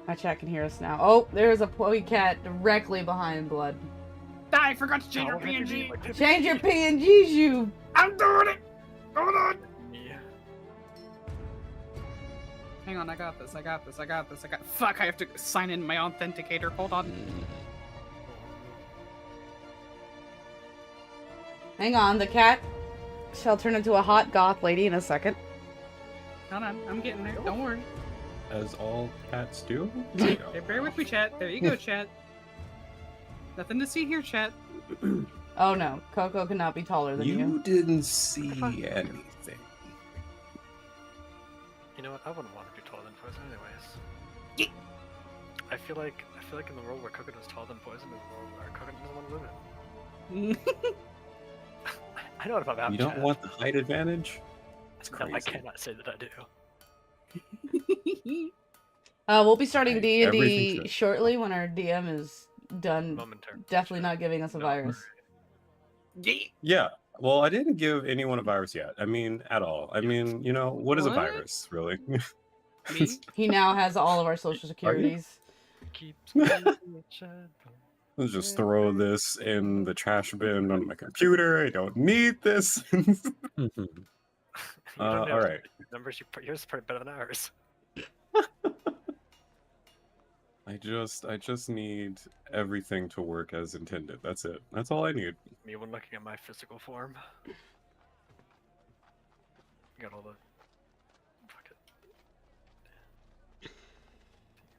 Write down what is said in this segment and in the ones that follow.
My chat can hear us now. Oh, there's a Poi cat directly behind Blood. I forgot to change your PNG. Change your PNGs, you. I'm doing it. Hold on. Yeah. Hang on, I got this. Fuck, I have to sign in my authenticator. Hold on. Hang on, the cat shall turn into a hot goth lady in a second. Hold on, I'm getting there. Don't worry. As all cats do. Okay, bear with me, chat. There you go, chat. Nothing to see here, chat. Oh no, Coco cannot be taller than you. You didn't see anything. You know what? I wouldn't want to be taller than Poison anyways. I feel like in the world where Coconut was taller than Poison is the world where Coconut doesn't want to live in. I know what about that. You don't want the height advantage? That's crazy. No, I cannot say that I do. We'll be starting Hey, D&D everything should. shortly when our DM is done. Momentarily. Definitely not giving us a No, virus. Yeah. Well, I didn't give anyone a virus yet. I mean, at all. I mean, you know, what is a What? virus, really? Me? He now has all of our social securities. Keeps Let's just throw this in the trash bin on my computer. I don't need this. All right. Numbers, yours is probably better than ours. I just need everything to work as intended. That's it. That's all I need. Me when looking at my physical form. Got all the. Fuck it.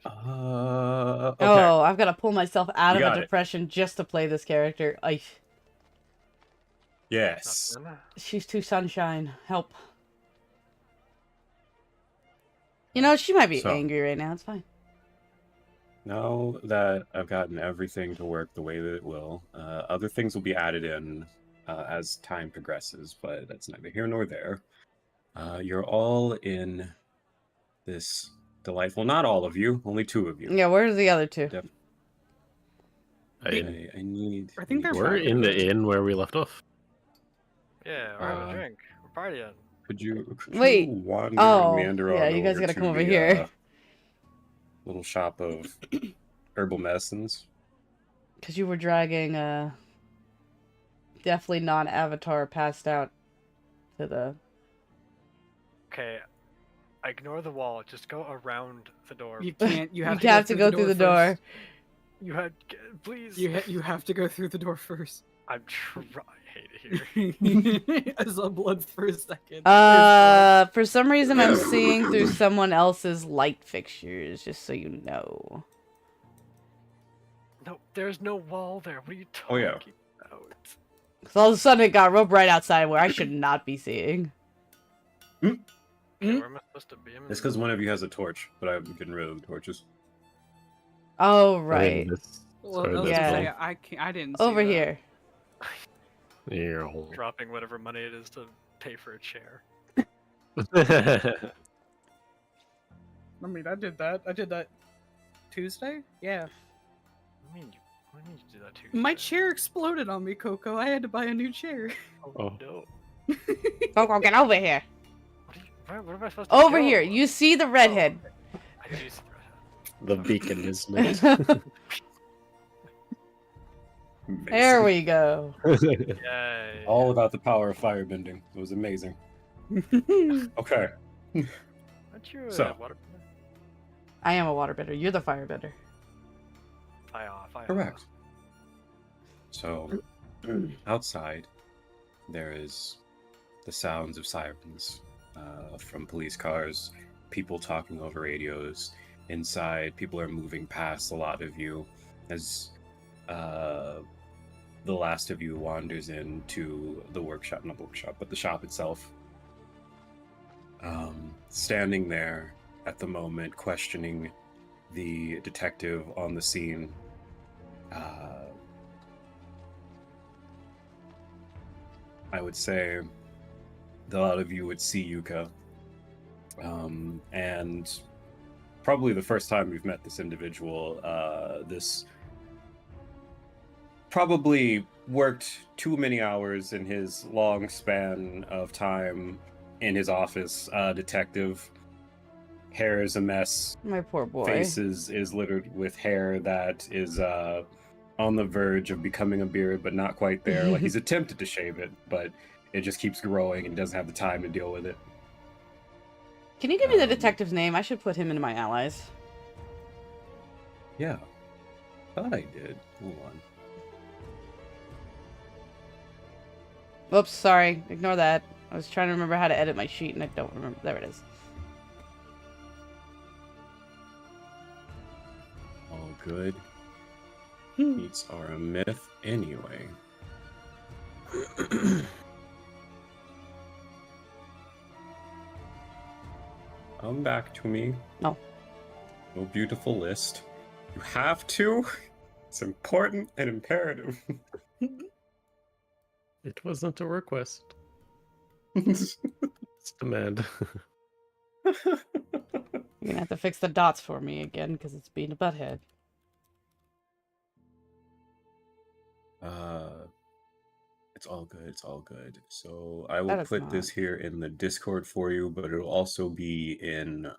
Okay. Oh, I've got to pull myself out You of got a it. depression just to play this character. Yes. She's too sunshine. Help. You know, she might be So- angry right now. It's fine. Now that I've gotten everything to work the way that it will, other things will be added in as time progresses, but that's neither here nor there. You're all in this delightful, not all of you, only two of you. Yeah, where's the other two? I need. I think they're We're in the inn where we left off. Yeah, we're having a drink. We're partying. Could you Wait. you wander Oh, and meander yeah, on you guys over gotta to come over the, here. Little shop of herbal medicines. Because you were dragging definitely non-avatar passed out to the... Okay, ignore the wall. Just go around the door. You can't. You have, You have to go through the door. first. You had, please. You have to go through the door first. I'm trying. I hate it here. I saw blood for a second. For some reason I'm seeing through someone else's light fixtures, just so you know. No, there's no wall there. What are you talking Oh, yeah. about? So all of a sudden it got real bright outside where I should not be seeing. Okay, where am I supposed to be? I'm in It's the because one of you has a torch, but I'm getting rid of the torches. Oh, I mean, right. Well, sorry, I was that's gonna cool. say, I can't. I didn't. See Over that. here. Yeah. dropping whatever money it is to pay for a chair. I mean, I did that. I did that Tuesday. Yeah. What do you mean you do that too? My chair exploded on me, Coco. I had to buy a new chair. Oh, no. Coco, get over here. Where am I supposed to Over go? here. You see the redhead. I do see the redhead. The beacon is lit. There we go. Yay. All about the power of firebending. It was amazing. Okay. Aren't you So. a water? I am a waterbender. You're the firebender. Fire off. Correct. So, outside, there is the sounds of sirens from police cars, people talking over radios. Inside, people are moving past a lot of you as the last of you wanders into the workshop, not the workshop, but the shop itself. Standing there at the moment, questioning the detective on the scene. I would say a lot of you would see Yuka. And probably the first time we've met this individual, this probably worked too many hours in his long span of time in his office, detective hair is a mess. My poor boy. Face is littered with hair that is on the verge of becoming a beard, but not quite there. Like he's attempted to shave it, but it just keeps growing and doesn't have the time to deal with it. Can you give me the detective's name? I should put him into my allies. Yeah, thought I did. Hold on. Oops, sorry. Ignore that. I was trying to remember how to edit my sheet and I don't remember. There it is. All good. Meats are a myth anyway. Come back to me. No. No beautiful list. You have to. It's important and imperative. It wasn't a request. It's demand. You're gonna have to fix the dots for me again because it's being a butthead. It's all good. It's all good. So I will That is put this not. here in the Discord for you, but it'll also be in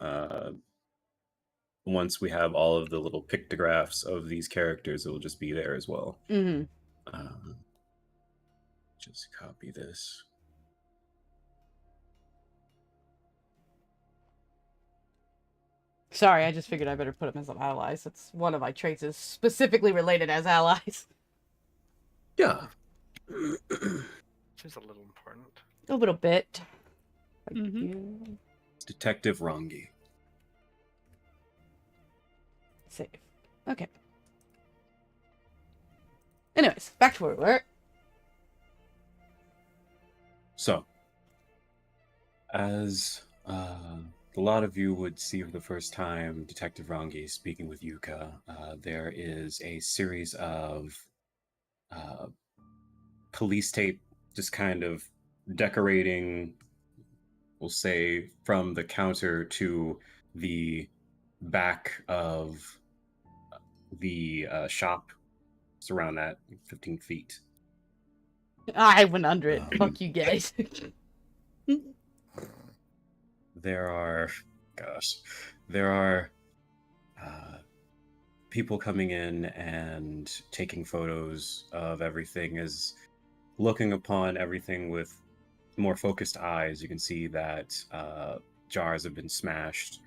once we have all of the little pictographs of these characters, it'll just be there as well. Mm-hmm. Just copy this. Sorry, I just figured I better put him as an allies. It's one of my traits is specifically related as allies. Yeah. Seems a little important. A little bit. Mhm. Detective Rongi. Save. Okay. Anyways, back to where we were. So, as a lot of you would see for the first time Detective Rongi speaking with Yuka, there is a series of police tape just kind of decorating, we'll say, from the counter to the back of the shop. It's around that 15 feet. I went under it. Fuck you guys. There are people coming in and taking photos of everything, is looking upon everything with more focused eyes. You can see that jars have been smashed.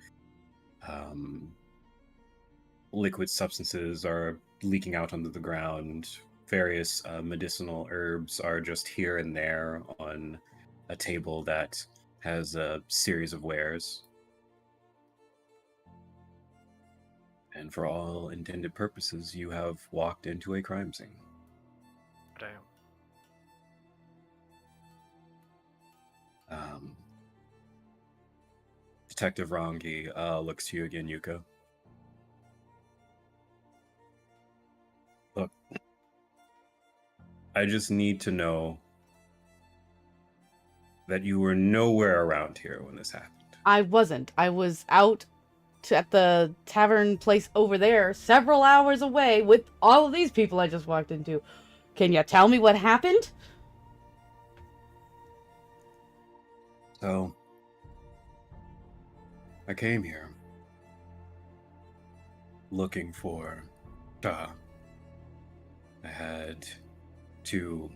Liquid substances are leaking out onto the ground. Various medicinal herbs are just here and there on a table that has a series of wares. And for all intended purposes, you have walked into a crime scene. Damn. Detective Rongi looks to you again, Yuka. Look, I just need to know that you were nowhere around here when this happened. I wasn't. I was out at the tavern place over there, several hours away, with all of these people I just walked into. Can you tell me what happened? So, I came here looking for Chaha. I had to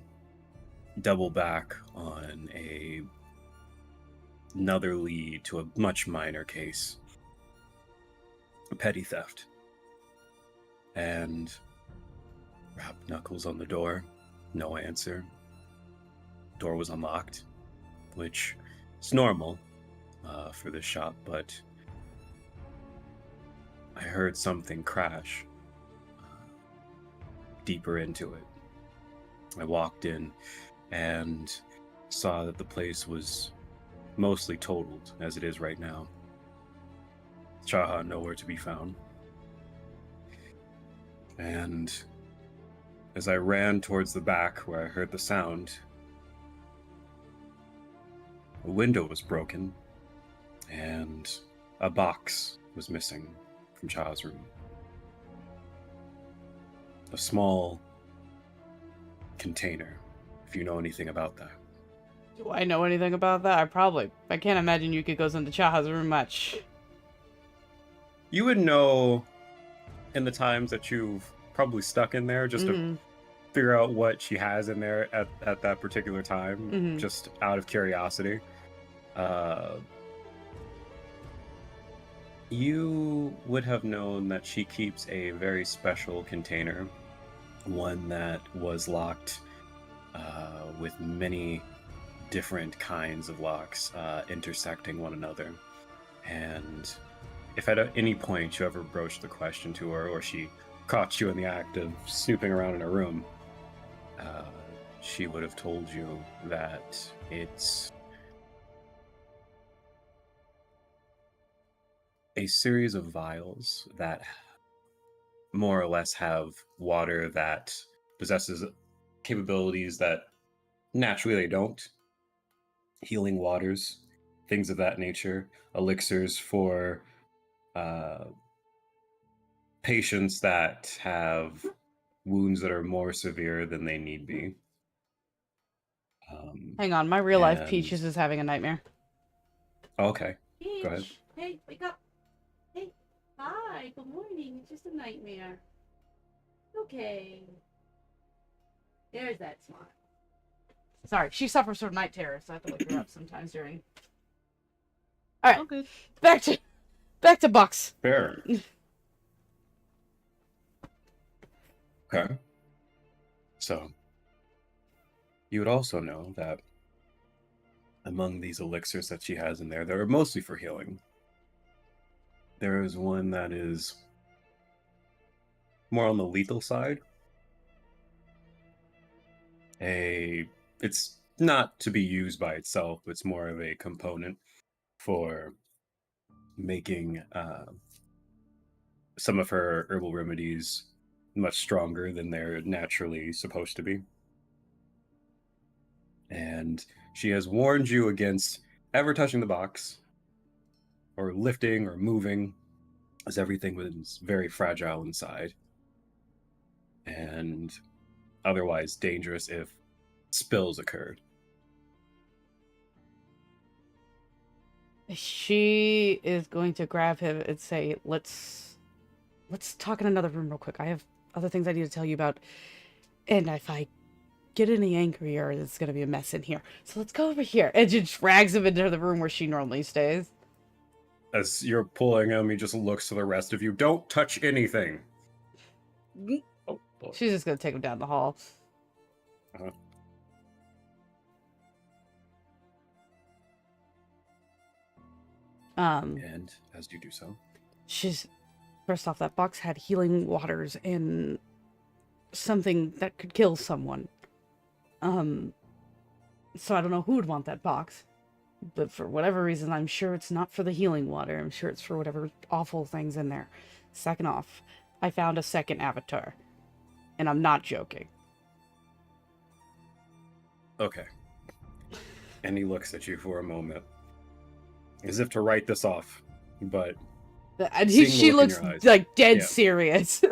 double back on another lead to a much minor case, a petty theft, and rapped knuckles on the door. No answer. Door was unlocked, which is normal for this shop, but I heard something crash deeper into it. I walked in and saw that the place was mostly totaled, as it is right now. Chaha nowhere to be found. And as I ran towards the back where I heard the sound, a window was broken and a box was missing from Chaha's room. A small container, if you know anything about that. Do I know anything about that? I can't imagine Yuka goes into Chaha's room much. You would know in the times that you've probably stuck in there just to Mhm. figure out what she has in there at that particular time, Mhm. just out of curiosity. You would have known that she keeps a very special container, one that was locked with many different kinds of locks intersecting one another. And if at any point you ever broached the question to her, or she caught you in the act of snooping around in her room, uh, she would have told you that it's a series of vials that more or less have water that possesses capabilities that naturally they don't. Healing waters, things of that nature, elixirs for uh, patients that have wounds that are more severe than they need be. Hang on, my real life And Peaches is having a nightmare. okay, go ahead. Peach, hey, wake up. Hey, hi, good morning. It's just a nightmare. Okay. There's that smart. Sorry, she suffers from night terror, so I have to wake her up sometimes during. All right, Okay. back to Bucks. Fair. Okay. So you would also know that among these elixirs that she has in there, they're mostly for healing. There is one that is more on the lethal side. It's not to be used by itself, it's more of a component for making some of her herbal remedies much stronger than they're naturally supposed to be. And she has warned you against ever touching the box or lifting or moving, as everything was very fragile inside and otherwise dangerous if spills occurred. She is going to grab him and say, let's talk in another room real quick. I have other things I need to tell you about. And if I get any angrier, it's going to be a mess in here. So let's go over here. And she drags him into the room where she normally stays. As you're pulling him, he just looks to the rest of you. Don't touch anything. Oh, boy. She's just going to take him down the hall. Uh-huh. And as you do so, first off, that box had healing waters and something that could kill someone. So I don't know who would want that box, but for whatever reason, I'm sure it's not for the healing water. I'm sure it's for whatever awful thing's in there. Second off, I found a second avatar, and I'm not joking. okay. And he looks at you for a moment, as if to write this off, but And seeing the she look in looks your eyes. like dead Yeah. serious.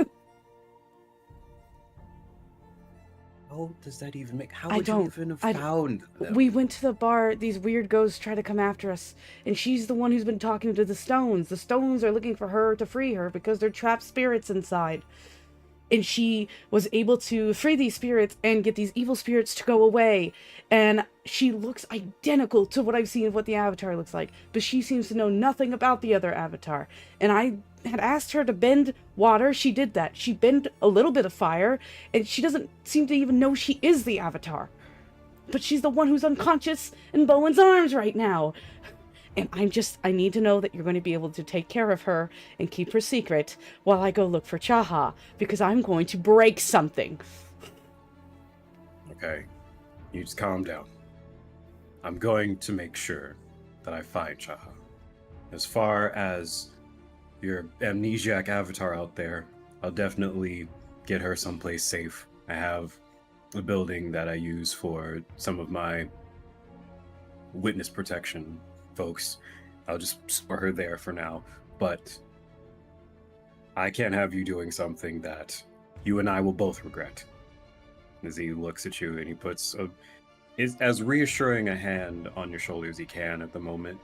how does that even make? How I would you don't- even have I- found them? We went to the bar. These weird ghosts try to come after us, and she's the one who's been talking to the stones. The stones are looking for her to free her because they're trapped spirits inside. And she was able to free these spirits and get these evil spirits to go away. And she looks identical to what I've seen of what the avatar looks like, but she seems to know nothing about the other avatar. And I had asked her to bend water. She did that. She bent a little bit of fire, and she doesn't seem to even know she is the avatar. But she's the one who's unconscious in Bowen's arms right now. And I need to know that you're going to be able to take care of her and keep her secret while I go look for Chaha, because I'm going to break something. Okay, you just calm down. I'm going to make sure that I find Chaha. As far as your amnesiac avatar out there, I'll definitely get her someplace safe. I have a building that I use for some of my witness protection folks. I'll just store her there for now, but I can't have you doing something that you and I will both regret. As he looks at you and he puts as reassuring a hand on your shoulder as he can at the moment.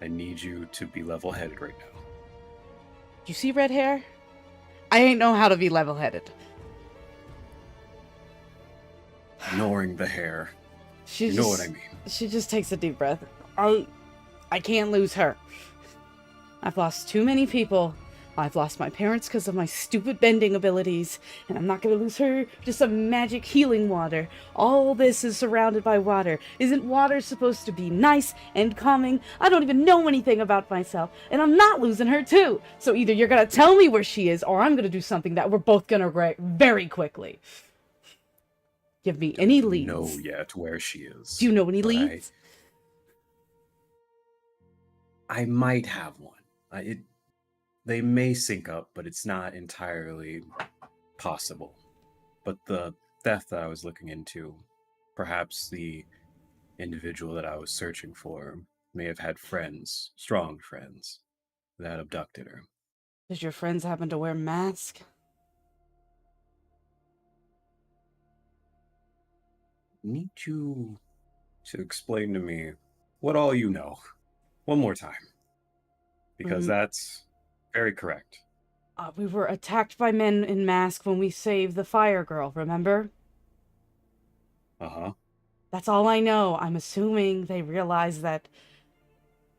I need you to be level-headed right now. You see red hair? I ain't know how to be level-headed. Ignoring the hair. She You know what I mean. She just takes a deep breath. I can't lose her. I've lost too many people. I've lost my parents because of my stupid bending abilities, and I'm not going to lose her to some magic healing water. All this is surrounded by water. Isn't water supposed to be nice and calming? I don't even know anything about myself, and I'm not losing her too. So either you're going to tell me where she is, or I'm going to do something that we're both going to regret very quickly. Give me any leads. Know yet where she is. Do you know any but leads? I might have one. They may sync up, but it's not entirely possible. But the theft that I was looking into, perhaps the individual that I was searching for may have had friends, strong friends, that abducted her. Does your friends happen to wear masks? Need you to explain to me what all you know. One more time. Because that's very correct. We were attacked by men in masks when we saved the fire girl, remember? Uh-huh. That's all I know. I'm assuming they realized that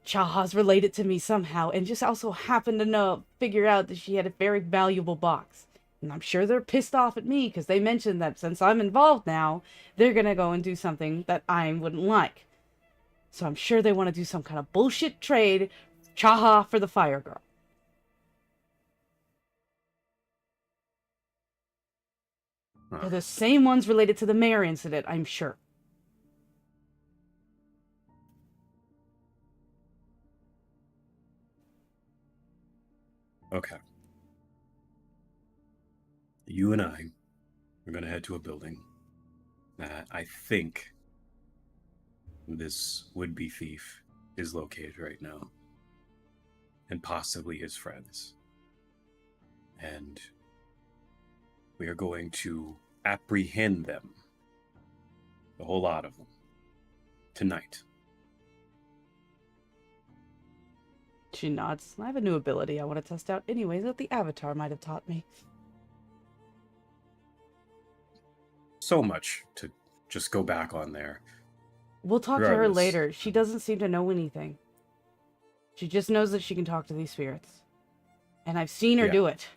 Chaha's related to me somehow, and just also happened to figure out that she had a very valuable box. And I'm sure they're pissed off at me, because they mentioned that since I'm involved now, they're gonna go and do something that I wouldn't like. So I'm sure they want to do some kind of bullshit trade, Chaha for the fire girl. They're the same ones related to the mayor incident, I'm sure. Okay. You and I are going to head to a building that I think this would-be thief is located right now. And possibly his friends. And we are going to apprehend them. A whole lot of them. Tonight. She nods. I have a new ability I want to test out anyways that the Avatar might have taught me. So much to just go back on there. We'll talk to her Regardless. later. She doesn't seem to know anything. She just knows that she can talk to these spirits. And I've seen her do it.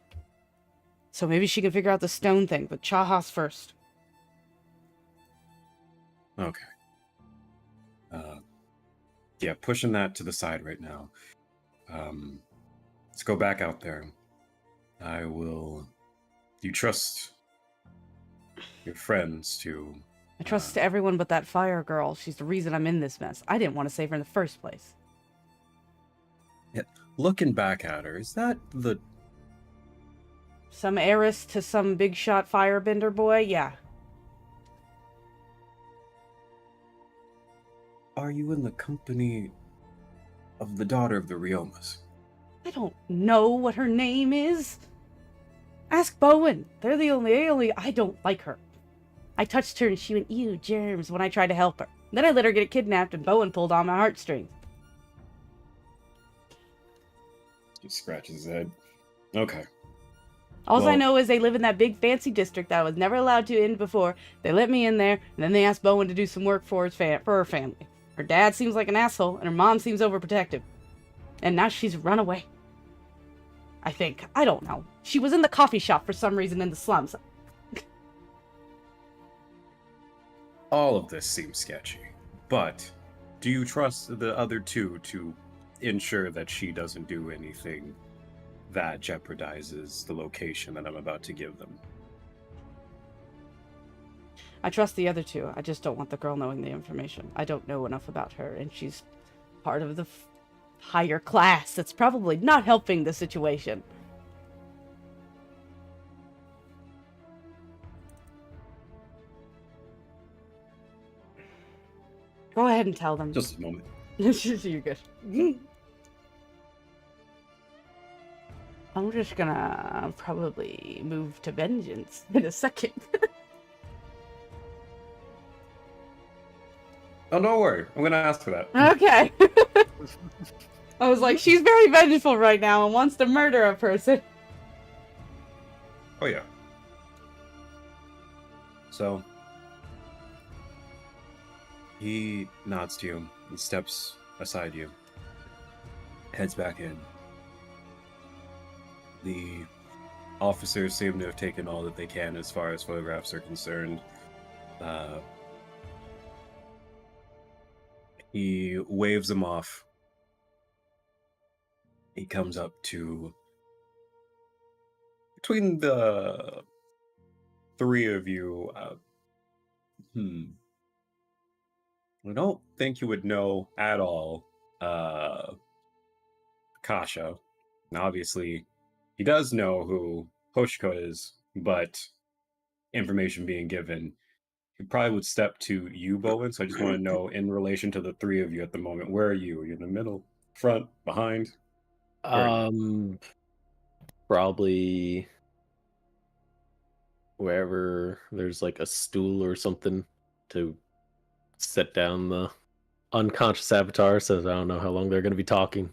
So maybe she can figure out the stone thing, but Chaha's first. Okay. Yeah, pushing that to the side right now. Let's go back out there. Do you trust your friends to... I trust everyone but that fire girl. She's the reason I'm in this mess. I didn't want to save her in the first place. Yeah, looking back at her, is that the... Some heiress to some big shot firebender boy? Yeah. Are you in the company of the daughter of the Riomas? I don't know what her name is. Ask Bowen. They're the only... I don't like her. I touched her and she went, ew, germs, when I tried to help her. Then I let her get kidnapped and Bowen pulled on my heartstrings. He scratches his head. Okay. All I Well- know is they live in that big fancy district that I was never allowed to in before. They let me in there, and then they asked Bowen to do some work for her family. Her dad seems like an asshole, and her mom seems overprotective. And now she's run away. I think. I don't know. She was in the coffee shop for some reason in the slums. All of this seems sketchy, but do you trust the other two to ensure that she doesn't do anything that jeopardizes the location that I'm about to give them? I trust the other two. I just don't want the girl knowing the information. I don't know enough about her, and she's part of the higher class that's probably not helping the situation. Go ahead and tell them. Just a moment. You're good. I'm just gonna probably move to vengeance in a second. Oh, don't worry. I'm gonna ask for that. Okay. I was like, she's very vengeful right now and wants to murder a person. Oh, yeah. So, he nods to you. He steps aside you. Heads back in. The officers seem to have taken all that they can as far as photographs are concerned. He waves them off. He comes up to... Between the three of you, I don't think you would know at all, Kasha. Now, obviously, he does know who Hoshiko is, but information being given, he probably would step to you, Bowen. So I just want to know, in relation to the three of you at the moment, where are you? Are you in the middle, front, behind? Where are you? Probably wherever there's like a stool or something to set down the unconscious avatar, says I don't know how long they're going to be talking.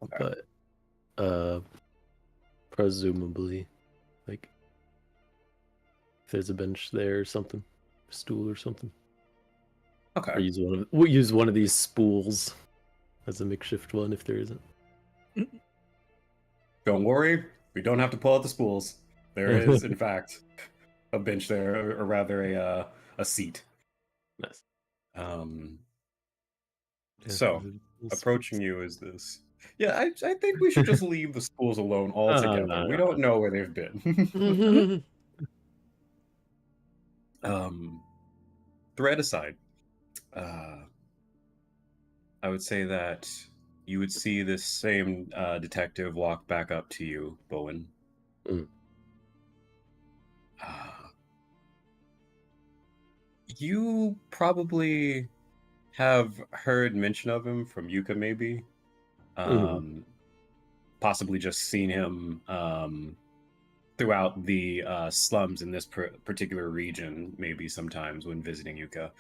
Okay. But presumably, like, if there's a bench there or something, a stool or something. Okay. Or we'll use one of these spools as a makeshift one if there isn't. Don't worry, we don't have to pull out the spools. There is, in fact, a bench there, or rather a seat. Nice. So, approaching you is this. Yeah, I think we should just leave the schools alone altogether. No. We don't know where they've been. Thread aside, I would say that you would see this same detective walk back up to you, Bowen. Mm. You probably have heard mention of him from Yuka, maybe. Possibly just seen him throughout the slums in this particular region, maybe sometimes when visiting Yuka.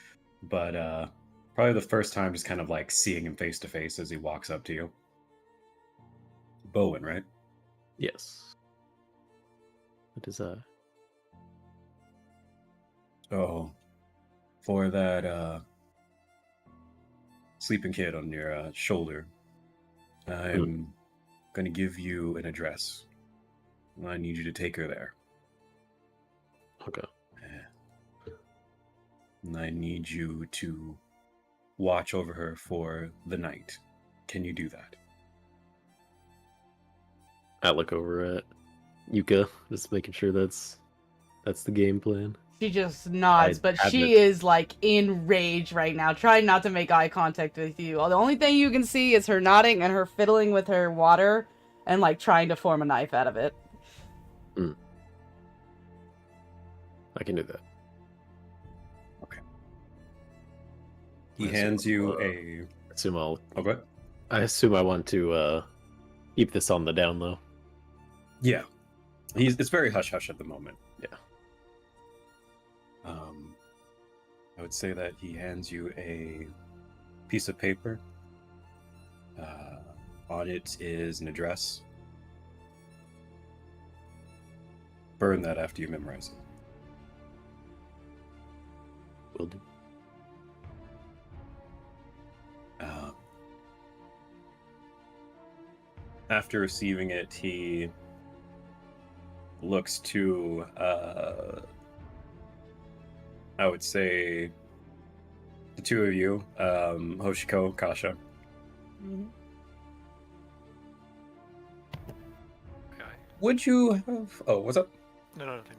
But probably the first time just kind of like seeing him face to face as he walks up to you. Bowen, right? Yes. What is that? Oh, for that sleeping kid on your shoulder, I'm going to give you an address. I need you to take her there. Okay. And I need you to watch over her for the night. Can you do that? I look over at Yuka, just making sure that's the game plan. She just nods, but she is like in rage right now, trying not to make eye contact with you. The only thing you can see is her nodding and her fiddling with her water and like trying to form a knife out of it. I can do that. Okay. He hands you a... I assume I want to keep this on the down low. Yeah. It's very hush-hush at the moment. Yeah. I would say that he hands you a piece of paper. On it is an address. Burn that after you memorize it. Will do. After receiving it, he looks to, I would say, the two of you, Hoshiko, Kasha. Mm-hmm. Okay. Would you have... Oh, what's up? No, nothing.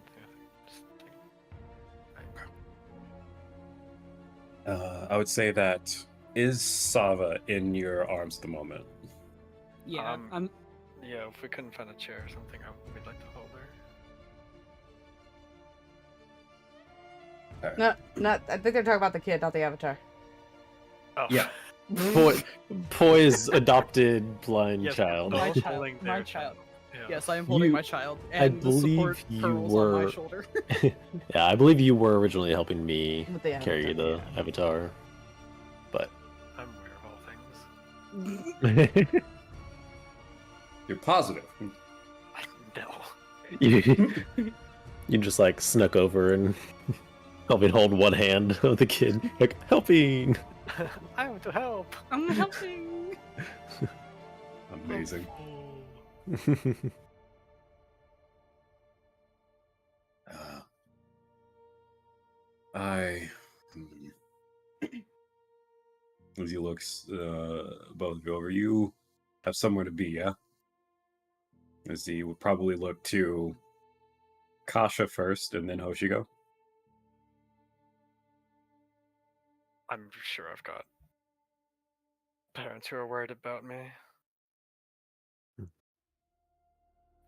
Just I would say that... Is Sava in your arms at the moment? Yeah, Yeah, if we couldn't find a chair or something, we'd like to hold her. No, not. I think they're talking about the kid, not the avatar. Oh. Yeah. Poi's adopted blind Yes, child. My both child. holding My their child. Yeah. Yes, I am holding my child, and the support believe you pearls on my were- shoulder. Yeah, I believe you were originally helping me With the carry avatar, the avatar, but I'm aware of all things. You're positive. No. you, you just like snuck over and helping hold one hand of the kid, like helping. I want to help. I'm helping. Amazing. Oh. I. As he looks both of you over, you have somewhere to be, yeah? As he would probably look to Kasha first and then Hoshiko. I'm sure I've got parents who are worried about me.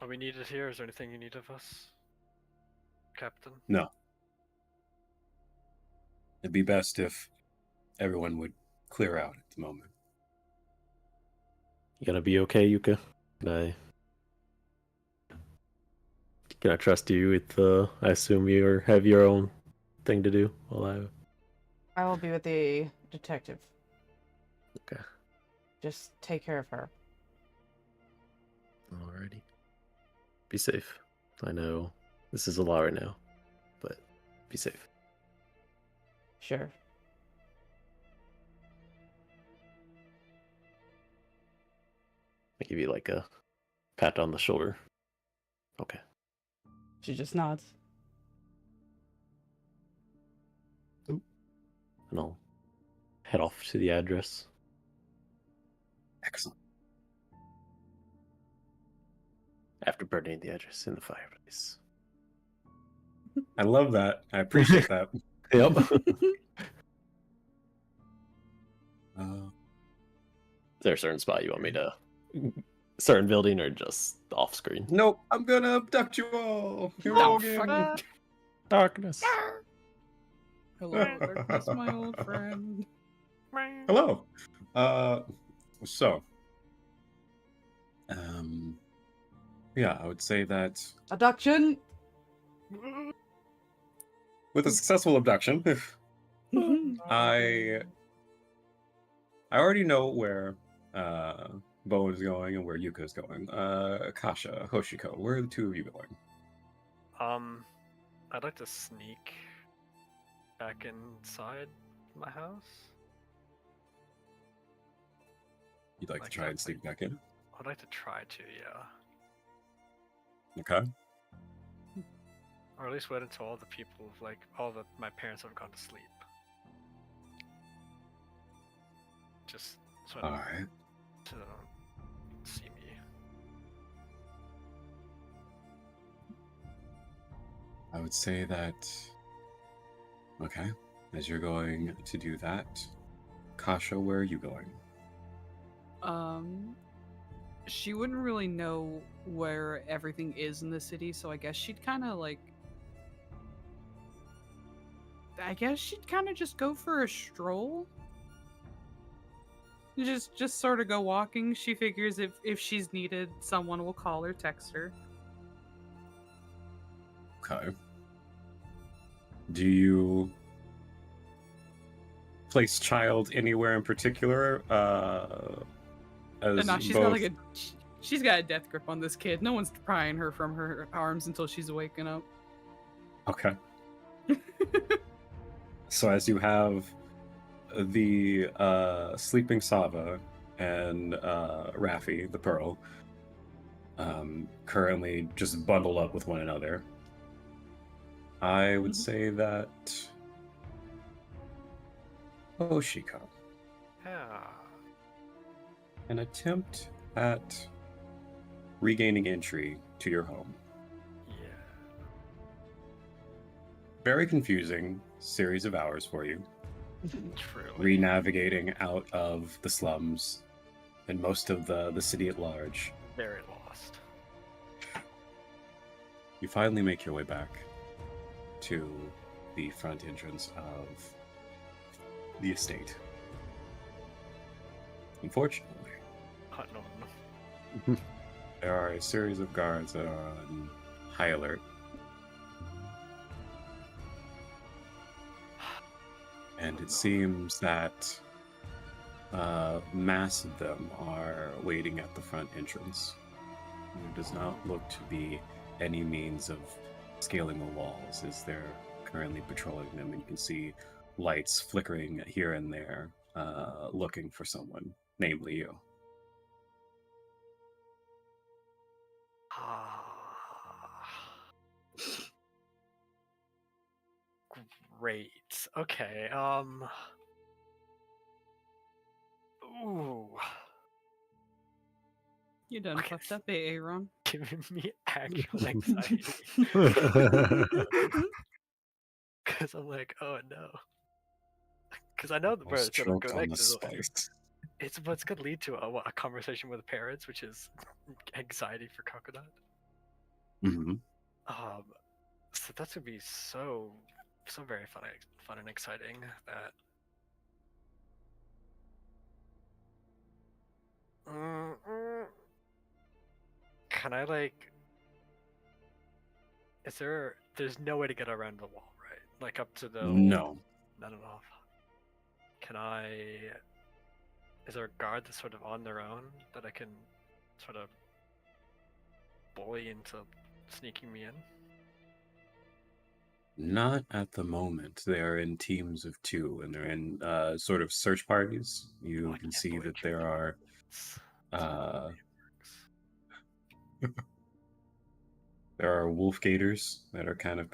Are we needed here? Is there anything you need of us, Captain? No. It'd be best if everyone would clear out at the moment. You gonna be okay, Yuka? Can I trust you with? I assume you have your own thing to do while I will be with the detective. Okay. Just take care of her. Alrighty. Be safe. I know this is a lot right now, but be safe. Sure. I give you like a pat on the shoulder. Okay. She just nods. And I'll head off to the address. Excellent. After burning the address in the fireplace. I love that. I appreciate that. Yep. Is there a certain spot you want me to? Certain building or just off screen? Nope, I'm gonna abduct you all. You're No, all fuck getting- it. Darkness. Hello, darkness, my old friend. Hello. So, yeah, I would say that Abduction. with a successful abduction, I already know where Bowen is going and where Yuka is going. Kasha, Hoshiko, where are the two of you going? I'd like to sneak back inside my house. You'd like to Like try and that, sneak back in? I'd like to try to, yeah. Okay. Or at least wait until all the people, like, my parents have gone to sleep. Just so I Alright. don't see me. I would say that. Okay. As you're going to do that, Kasha, where are you going? She wouldn't really know where everything is in the city, so I guess she'd kind of like. I guess she'd kind of just go for a stroll. Just sort of go walking. She figures if she's needed, someone will call or text her. Okay. Do you place child anywhere in particular? As No, she's got a death grip on this kid. No one's prying her from her arms until she's waking up. Okay. So as you have the sleeping Sava and Raffi, the Pearl, currently just bundled up with one another, I would say that Hoshiko, Yeah. an attempt at regaining entry to your home. Yeah. Very confusing series of hours for you. Truly. Re-navigating out of the slums and most of the city at large. Very lost. You finally make your way back to the front entrance of the estate. Unfortunately, No. there are a series of guards that are on high alert. And it seems that mass of them are waiting at the front entrance. There does not look to be any means of scaling the walls as they're currently patrolling them, and you can see lights flickering here and there, looking for someone, namely you. Great. Okay. Ooh. You done Okay. fucked up, Aaron. Giving me actual anxiety. Because I'm like, oh no. Because I know where it's gonna go Choked on the next. spice. It's what's gonna lead to a conversation with parents, which is anxiety for Coconut. Mm-hmm. So that's gonna be so very fun and exciting. That. Can I like? Is there? There's no way to get around the wall, right? Like up to the. No. Not enough. Can I? Is there a guard that's sort of on their own that I can sort of bully into sneaking me in? Not at the moment. They are in teams of 2, and they're in sort of search parties. You Oh, I can can't see believe that you're there doing are this. there are wolf gators that are kind of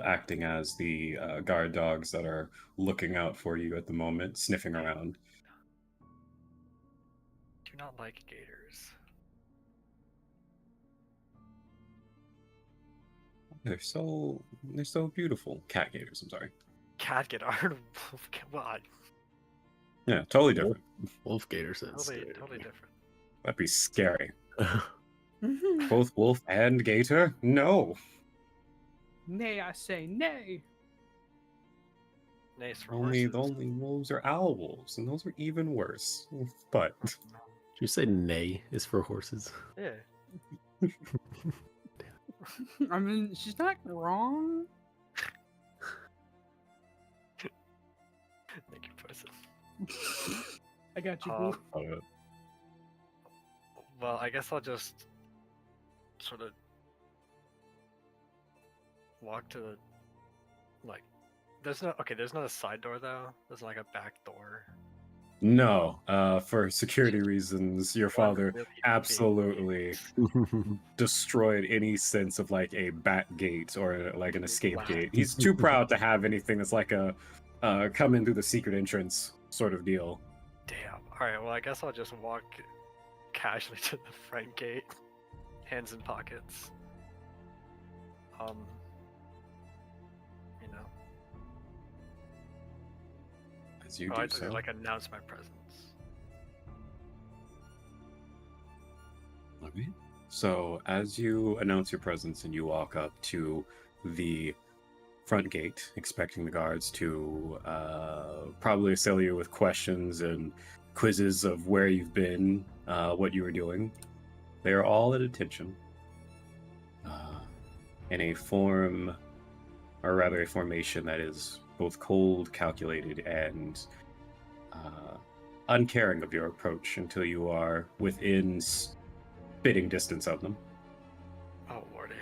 acting as the guard dogs that are looking out for you at the moment, sniffing around. Do not like gators. They're so beautiful. Cat gators, I'm sorry. Cat gator. What? Yeah, totally different. Wolf Gator says. Totally different. That'd be scary. Both wolf and gator? No. Nay, I say nay. Nice for The horses. only wolves are owl wolves, and those are even worse. But Did you say nay is for horses? Yeah. I mean, she's not wrong. Thank you, person. I got you, boo. Well, I guess I'll just sort of walk to the like. There's not a side door though. There's like a back door. no, for security reasons, your father Really absolutely destroyed any sense of like a back gate or like an escape Wow. gate. He's too proud to have anything that's like a come in through the secret entrance sort of deal. Damn. All right. Well, I guess I'll just walk casually to the front gate, hands in pockets. You know. As you I do have to so. like announce my presence. Okay. So as you announce your presence and you walk up to the front gate, expecting the guards to probably assail you with questions and quizzes of where you've been, what you were doing, they are all at attention in a form, or rather a formation that is both cold, calculated, and uncaring of your approach until you are within spitting distance of them. Oh lordy.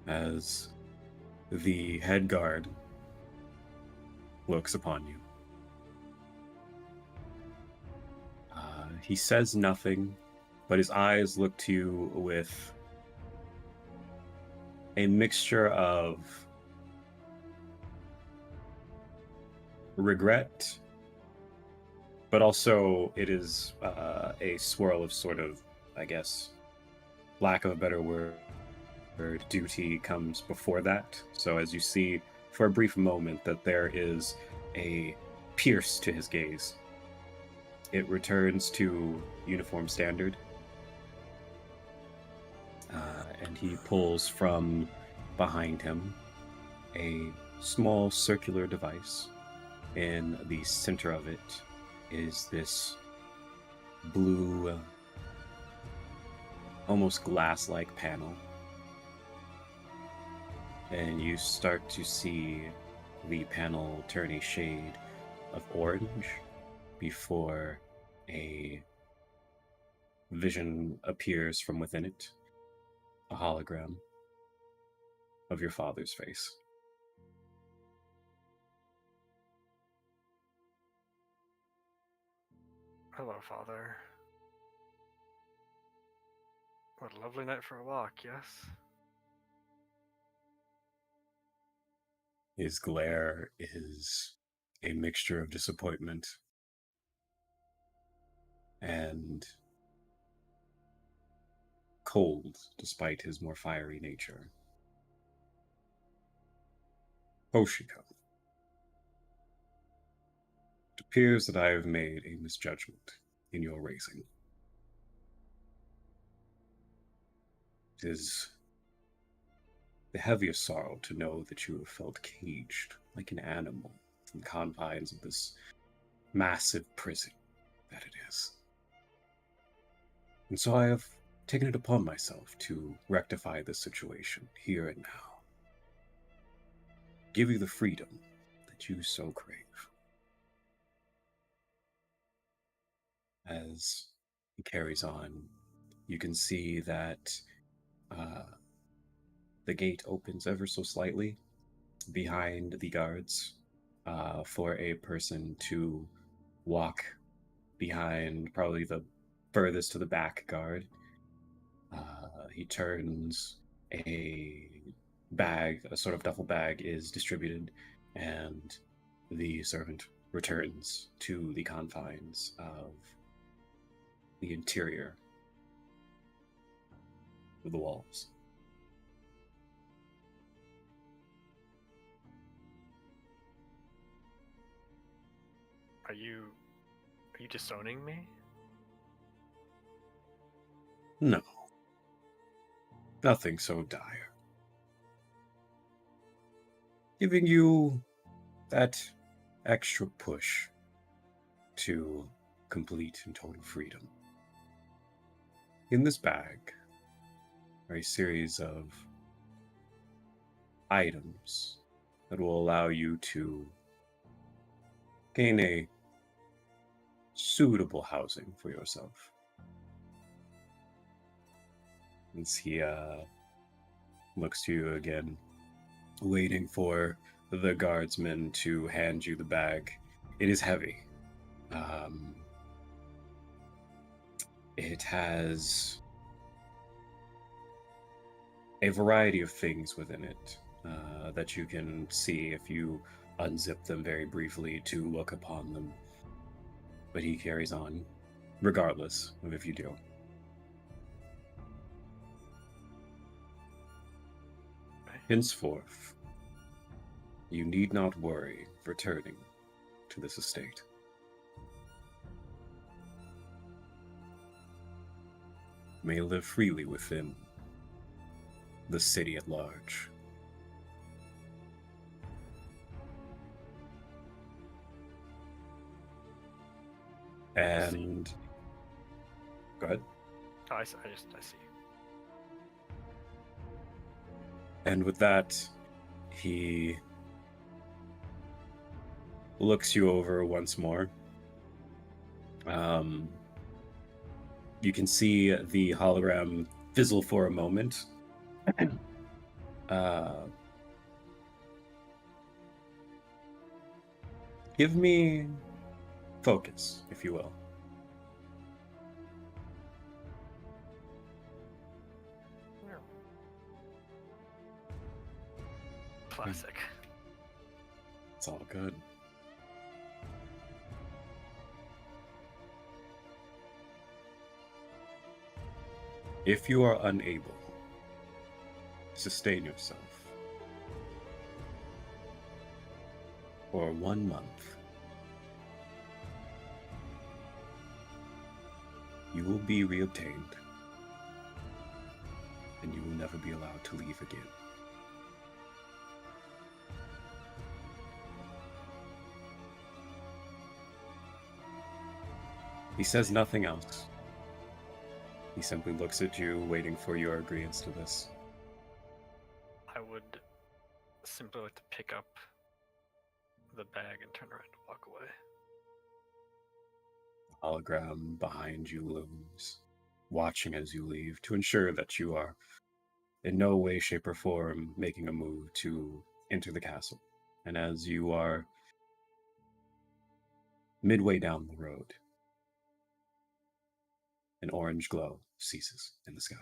As the head guard looks upon you. He says nothing, but his eyes look to you with a mixture of regret, but also it is a swirl of sort of, I guess, lack of a better word, duty comes before that. So as you see for a brief moment that there is a pierce to his gaze, it returns to uniform standard, and he pulls from behind him a small circular device. In the center of it is this blue, almost glass-like panel. And you start to see the panel turn a shade of orange before a vision appears from within it, a hologram of your father's face. Hello, Father. What a lovely night for a walk, yes? His glare is a mixture of disappointment and cold, despite his more fiery nature. Hoshiko, it appears that I have made a misjudgment in your raising. It is the heaviest sorrow to know that you have felt caged like an animal in the confines of this massive prison that it is. And so I have taken it upon myself to rectify this situation here and now. Give you the freedom that you so crave. As he carries on, you can see that the gate opens ever so slightly behind the guards for a person to walk behind, probably the furthest to the back guard. He turns, a bag, a sort of duffel bag, is distributed, and the servant returns to the confines of the interior of the walls. Are you disowning me? No, nothing so dire. Giving you that extra push to complete and total freedom. In this bag are a series of items that will allow you to gain a suitable housing for yourself. As he looks to you again, waiting for the guardsman to hand you the bag. It is heavy. It has a variety of things within it that you can see if you unzip them very briefly to look upon them. But he carries on, regardless of if you do. Henceforth, you need not worry of returning to this estate. You may live freely within the city at large. And go ahead. Oh, I see. And with that, he looks you over once more. You can see the hologram fizzle for a moment. Give me focus, if you will. Classic. It's all good. If you are unable to sustain yourself for 1 month, you will be reobtained, and you will never be allowed to leave again. He says nothing else. He simply looks at you, waiting for your agreement to this. I would simply like to pick up the bag and turn around to walk away. Hologram behind you looms, watching as you leave to ensure that you are in no way, shape, or form making a move to enter the castle. And as you are midway down the road, an orange glow ceases in the sky.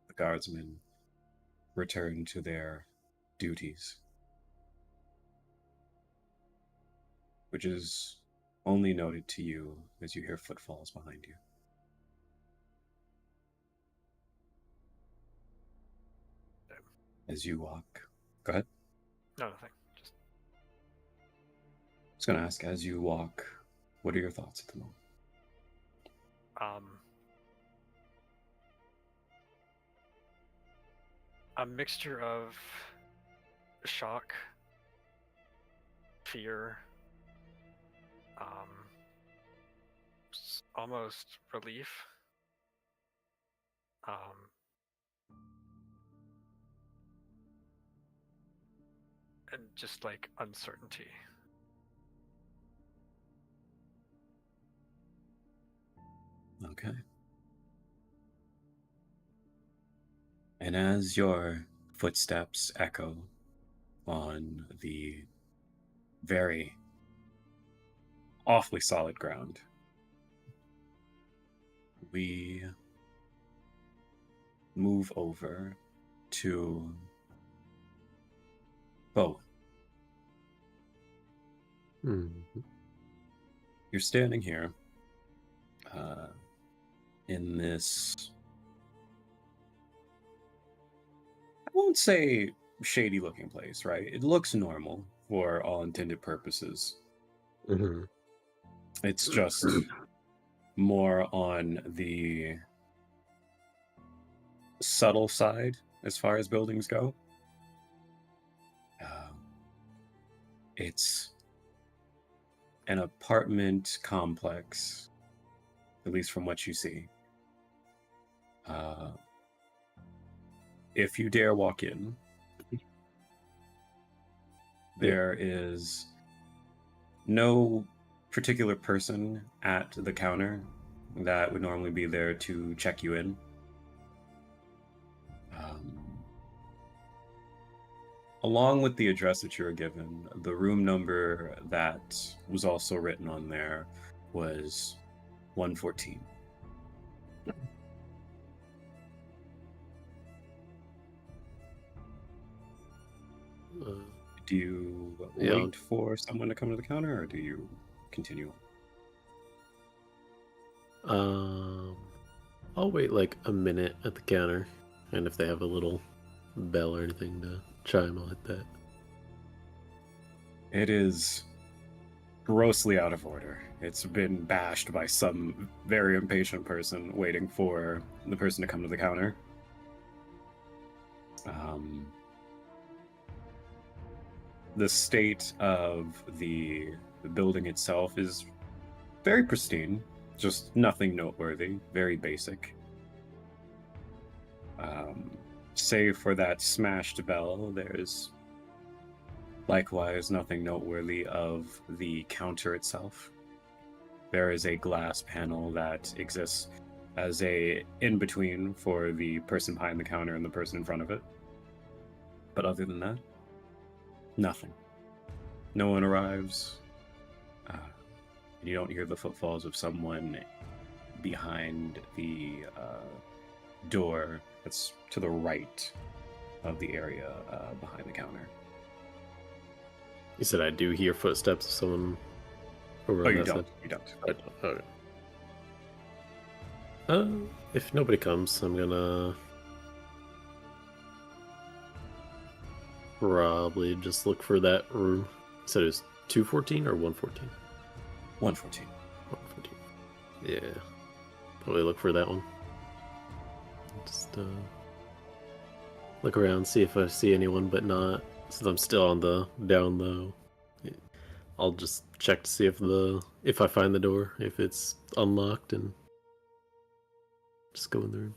The guardsmen return to their duties, which is only noted to you as you hear footfalls behind you. As you walk, go ahead. No, nothing. Just I was going to ask, as you walk, what are your thoughts at the moment? A mixture of shock, fear, almost relief, and just like uncertainty. Okay. And as your footsteps echo on the very awfully solid ground, we move over to Bowen. Mm-hmm. You're standing here in this, I won't say shady looking place, right? It looks normal for all intended purposes. Mm-hmm. It's just more on the subtle side as far as buildings go. It's an apartment complex, at least from what you see. If you dare walk in, there is no particular person at the counter that would normally be there to check you in. Along with the address that you were given, the room number that was also written on there was 114. Do you wait for someone to come to the counter, or do you continue? I'll wait like a minute at the counter, and if they have a little bell or anything to chime, I'll hit that. It is grossly out of order. It's been bashed by some very impatient person waiting for the person to come to the counter. The state of the building itself is very pristine, just nothing noteworthy, very basic. Save for that smashed bell, there's likewise nothing noteworthy of the counter itself. There is a glass panel that exists as a in-between for the person behind the counter and the person in front of it. But other than that, nothing. No one arrives. You don't hear the footfalls of someone behind the door that's to the right of the area behind the counter. You said I do hear footsteps of someone over on you that don't. side? You don't. I don't. Okay. If nobody comes, I'm gonna probably just look for that room. You said it was 214 or 114? 114. 114. Yeah. Probably look for that one. Just look around, see if I see anyone, but not. Since I'm still on the down low, I'll just check to see if I find the door, if it's unlocked, and just go in the room.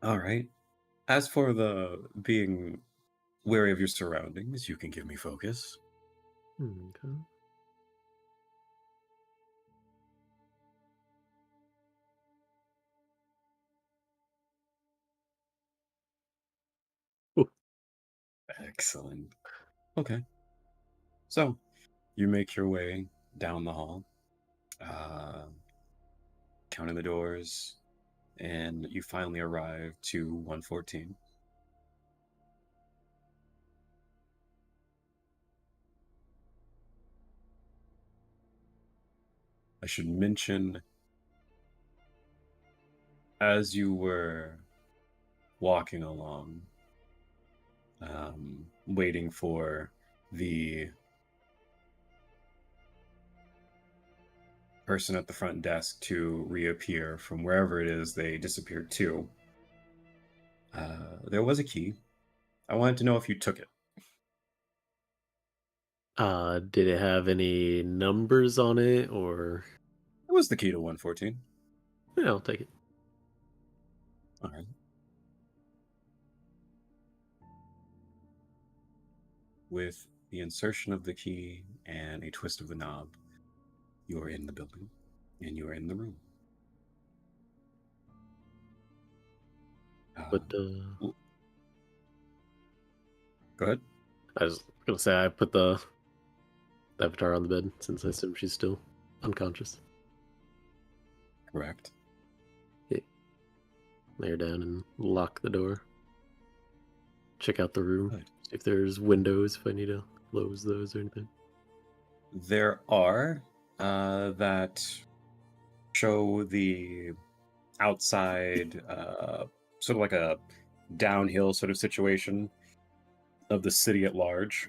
All right. As for the being wary of your surroundings, you can give me focus. Okay. Ooh, Excellent. Okay. So, you make your way down the hall, uh, counting the doors, and you finally arrive to 114. I should mention, as you were walking along, waiting for the person at the front desk to reappear from wherever it is they disappeared to, there was a key. I wanted to know if you took it. did it have any numbers on it, or? It was the key to 114. Yeah, I'll take it. All right. With the insertion of the key and a twist of the knob, you are in the building and you are in the room. But Go ahead. I was gonna say I put the avatar on the bed since I assume she's still unconscious. Correct. Lay her down and lock the door. Check out the room. Good. See if there's windows, if I need to close those or anything. There are that show the outside, sort of like a downhill sort of situation of the city at large.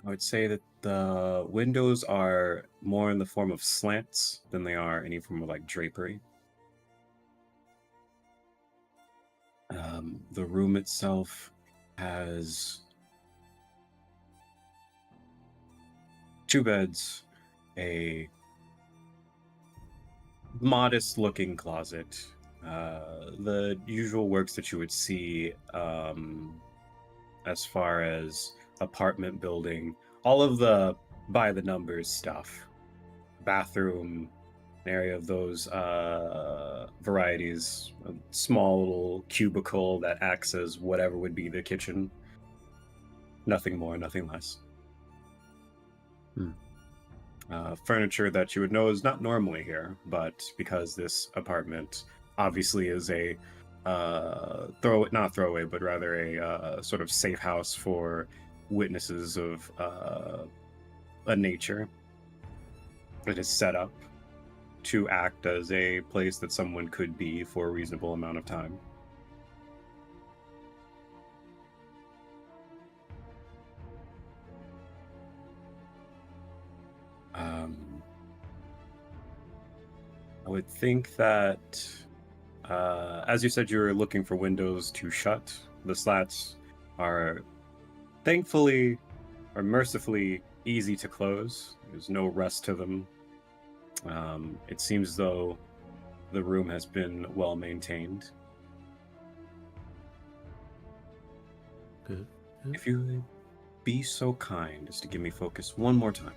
I would say that the windows are more in the form of slants than they are any form of like drapery. The room itself has 2 beds, a modest looking closet, the usual works that you would see as far as apartment building, all of the by the numbers stuff, bathroom, an area of those varieties, a small little cubicle that acts as whatever would be the kitchen. Nothing more, nothing less. Furniture that you would know is not normally here, but because this apartment obviously is a not throwaway, but rather a sort of safe house for witnesses of a nature, it is set up to act as a place that someone could be for a reasonable amount of time. I would think that, as you said, you were looking for windows to shut. The slats are thankfully or mercifully easy to close. There's no rust to them. It seems though the room has been well maintained. Good. If you would be so kind as to give me focus one more time.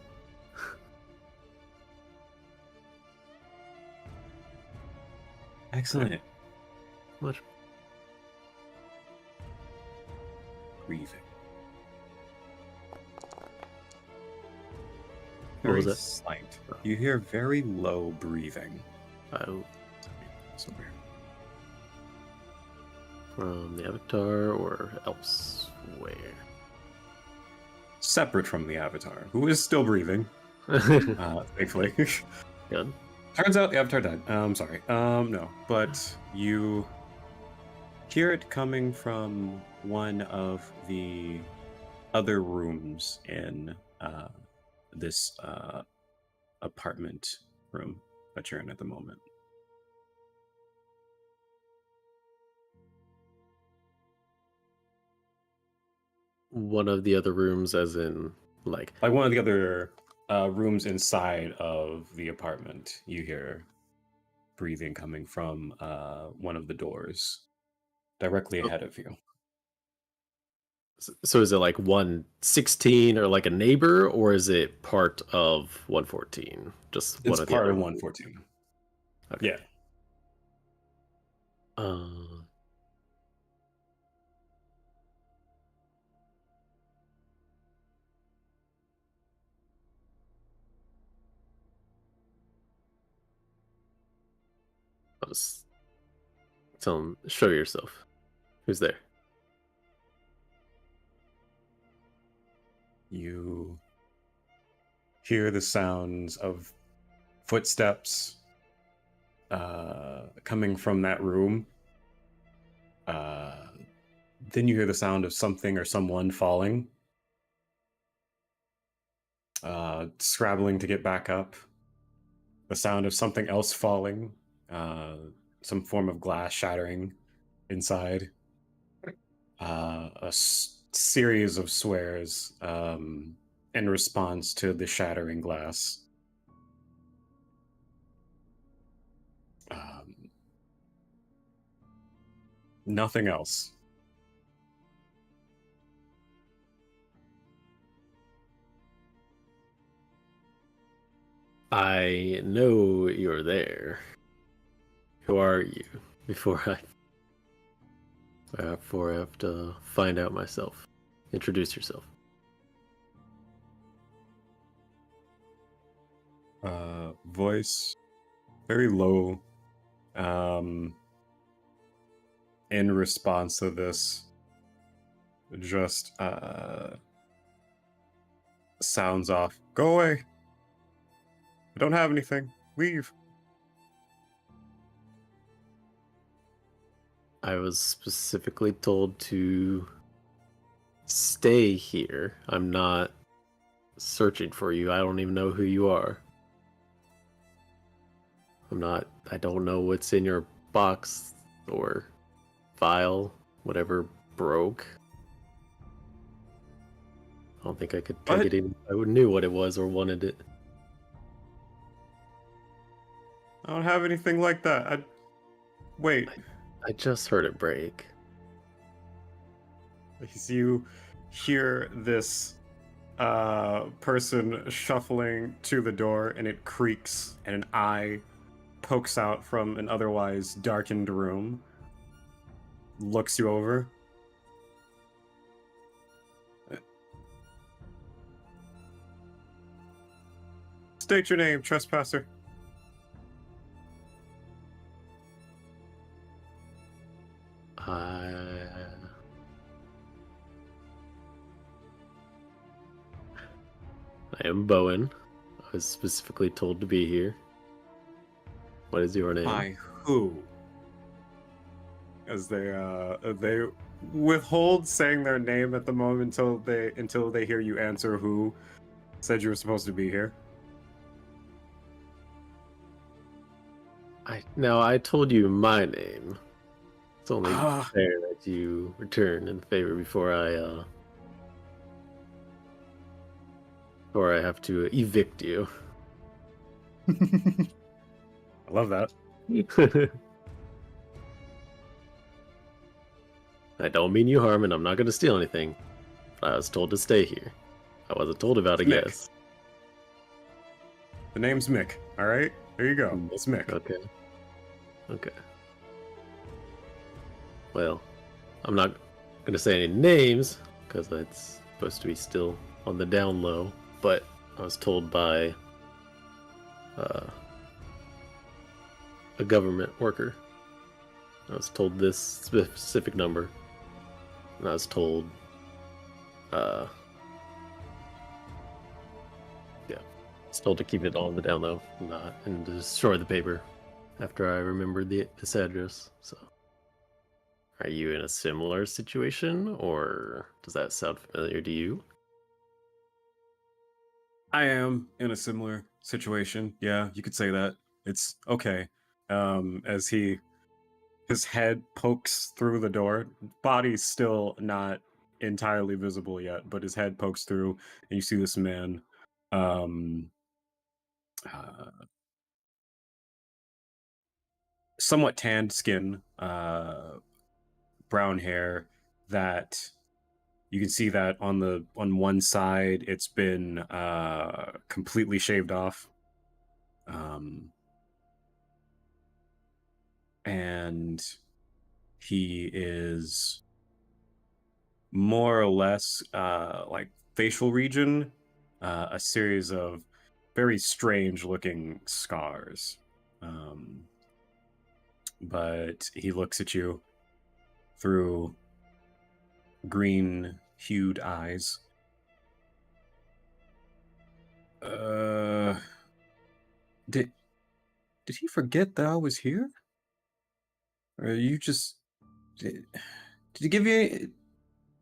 Excellent. Much. Breathing. What Very was that? slight. You hear very low breathing. Oh, Somewhere. from the avatar or elsewhere? Separate from the avatar, who is still breathing, thankfully. Good. Turns out the avatar died. I'm sorry. No, but you hear it coming from one of the other rooms in this apartment room that you're in at the moment. One of the other rooms, as in, like Like one of the other rooms inside of the apartment. You hear breathing coming from one of the doors directly ahead of you. So is it like 116 or like a neighbor, or is it part of 114? Just one It's of the part other of ones? 114. Okay. Yeah. Uh, I'll just tell him, show yourself. Who's there? You hear the sounds of footsteps coming from that room. Then you hear the sound of something or someone falling, scrabbling to get back up. The sound of something else falling, some form of glass shattering inside. Series of swears in response to the shattering glass. Nothing else. I know you're there. Who are you? Before I have to find out myself. Introduce yourself. Voice very low. In response to this, just sounds off. Go away. I don't have anything. Leave. I was specifically told to stay here. I'm not searching for you. I don't even know who you are. I don't know what's in your box or file, whatever broke. I don't think I could take What? it even if I knew what it was or wanted it. I don't have anything like that. Wait. I just heard it break. As you hear this person shuffling to the door, and it creaks, and an eye pokes out from an otherwise darkened room, looks you over. State your name, trespasser. I am Bowen. I was specifically told to be here. What is your name? By who? As they withhold saying their name at the moment until they hear you answer who said you were supposed to be here. I told you my name. It's only fair that you return in favor before I have to evict you. I love that. I don't mean you harm, and I'm not going to steal anything. But I was told to stay here. I wasn't told about a Mick. guess. The name's Mick. All right, there you go. It's Mick. Okay. Well, I'm not going to say any names because it's supposed to be still on the down low. But I was told by a government worker. I was told this specific number, and I was told, I was told to keep it on the down low, and to destroy the paper after I remembered this address. So, are you in a similar situation, or does that sound familiar to you? I am in a similar situation. Yeah, you could say that. It's okay. As his head pokes through the door, body's still not entirely visible yet, but his head pokes through, and you see this man um, uh, somewhat tanned skin, brown hair that you can see that on one side it's been completely shaved off. Um, and he is more or less like facial region, a series of very strange looking scars. But he looks at you through green hued eyes. Did he forget that I was here? Or you just did he give you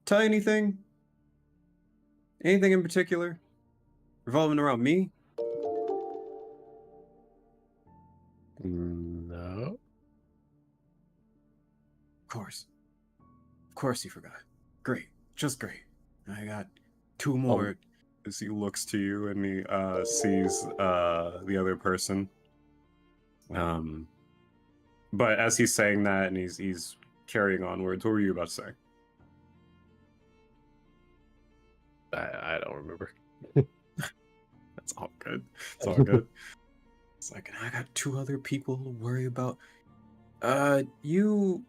tell you anything? Anything in particular? Revolving around me? No. Of course. Of course he forgot. Great. Just great. I got two more as he looks to you and he sees the other person. But as he's saying that and he's carrying onwards, what were you about to say? I don't remember. That's all good. It's all good. It's like, I got two other people to worry about. You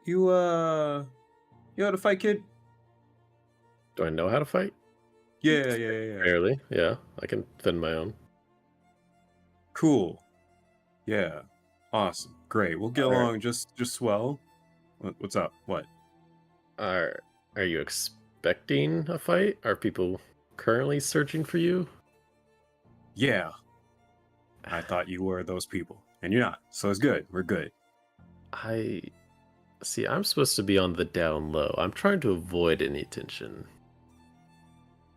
know how to fight, kid? Do I know how to fight? Yeah. Barely. Yeah, I can defend my own. Cool. Yeah. Awesome. Great. We'll get Alright. along just swell. What's up? What? Are you expecting a fight? Are people currently searching for you? Yeah. I thought you were those people. And you're not. So it's good. We're good. I see. I'm supposed to be on the down low. I'm trying to avoid any tension.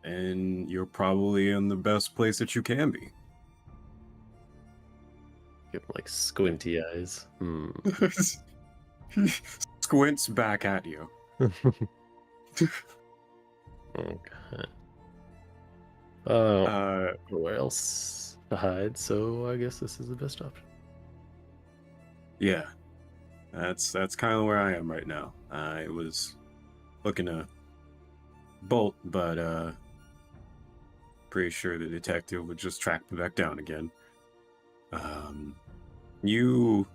And you're probably in the best place that you can be. Give him like squinty eyes. Squints back at you. Okay. Where else to hide? So I guess this is the best option. Yeah. That's kind of where I am right now. I was looking to bolt, but pretty sure the detective would just track me back down again. You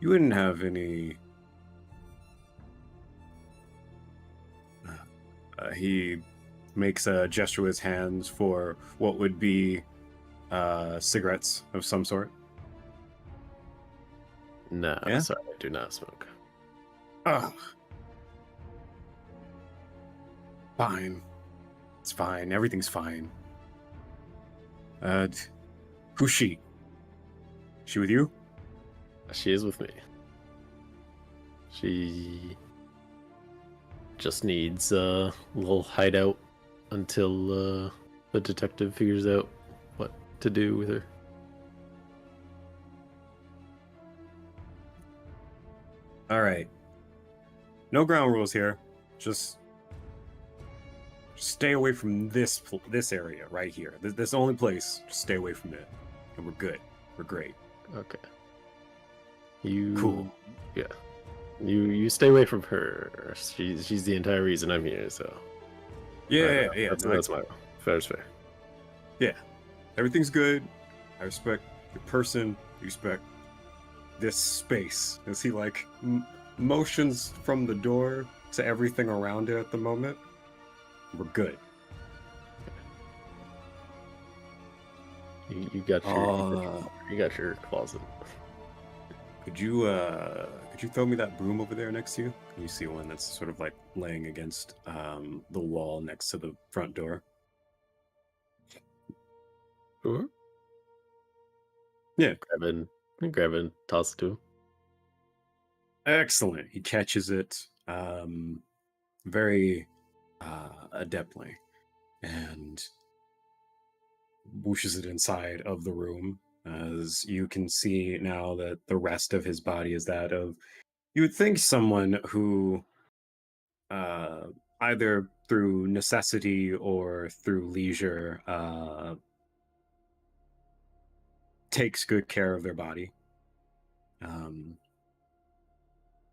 wouldn't have any. He makes a gesture with his hands for what would be cigarettes of some sort. No, Yeah? sorry, I do not smoke. Ugh. Fine. It's fine. Everything's fine. Who's she? She with you? She is with me. She just needs a little hideout until the detective figures out what to do with her. All right. No ground rules here. Just stay away from this area right here. This is the only place. Just stay away from it, and we're good. We're great. Okay. You Cool. Yeah. You stay away from her. She's the entire reason I'm here. So Yeah. That's my fair's fair. Yeah. Everything's good. I respect your person. I respect this space. As he like motions from the door to everything around it at the moment. We're good. You got your closet. Could you throw me that broom over there next to you? Can you see one that's sort of like laying against the wall next to the front door? Sure. Yeah. Grab it and toss it to him. Excellent. He catches it very adeptly and whooshes it inside of the room. As you can see now that the rest of his body is that of, you would think someone who either through necessity or through leisure, takes good care of their body.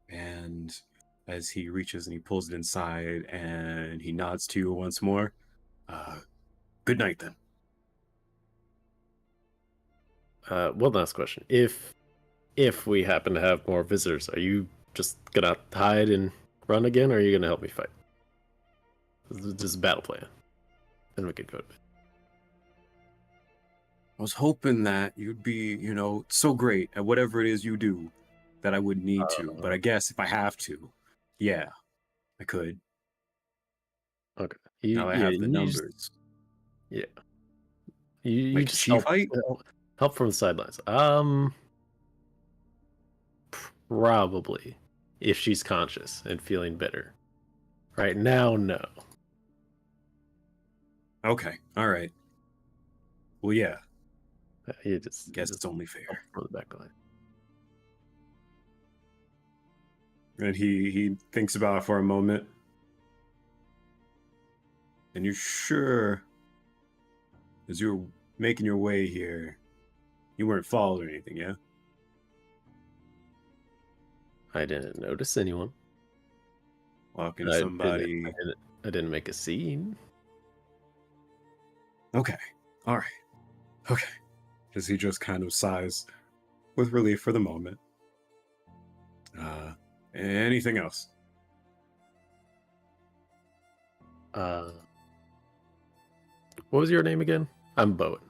And as he reaches and he pulls it inside and he nods to you once more, good night then. One last question. If we happen to have more visitors, are you just gonna hide and run again, or are you gonna help me fight? This is a battle plan. Then we could go to bed. I was hoping that you'd be, so great at whatever it is you do that I wouldn't need to. But I guess if I have to, yeah, I could. Okay. Now I have the numbers. Yeah. You Like, just she help, fight? help from the sidelines. Probably, if she's conscious and feeling better. Right now, no. Okay, all right. Well, yeah, You just guess just it's only help fair. from the back line. And he thinks about it for a moment. And you're sure, as you were making your way here, you weren't followed or anything, yeah? I didn't notice anyone. Walking I somebody. I didn't make a scene. Okay, all right, okay. As he just kind of sighs with relief for the moment. Anything else? What was your name again? I'm Bowen.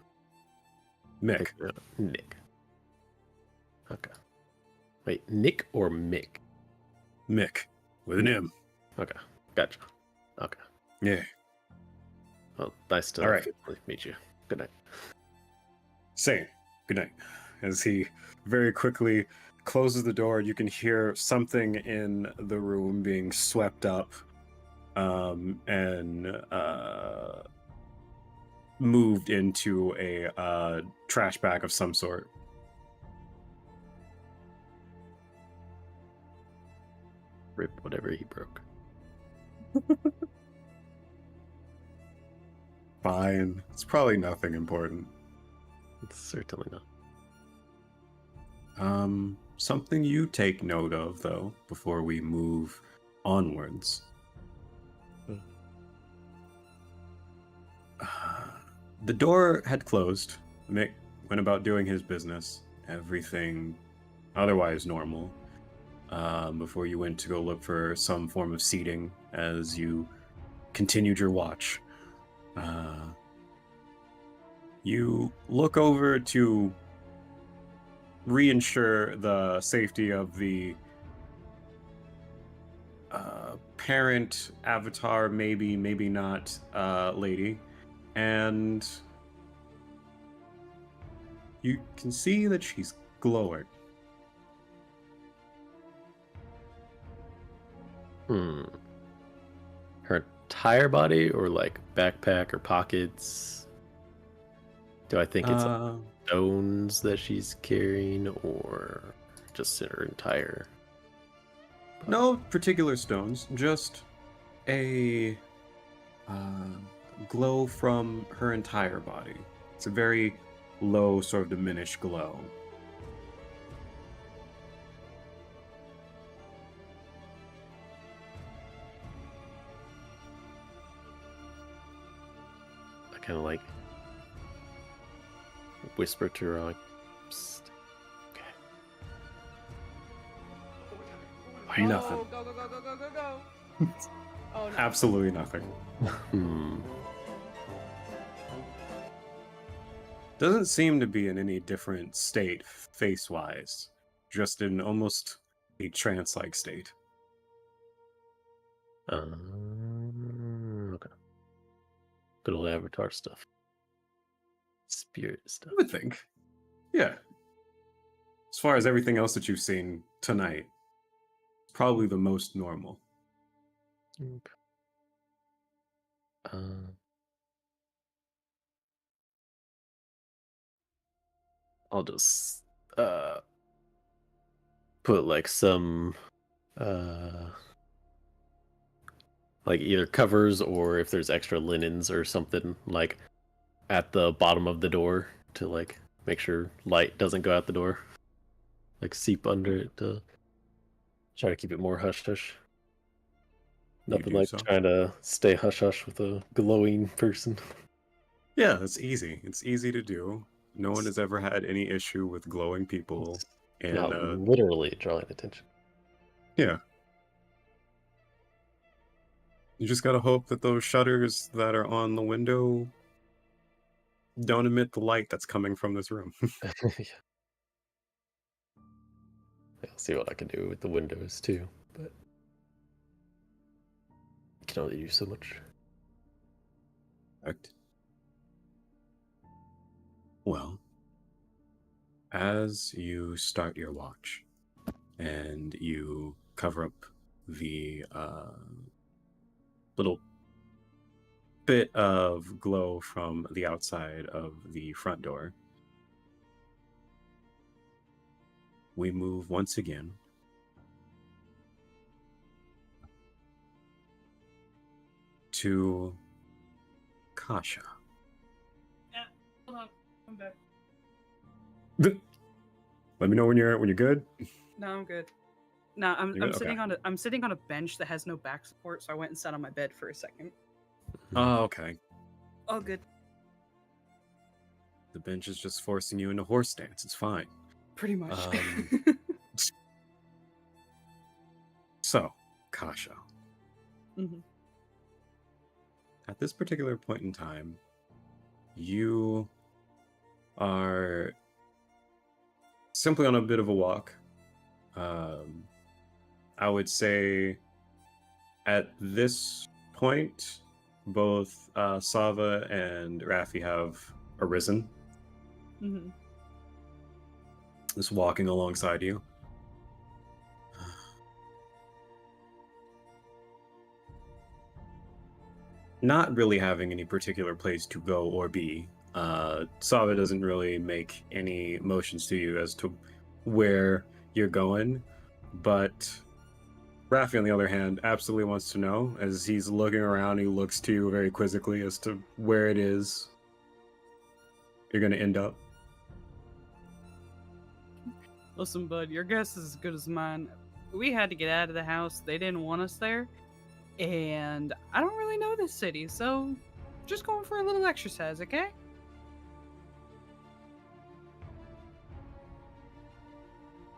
Mick. Nick. Okay. Wait, Nick or Mick? Mick. With an M. Okay. Gotcha. Okay. Yeah. Well, nice to All right. meet you. Good night. Same. Good night. As he very quickly closes the door, you can hear something in the room being swept up and moved into a trash bag of some sort. Rip whatever he broke. Fine. It's probably nothing important. It's certainly not. Something you take note of, though, before we move onwards. The door had closed. Mick went about doing his business. Everything otherwise normal. Before you went to go look for some form of seating as you continued your watch. You look over to reinsure the safety of the parent avatar, maybe not lady, and you can see that she's glowing. Her entire body, or like backpack or pockets? Do I think it's stones that she's carrying, or just in her entire? No particular stones, just a glow from her entire body. It's a very low, sort of diminished glow. I kind of like whisper to her, like, psst. Okay. Nothing. Oh, go. Oh, no. Absolutely nothing. Doesn't seem to be in any different state face-wise. Just in almost a trance-like state. Okay. Good old Avatar stuff. Spirit stuff. I would think. Yeah. As far as everything else that you've seen tonight, probably the most normal. Okay. I'll just put like some like either covers or if there's extra linens or something like at the bottom of the door to like make sure light doesn't go out the door, like seep under it to try to keep it more hush hush. You Nothing do like so. trying to stay hush hush with a glowing person. Yeah, it's easy. It's easy to do. No one has ever had any issue with glowing people. And Not literally drawing attention. yeah, you just gotta hope that those shutters that are on the window don't emit the light that's coming from this room. Yeah. I'll see what I can do with the windows too, but I can only do so much. Correct. Well, as you start your watch and you cover up the little bit of glow from the outside of the front door, we move once again to Kasha. Yeah, hold on. I'm back. Let me know when you're good. No, I'm good. No, I'm You're good? sitting Okay. I'm sitting on a bench that has no back support, so I went and sat on my bed for a second. Oh, okay. Oh, good. The bench is just forcing you into horse stance. It's fine. Pretty much. So, Kasha. Mhm. At this particular point in time, you are simply on a bit of a walk. I would say at this point, both Sava and Raffi have arisen, Mhm. just walking alongside you. Not really having any particular place to go or be. Sava doesn't really make any motions to you as to where you're going, but Raffi, on the other hand, absolutely wants to know. As he's looking around, he looks to you very quizzically as to where it is you're going to end up. Listen, bud, your guess is as good as mine. We had to get out of the house. They didn't want us there. And I don't really know this city, so just going for a little exercise, okay?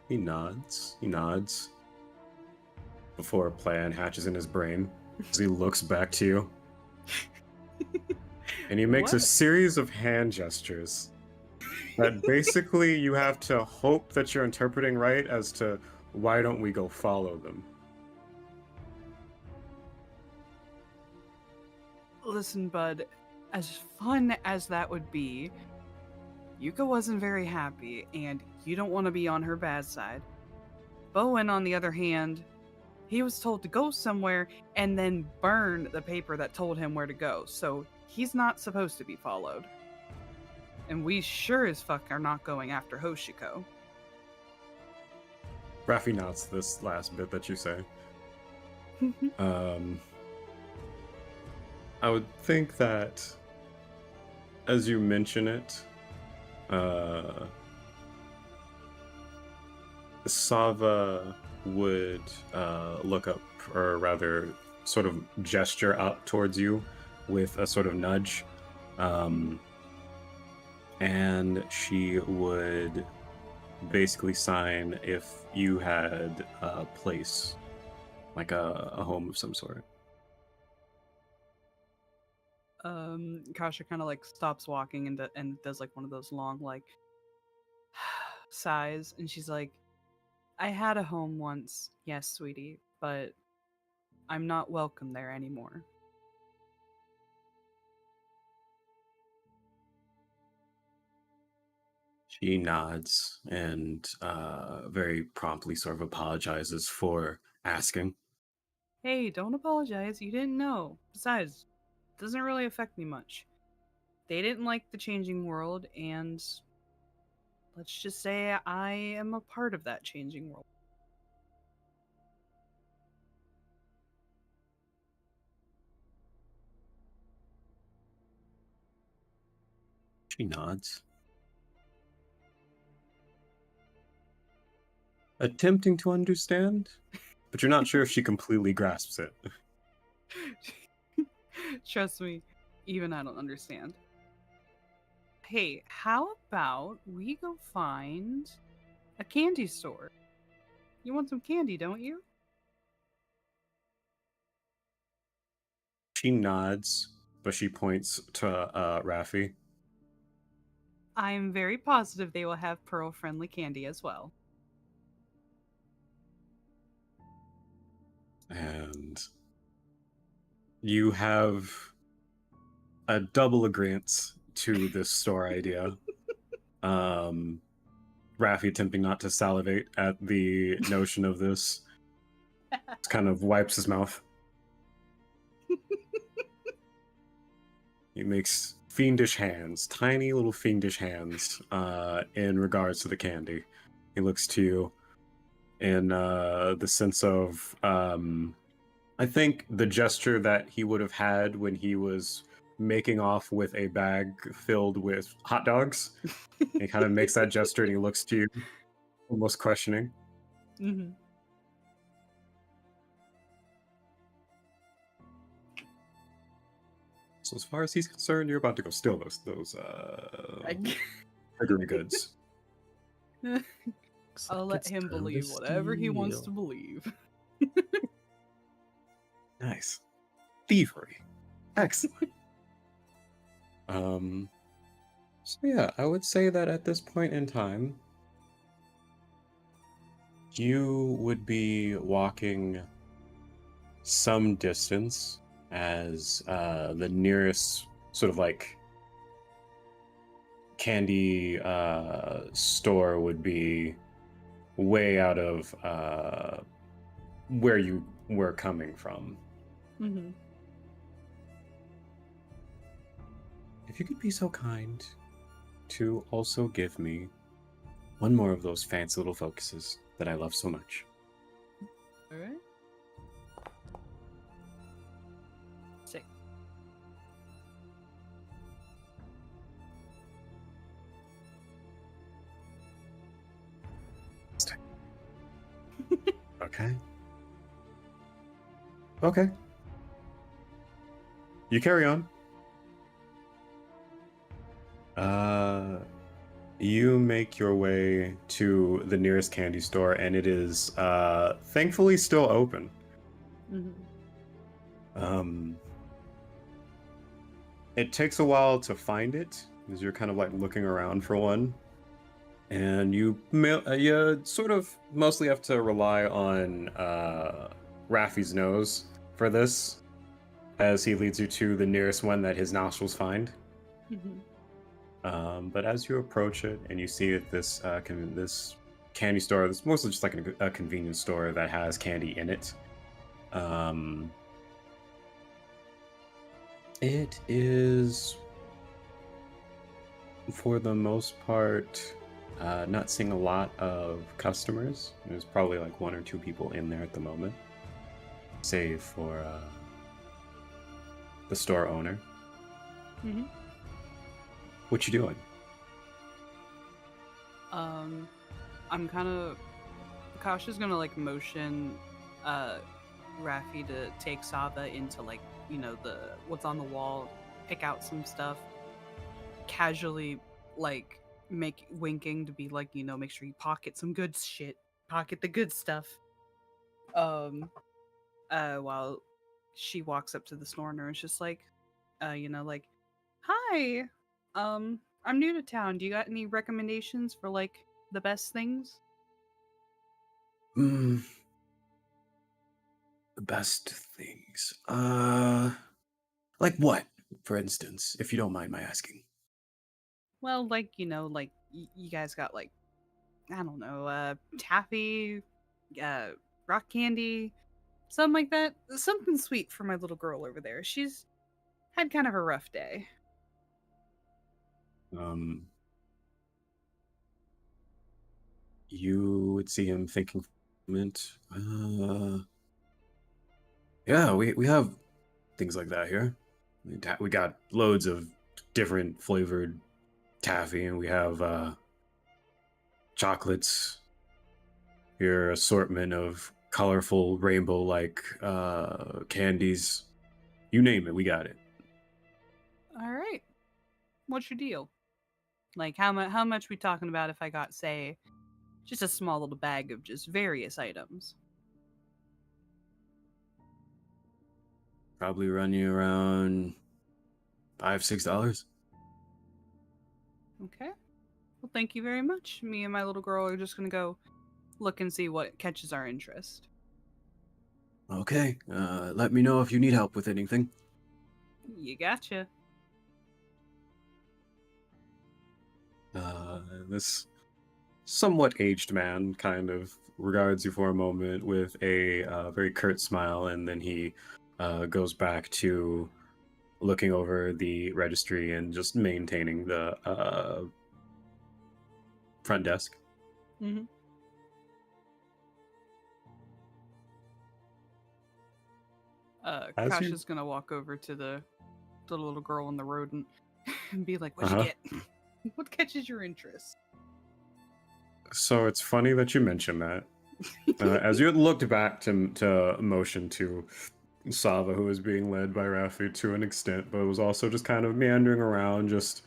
He nods. He nods. Before a plan hatches in his brain, as he looks back to you. And he makes a What? series of hand gestures that basically you have to hope that you're interpreting right as to why don't we go follow them. Listen, bud, as fun as that would be, Yuka wasn't very happy, and you don't want to be on her bad side. Bowen, on the other hand, he was told to go somewhere and then burn the paper that told him where to go, so he's not supposed to be followed. And we sure as fuck are not going after Hoshiko. Raffi nods to this last bit that you say. I would think that as you mention it, Sava would look up, or rather sort of gesture up towards you with a sort of nudge. And she would basically sign if you had a place, like a home of some sort. Kasha kind of like stops walking and does like one of those long like sighs, and she's like, I had a home once, yes, sweetie, but I'm not welcome there anymore. She nods and very promptly sort of apologizes for asking. Hey, don't apologize, you didn't know. Besides, it doesn't really affect me much. They didn't like the changing world, and let's just say I am a part of that changing world. She nods. Attempting to understand, but you're not sure if she completely grasps it. Trust me, even I don't understand. Hey, how about we go find a candy store? You want some candy, don't you? She nods, but she points to Raffi. I'm very positive they will have pearl-friendly candy as well. And you have a double agreement to this store idea. Raffi attempting not to salivate at the notion of this. Just kind of wipes his mouth. He makes fiendish hands, tiny little fiendish hands, in regards to the candy. He looks to you in the sense of, I think the gesture that he would have had when he was making off with a bag filled with hot dogs. He kind of makes that gesture and he looks to you, almost questioning. Mm-hmm. So as far as he's concerned, you're about to go steal those triggery goods. I'll let him believe whatever he wants to believe. Nice. Thievery. Excellent. So yeah, I would say that at this point in time, you would be walking some distance as the nearest sort of like candy store would be way out of where you were coming from. Mm-hmm. If you could be so kind to also give me one more of those fancy little focuses that I love so much. All right. Sick. Okay. Okay. You carry on. You make your way to the nearest candy store, and it is thankfully still open. Mm-hmm. It takes a while to find it, as you're kind of like looking around for one. And you sort of mostly have to rely on Raffi's nose for this, as he leads you to the nearest one that his nostrils find. Mm-hmm. But as you approach it and you see that this candy store, it's mostly just like a convenience store that has candy in it. It is, for the most part, not seeing a lot of customers. There's probably like one or two people in there at the moment, save for the store owner. Mm-hmm. What you doing? I'm kind of... Akasha's gonna, like, motion, Raffi to take Saba into, like, you know, what's on the wall, pick out some stuff, casually, like, winking to be like, you know, make sure you pocket some good shit. Pocket the good stuff. While she walks up to the snorer and is just like, you know, like, hi, I'm new to town. Do you got any recommendations for, like, the best things? The best things. Like what, for instance, if you don't mind my asking? Well, like, you know, like, you guys got, like, I don't know, taffy, rock candy, something like that. Something sweet for my little girl over there. She's had kind of a rough day. You would see him thinking for a moment. Yeah, we have things like that here. We got loads of different flavored taffy, and we have chocolates, your assortment of colorful rainbow-like candies. You name it, we got it. All right. What's your deal? Like, how much we talking about if I got, say, just a small little bag of just various items? Probably run you around $5-6. Okay. Well, thank you very much. Me and my little girl are just gonna go look and see what catches our interest. Okay, let me know if you need help with anything. You gotcha. This somewhat aged man kind of regards you for a moment with a very curt smile, and then he goes back to looking over the registry and just maintaining the front desk. Mm-hmm. As Kasha's you- gonna walk over to the little girl and the rodent and be like, "What'd you get? What catches your interest?" So it's funny that you mentioned that. As you had looked back to motion to Sava, who was being led by Rafi to an extent, but was also just kind of meandering around, just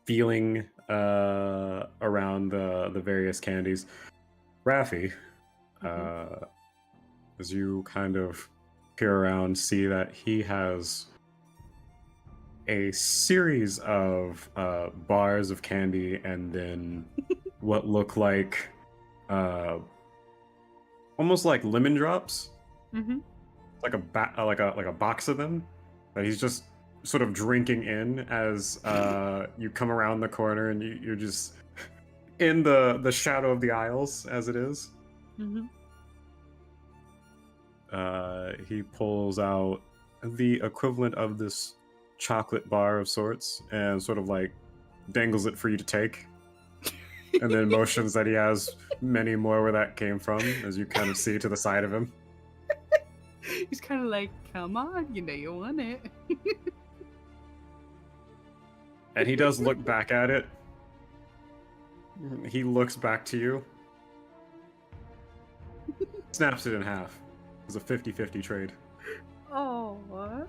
feeling around the various candies. Rafi, as you kind of peer around, see that he has a series of bars of candy, and then what look like almost like lemon drops, Mm-hmm. like a box of them that he's just sort of drinking in as you come around the corner, and you're just in the shadow of the aisles as it is. Mm-hmm. He pulls out the equivalent of this chocolate bar of sorts and sort of like dangles it for you to take, and then motions that he has many more where that came from, as you kind of see to the side of him. He's kind of like, "Come on, you know you want it." And he does look back at it. He looks back to you, snaps it in half. It's a 50-50 trade. Oh, what?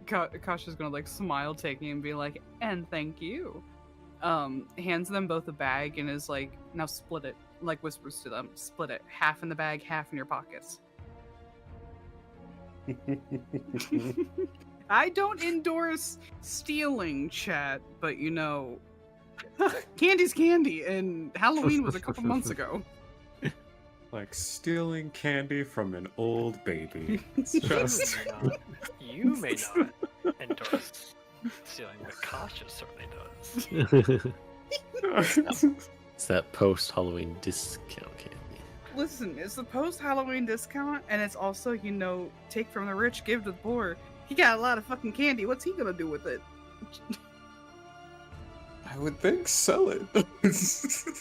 Kasha's gonna like smile, taking and be like, "And thank you." Hands them both a bag and is like, "Now split it." Like whispers to them, "Split it. Half in the bag, half in your pockets." I don't endorse stealing, chat, but you know, candy's candy, and Halloween was a couple months ago. Like stealing candy from an old baby. It's just... You may not endorse stealing, but Kasha certainly does. It's that post-Halloween discount candy. Listen, it's the post-Halloween discount, and it's also, you know, take from the rich, give to the poor. He got a lot of fucking candy. What's he gonna do with it? I would think sell it.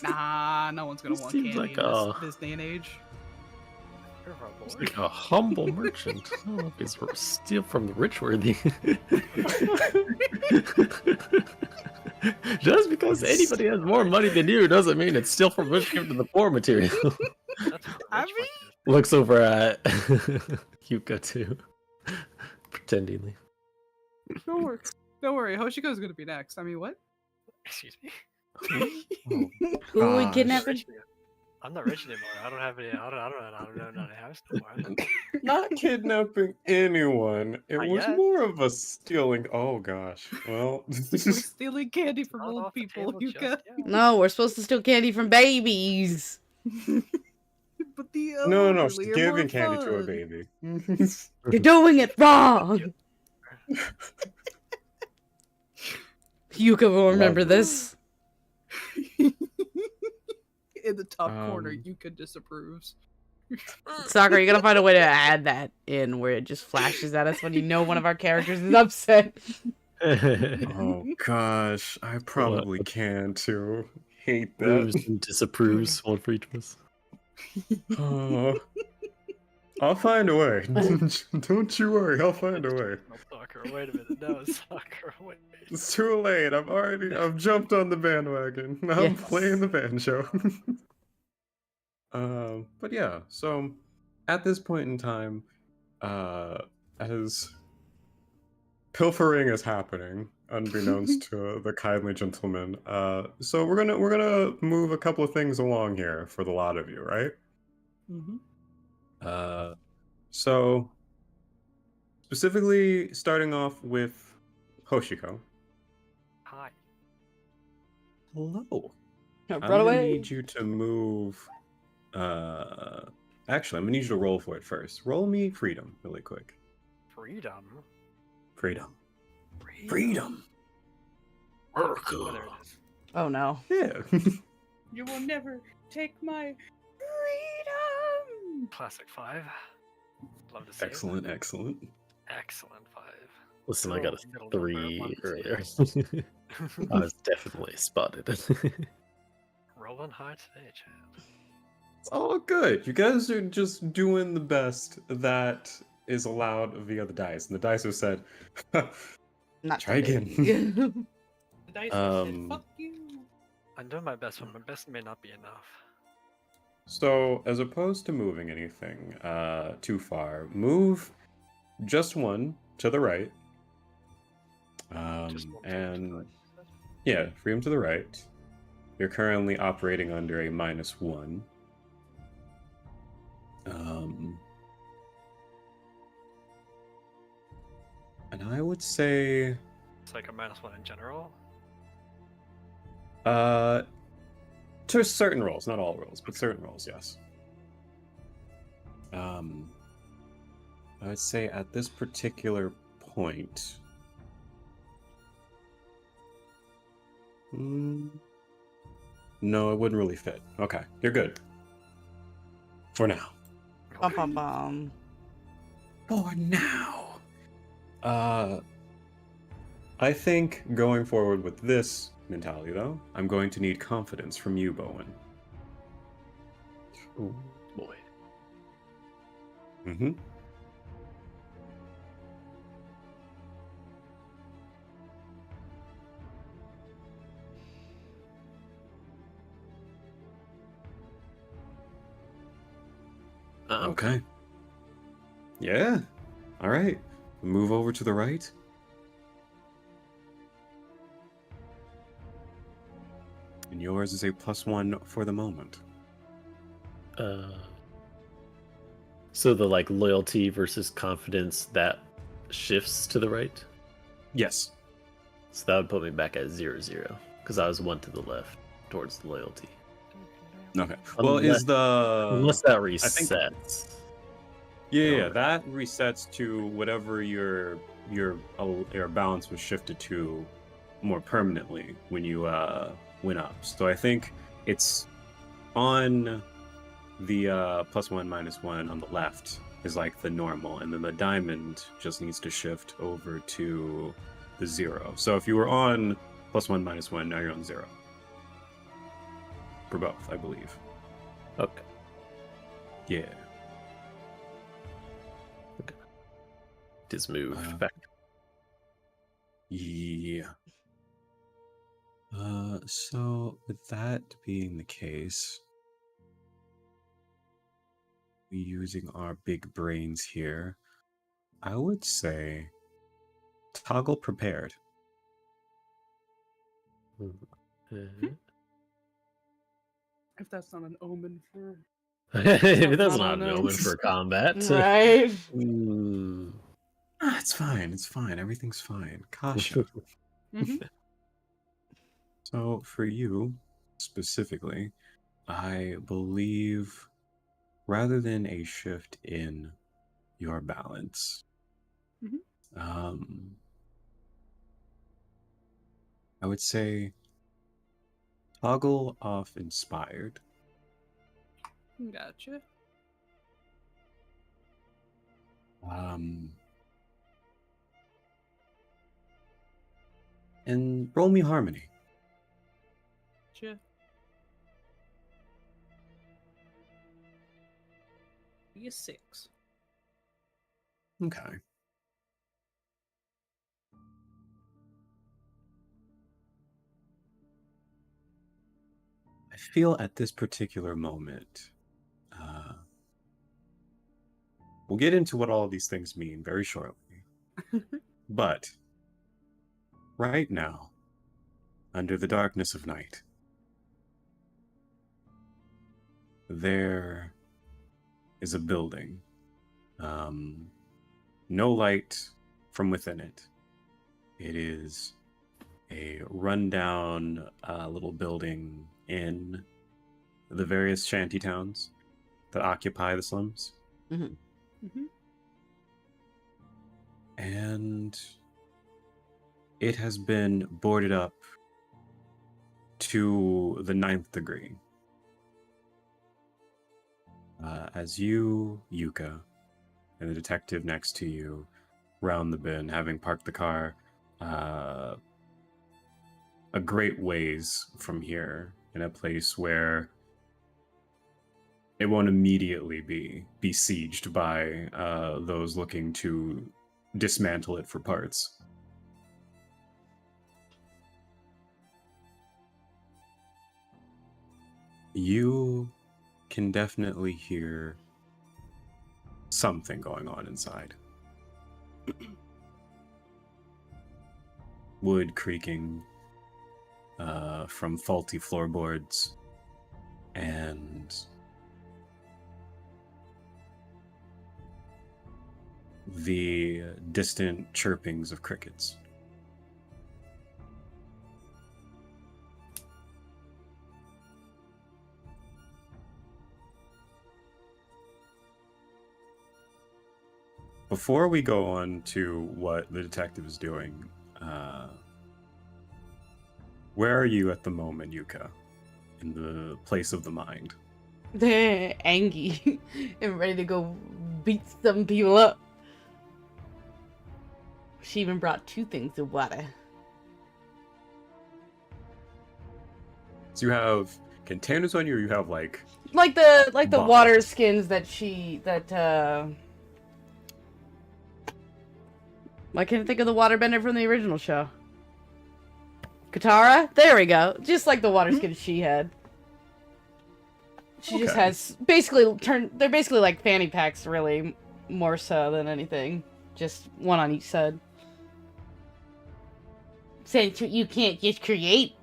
Nah, no one's gonna want Seems candy like in this day and age. You're a He's boy. like a humble merchant. I don't know if he's steal from the rich worthy. Just because anybody has more money than you doesn't mean it's still from rich given to the poor material. That's what the I rich mean- one is. Looks over at Yuka too, pretendingly. Don't worry. Don't worry. Hoshiko's gonna be next. I mean, what? Excuse me. Who we gosh. I'm kidnapping? rich again. I'm not rich anymore. I don't have any. I don't know any house no more. Not kidnapping anyone. It Not was yet. more of a stealing. Oh gosh. Well, We're stealing candy from Not old off the people, table Yuka. just yet. No, we're supposed to steal candy from babies. But the no, elderly she's are giving more candy to a fun. baby. You're doing it wrong. Yuka will remember Love this. In the top corner, Um, Yuka disapproves. Sakura, you're gonna find a way to add that in where it just flashes at us when you know one of our characters is upset. Oh gosh, I probably can too. Hate Approves that. and disapproves, one for each of us. Oh. I'll find a way. Don't you worry, I'll find a way. No, Sakura, wait a minute. No, Sakura, wait. It's too late. I've jumped on the bandwagon. I'm Yes. playing the banjo. But yeah, so at this point in time, as pilfering is happening, unbeknownst to the kindly gentleman, so we're gonna move a couple of things along here for the lot of you, right? Mm-hmm. So specifically starting off with Hoshiko. Hi. Hello. Run I'm gonna away. need you to move. Actually, I'm gonna need you to roll for it first. Roll me freedom, really quick. Freedom. Freedom. Freedom. Oh, there it is. Oh no. Yeah. You will never take my freedom. Classic 5. Love to see it. Excellent. Excellent 5. Listen, I got a Middle number, 3 1, 2. earlier. I was definitely spotted. Rolling high today, Chad. It's all good. You guys are just doing the best that is allowed via the dice. And the dice have said, Not try today. again. The dice have said, Um, fuck you. I'm doing my best, but my best may not be enough. So, as opposed to moving anything too far, move just one to the right. Just one And to yeah, freedom to the right. You're currently operating under a -1. And I would say, It's like a -1 in general. to certain roles, not all roles, but certain roles, yes. I would say at this particular point, no, it wouldn't really fit. Okay, you're good. For now. Bum, bum, bum. For now. I think going forward with this mentality, though, I'm going to need confidence from you, Bowen. Oh boy. Mm-hmm. Okay. Yeah. All right. Move over to the right. And yours is a +1 for the moment. So the like loyalty versus confidence that shifts to the right. Yes. So that would put me back at 0-0 because I was 1 to the left towards the loyalty. Okay. Well, is Unless that I think- resets. Yeah, that resets to whatever your balance was shifted to more permanently when you went up. So I think it's on the +1 -1 on the left is like the normal, and then the diamond just needs to shift over to the 0. So if you were on +1 -1, now you're on 0 for both, I believe. Okay. Yeah. Just move Uh, back. Yeah. So with that being the case, we using our big brains here, I would say toggle prepared. If that's not an omen for That's not not on an us. omen for combat. Right. Hmm. It's fine. It's fine. Everything's fine. Kasha. Mhm. So for you specifically, I believe rather than a shift in your balance, Mhm. I would say toggle off inspired. Gotcha. And roll me harmony. Gotcha. Be a 6. Okay. I feel at this particular moment, uh, we'll get into what all of these things mean very shortly. But right now, under the darkness of night, there is a building. No light from within it. It is a rundown little building in the various shanty towns that occupy the slums. And it has been boarded up to the 9th degree. As you, Yuka, and the detective next to you round the bend, having parked the car a great ways from here, in a place where it won't immediately be besieged by those looking to dismantle it for parts. You can definitely hear something going on inside. Wood creaking from faulty floorboards, and the distant chirpings of crickets. Before we go on to what the detective is doing, where are you at the moment, Yuka? In the place of the mind? They're angry and ready to go beat some people up. She even brought 2 things of water. So you have containers on you, or you have like the bottles? water skins that I can't think of the waterbender from the original show. Katara? There we go. Just like the water skins she had. She just Okay. has they're basically like fanny packs, really, more so than anything. Just one on each side. Since you can't just create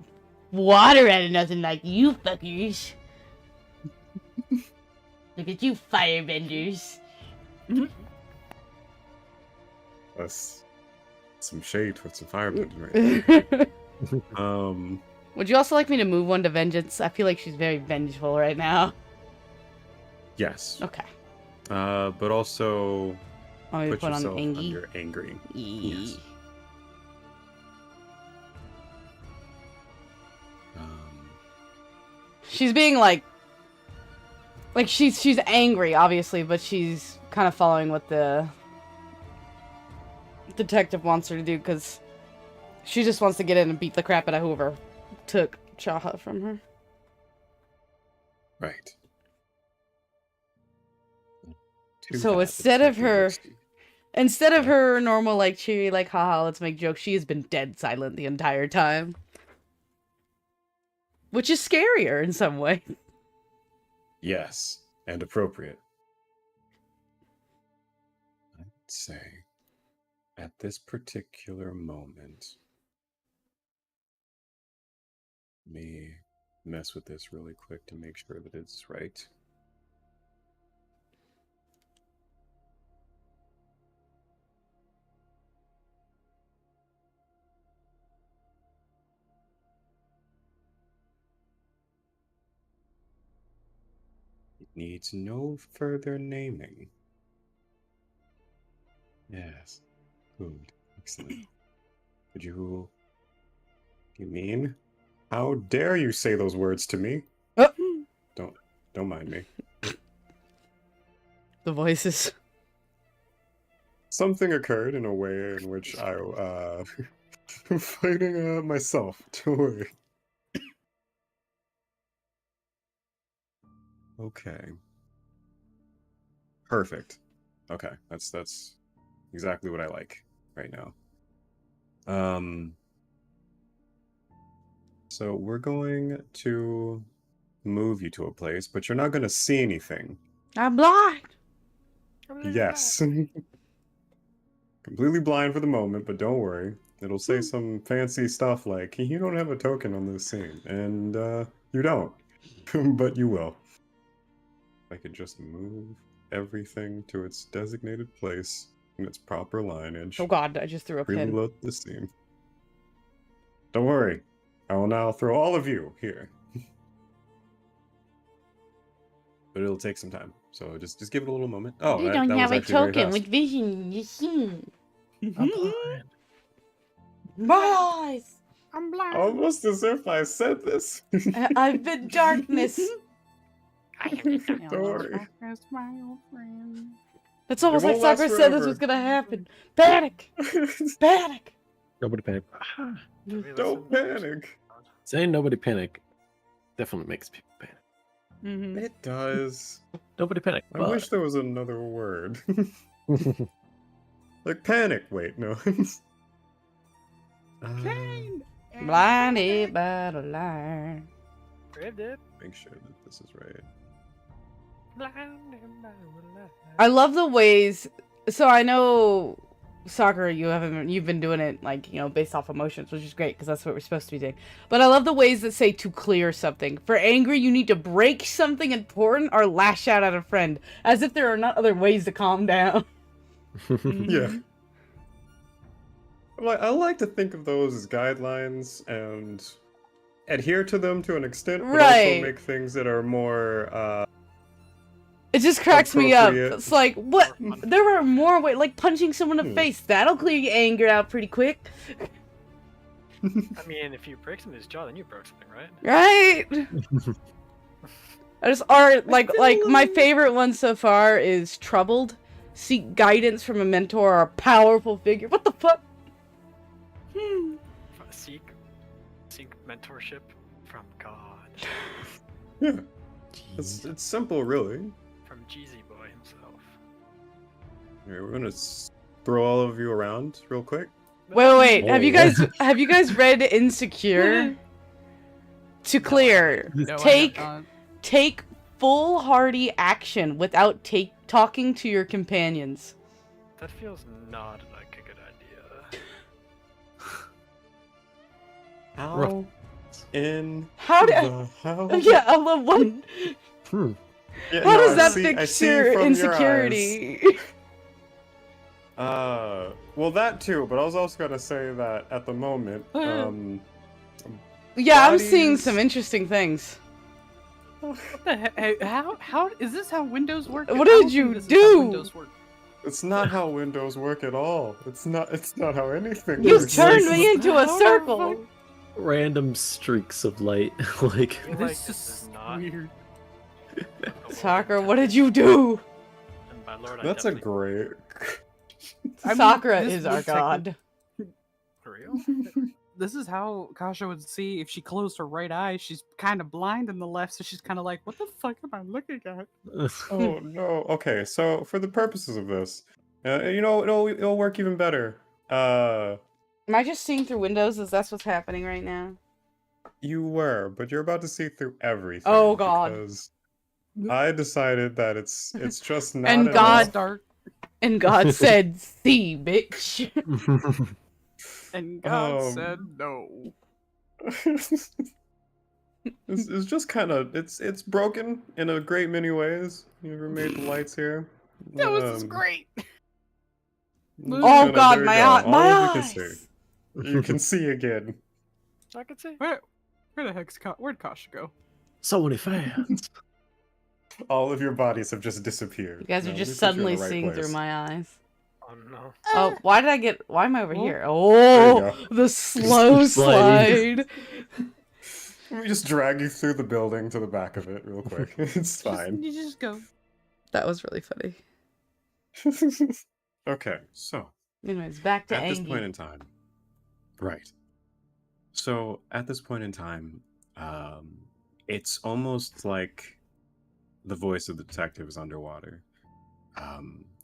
water out of nothing like you fuckers. Look at you firebenders. That's some shade with some firebending right there. Would you also like me to move one to Vengeance? I feel like she's very vengeful right now. Yes. Okay. But also Want me to put put on yourself Angie? under angry. Yes. She's being like she's angry, obviously, but she's kind of following what the detective wants her to do, because she just wants to get in and beat the crap out of whoever took Chaha from her. Right. So instead of her normal, like, cheery, like, haha, let's make jokes, she has been dead silent the entire time. Which is scarier in some way. Yes, and appropriate. I'd say at this particular moment, let me mess with this really quick to make sure that it's right. It needs no further naming. Yes. Good. Excellent. Could you mean? How dare you say those words to me? Don't mind me. The voices. Something occurred in a way in which I I'm fighting myself. Don't worry. Okay. Perfect. Okay, that's exactly what I like right now. So we're going to move you to a place, but you're not going to see anything. I'm blind. Yes. Completely blind for the moment, but don't worry. It'll say some fancy stuff like, you don't have a token on this scene. And, you don't. But you will. I could just move everything to its designated place in its proper lineage. Oh god, I just threw a pin. Reload the scene. Don't worry. I will now throw all of you here. But it'll take some time. So just give it a little moment. Oh, You that don't was have a actually very token fast. with vision in your scene. I'm blind. My eyes. I'm blind. Almost as if I said this. I've been darkness. Don't worry. My old friend. It's almost like won't last Sakura said this forever. was gonna happen. Panic! Panic! Nobody panic. Don't panic. Saying nobody panic definitely makes people panic. Mm-hmm. It does. Nobody panic. I wish there was another word. Like panic. Wait, no. Blinded by the light. Make sure that this is right. I love the ways. So I know, Sakura, you've been doing it like, you know, based off emotions, which is great because that's what we're supposed to be doing. But I love the ways that say to clear something. For angry, you need to break something important or lash out at a friend, as if there are not other ways to calm down. Yeah. I like to think of those as guidelines and adhere to them to an extent, but Right. also make things that are more It just cracks me up. Appropriate. It's like, what? There are more ways, like punching someone in the face. That'll clear your anger out pretty quick. I mean, if you break somebody's jaw, then you broke something, right? Right? I just are like my favorite one so far is troubled. Seek guidance from a mentor or a powerful figure. What the fuck? Seek mentorship from God. Yeah. It's simple, really. From Jeezy Boy himself. Here, we're gonna throw all of you around real quick. Wait. Have you Oh. guys read Insecure? To clear, No, take foolhardy action without talking to your companions. That feels not like a good idea. How in How the do? hell? Yeah, I love what. Yeah, How no, does that I see picture from your insecurity? eyes. Well, that too, but I was also gonna say that at the moment, Yeah, I'm seeing bodies- some interesting things. What the heck? How is this how Windows work? What I don't did you think this is how do? Windows work. it's not how windows work at all. It's not how anything You works. turned me into a How the circle. fuck? Random streaks of light. Like, I feel like This this is is not. weird. Sakura, what did you do? And by Lord, That's a I definitely... great. I mean, Sakura this is our looks like god. For real? This is how Kasha would see if she closed her right eye. She's kind of blind in the left, so she's kind of like, "What the fuck am I looking at?" Oh no. Okay, so for the purposes of this, it'll work even better. Am I just seeing through windows? Is that what's happening right now? You were, but you're about to see through everything. Oh, God. Because I decided that it's just not And enough. God- Dark, And God said, "See, bitch." and God Um, said no. it's just kind of it's broken in a great many ways. You ever made the lights here? That But, was great. Oh God, there you my go. eye, All my of you can eyes. see. You can see again. I could see. Where the heck's where'd Kasha go? so many fans. All of your bodies have just disappeared. You guys are No, just at least you're in suddenly the right seeing place. through my eyes. Oh no. Oh, why am I over Oh. here? There Oh, you the slow sliding. slide. Let me just drag you through the building to the back of it real quick. It's fine. You just go. That was really funny. Okay, so Anyways, back to at this point Angie. in time, right? So at this point in time, it's almost like the voice of the detective is underwater.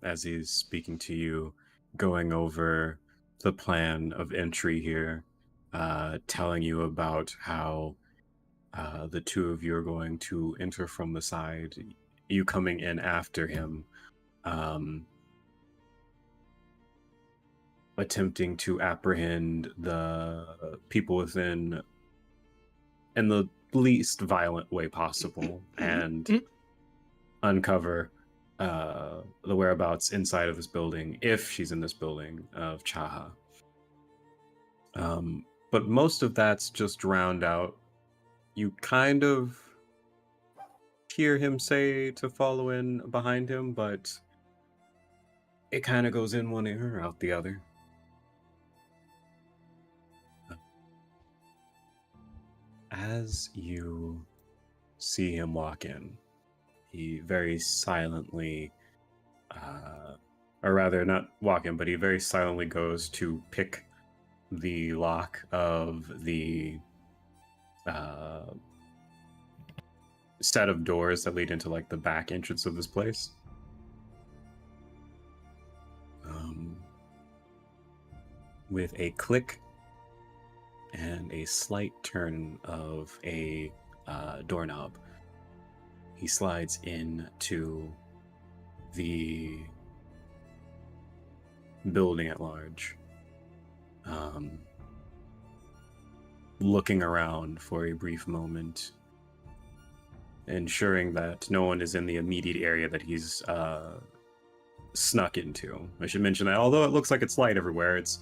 As he's speaking to you, going over the plan of entry here, telling you about how the two of you are going to enter from the side, you coming in after him, attempting to apprehend the people within in the least violent way possible and uncover the whereabouts inside of this building, if she's in this building, of Chaha. But most of that's just drowned out. You kind of hear him say to follow in behind him, but it kind of goes in one ear, out the other. As you see him walk in, he very silently, or rather not walk in, but he very silently goes to pick the lock of the set of doors that lead into like the back entrance of this place. With a click and a slight turn of a doorknob, he slides into the building at large, looking around for a brief moment, ensuring that no one is in the immediate area that he's snuck into. I should mention that although it looks like it's light everywhere, it's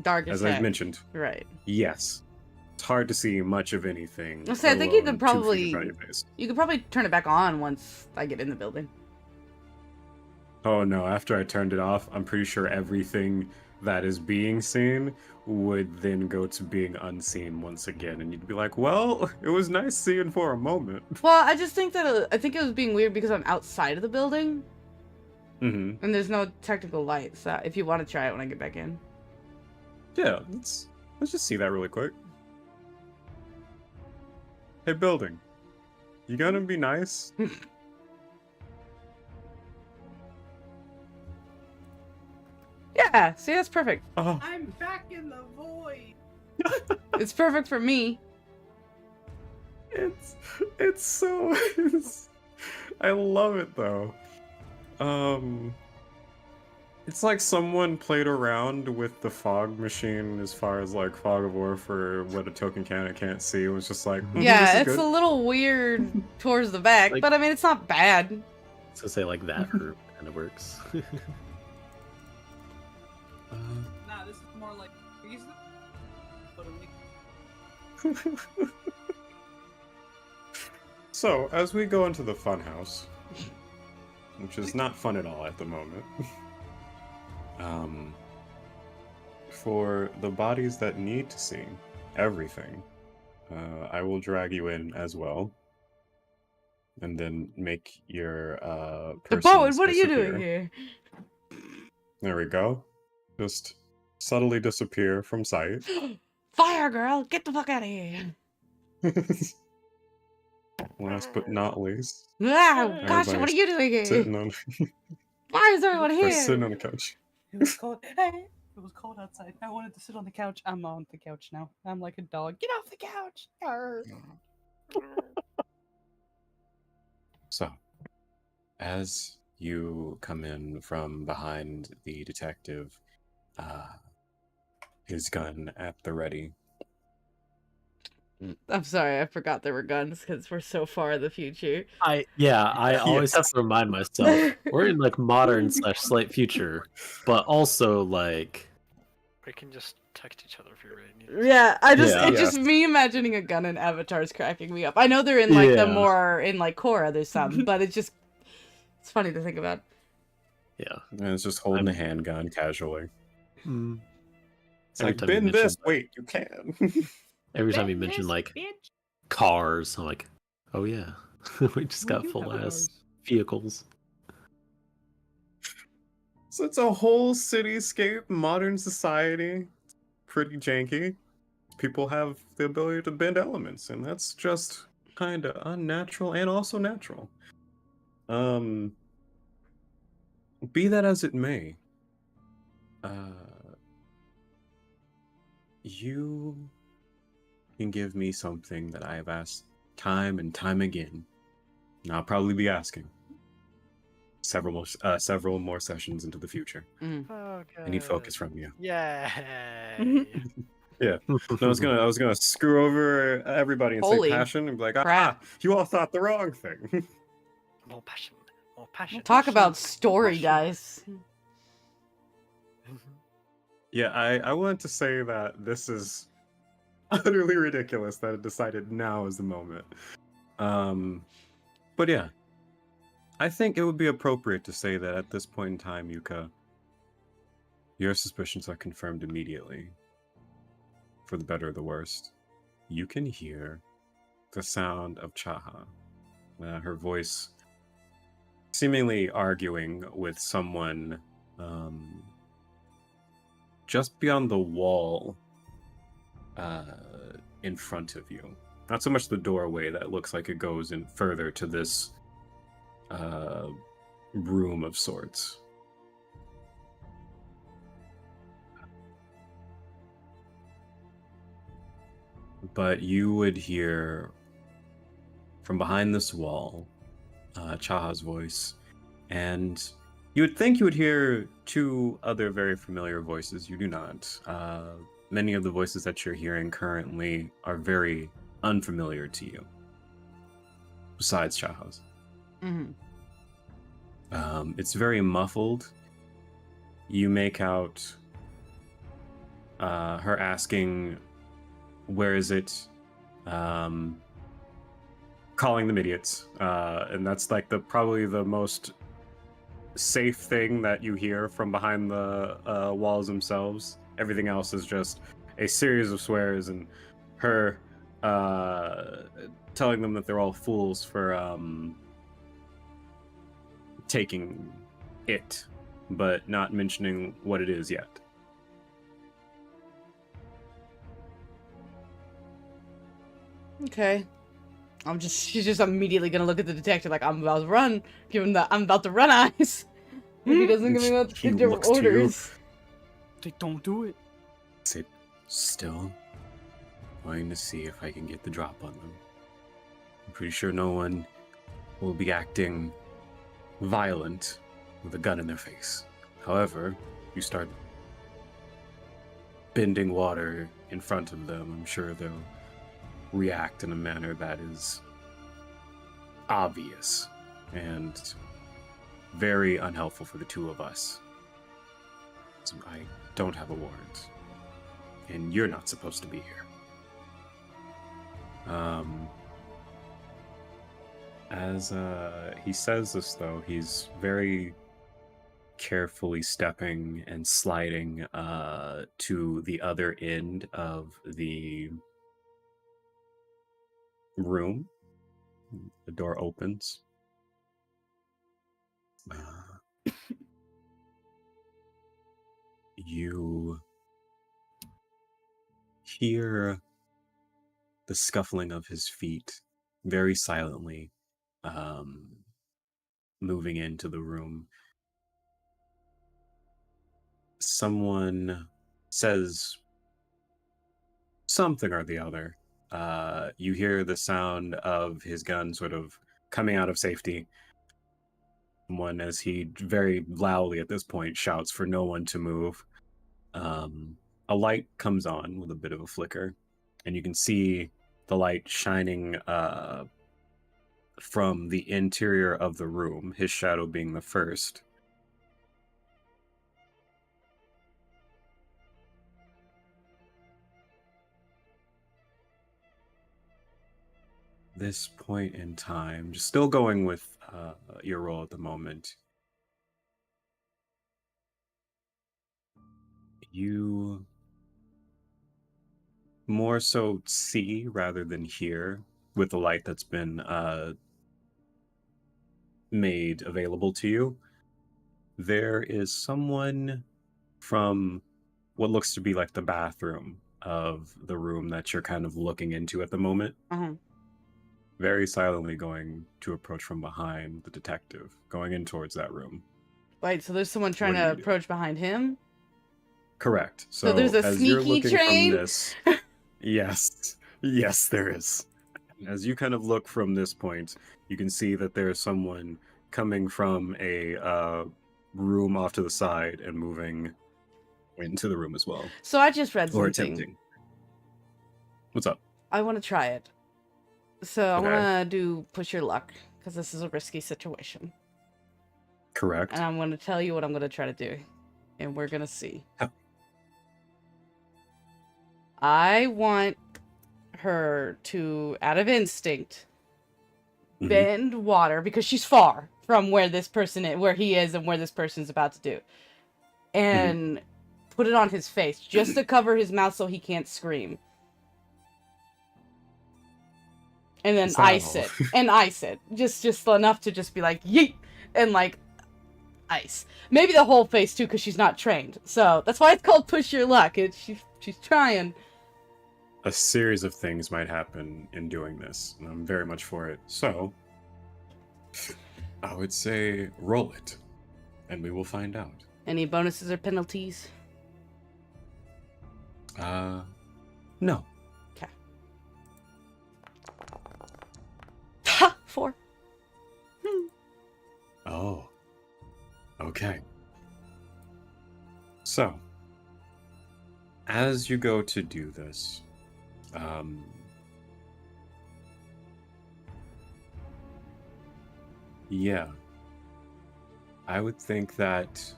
Dark as as I heck. mentioned. Right. Yes, it's hard to see much of anything. I say, I think you alone could 2 feet in probably front of your face. turn it back on once I get in the building. Oh no, after I turned it off, I'm pretty sure everything that is being seen would then go to being unseen once again, and you'd be like, well, it was nice seeing for a moment. Well, I just think that I think it was being weird because I'm outside of the building Mm-hmm. and there's no technical light. So if you want to try it when I get back in. Yeah, let's just see that really quick. Hey, building, you gonna be nice? Yeah, see, that's perfect. Oh, I'm back in the void. It's perfect for me. it's so I love it though. It's like someone played around with the fog machine as far as like fog of war for what a token can and can't see. It was just like, Yeah, this is it's good. a little weird towards the back, Like- but I mean, it's not bad. So say like that kind of works. Nah, this is more like reason. So, as we go into the funhouse, which is not fun at all at the moment, for the bodies that need to see everything, I will drag you in as well, and then make your The persons Bowen, what are you disappear. doing here? There we go. Just subtly disappear from sight. Fire girl, get the fuck out of here. Last but not least, Ah, gosh, what are Everybody's you doing sitting here? on Why is everyone or sitting here? on the couch. It was cold. Hey, it was cold outside. I wanted to sit on the couch. I'm on the couch now. I'm like a dog. Get off the couch. Arr. So, as you come in from behind the detective, his gun at the ready. I'm sorry, I forgot there were guns because we're so far in the future. I always have to remind myself we're in like modern / slight future, but also like We can just text each other if you really need it. Yeah, Yeah. it's just me imagining a gun and avatars cracking me up. I know they're in like the Yeah. more in like Korra, there's some, but it's funny to think about. yeah. And it's just holding a handgun casually. It's It's like, bend this. Wait, you can. Every time you mention like cars, I'm like, oh yeah, we just got full ass vehicles. So it's a whole cityscape, modern society. Pretty janky. People have the ability to bend elements, and that's just kind of unnatural and also natural. Be that as it may, You can give me something that I have asked time and time again, and I'll probably be asking several more sessions into the future. Okay. I need focus from you. Yay! Yeah. No, I was gonna screw over everybody and Holy say passion and be like, crap. you all thought the wrong thing. More passion. More passion. Talk about story, guys. Yeah, I want to say that this is utterly ridiculous that it decided now is the moment. But yeah, I think it would be appropriate to say that at this point in time, Yuka, your suspicions are confirmed immediately. For the better or the worst, you can hear the sound of Chaha, her voice seemingly arguing with someone just beyond the wall in front of you. Not so much the doorway that looks like it goes in further to this room of sorts. But you would hear from behind this wall Chaha's voice, and you would think you would hear two other very familiar voices. You do not. Many of the voices that you're hearing currently are very unfamiliar to you, besides Chaha's. It's very muffled. You make out her asking, "Where is it?" Calling them idiots, and that's like probably the most safe thing that you hear from behind the walls themselves. Everything else is just a series of swears and her telling them that they're all fools for taking it, but not mentioning what it is yet. Okay. She's just immediately gonna look at the detective like, I'm about to run. Give him the I'm about to run eyes. If he doesn't give me the orders. They don't do it. Sit still. Going to see if I can get the drop on them. I'm pretty sure no one will be acting violent with a gun in their face. However, you start bending water in front of them, I'm sure they'll react in a manner that is obvious and very unhelpful for the two of us. So I don't have a warrant, and you're not supposed to be here. As he says this, though, he's very carefully stepping and sliding to the other end of the room. The door opens. You hear the scuffling of his feet very silently, moving into the room. Someone says something or the other. You hear the sound of his gun sort of coming out of safety. One, as he very loudly at this point shouts for no one to move. A light comes on with a bit of a flicker, and you can see the light shining from the interior of the room, his shadow being the first. This point in time, just still going with your role at the moment, you more so see rather than hear with the light that's been made available to you. There is someone from what looks to be like the bathroom of the room that you're kind of looking into at the moment. Very silently going to approach from behind the detective, going in towards that room. Wait, so there's someone trying to approach behind him? Correct. So there's a as you're sneaky looking train? from this, yes, yes, there is. As you kind of look from this point, you can see that there's someone coming from a room off to the side and moving into the room as well, So I just read or something. attempting. What's up? I want to try it. So I Okay. want to do push your luck, because this is a risky situation. Correct. And I'm going to tell you what I'm going to try to do. And we're going to see. Huh. I want her to, out of instinct, Mhm. bend water, because she's far from where this person is, where he is, and where this person's about to do. And put it on his face, just to cover his mouth so he can't scream. And then Is that ice all? it. And ice it. Just enough to just be like, yeet! And like, ice. Maybe the whole face too, because she's not trained. So that's why it's called push your luck. She's trying. A series of things might happen in doing this, and I'm very much for it. So, I would say roll it, and we will find out. Any bonuses or penalties? No. Okay. Ha! 4. Oh. Okay. So, as you go to do this, yeah, I would think that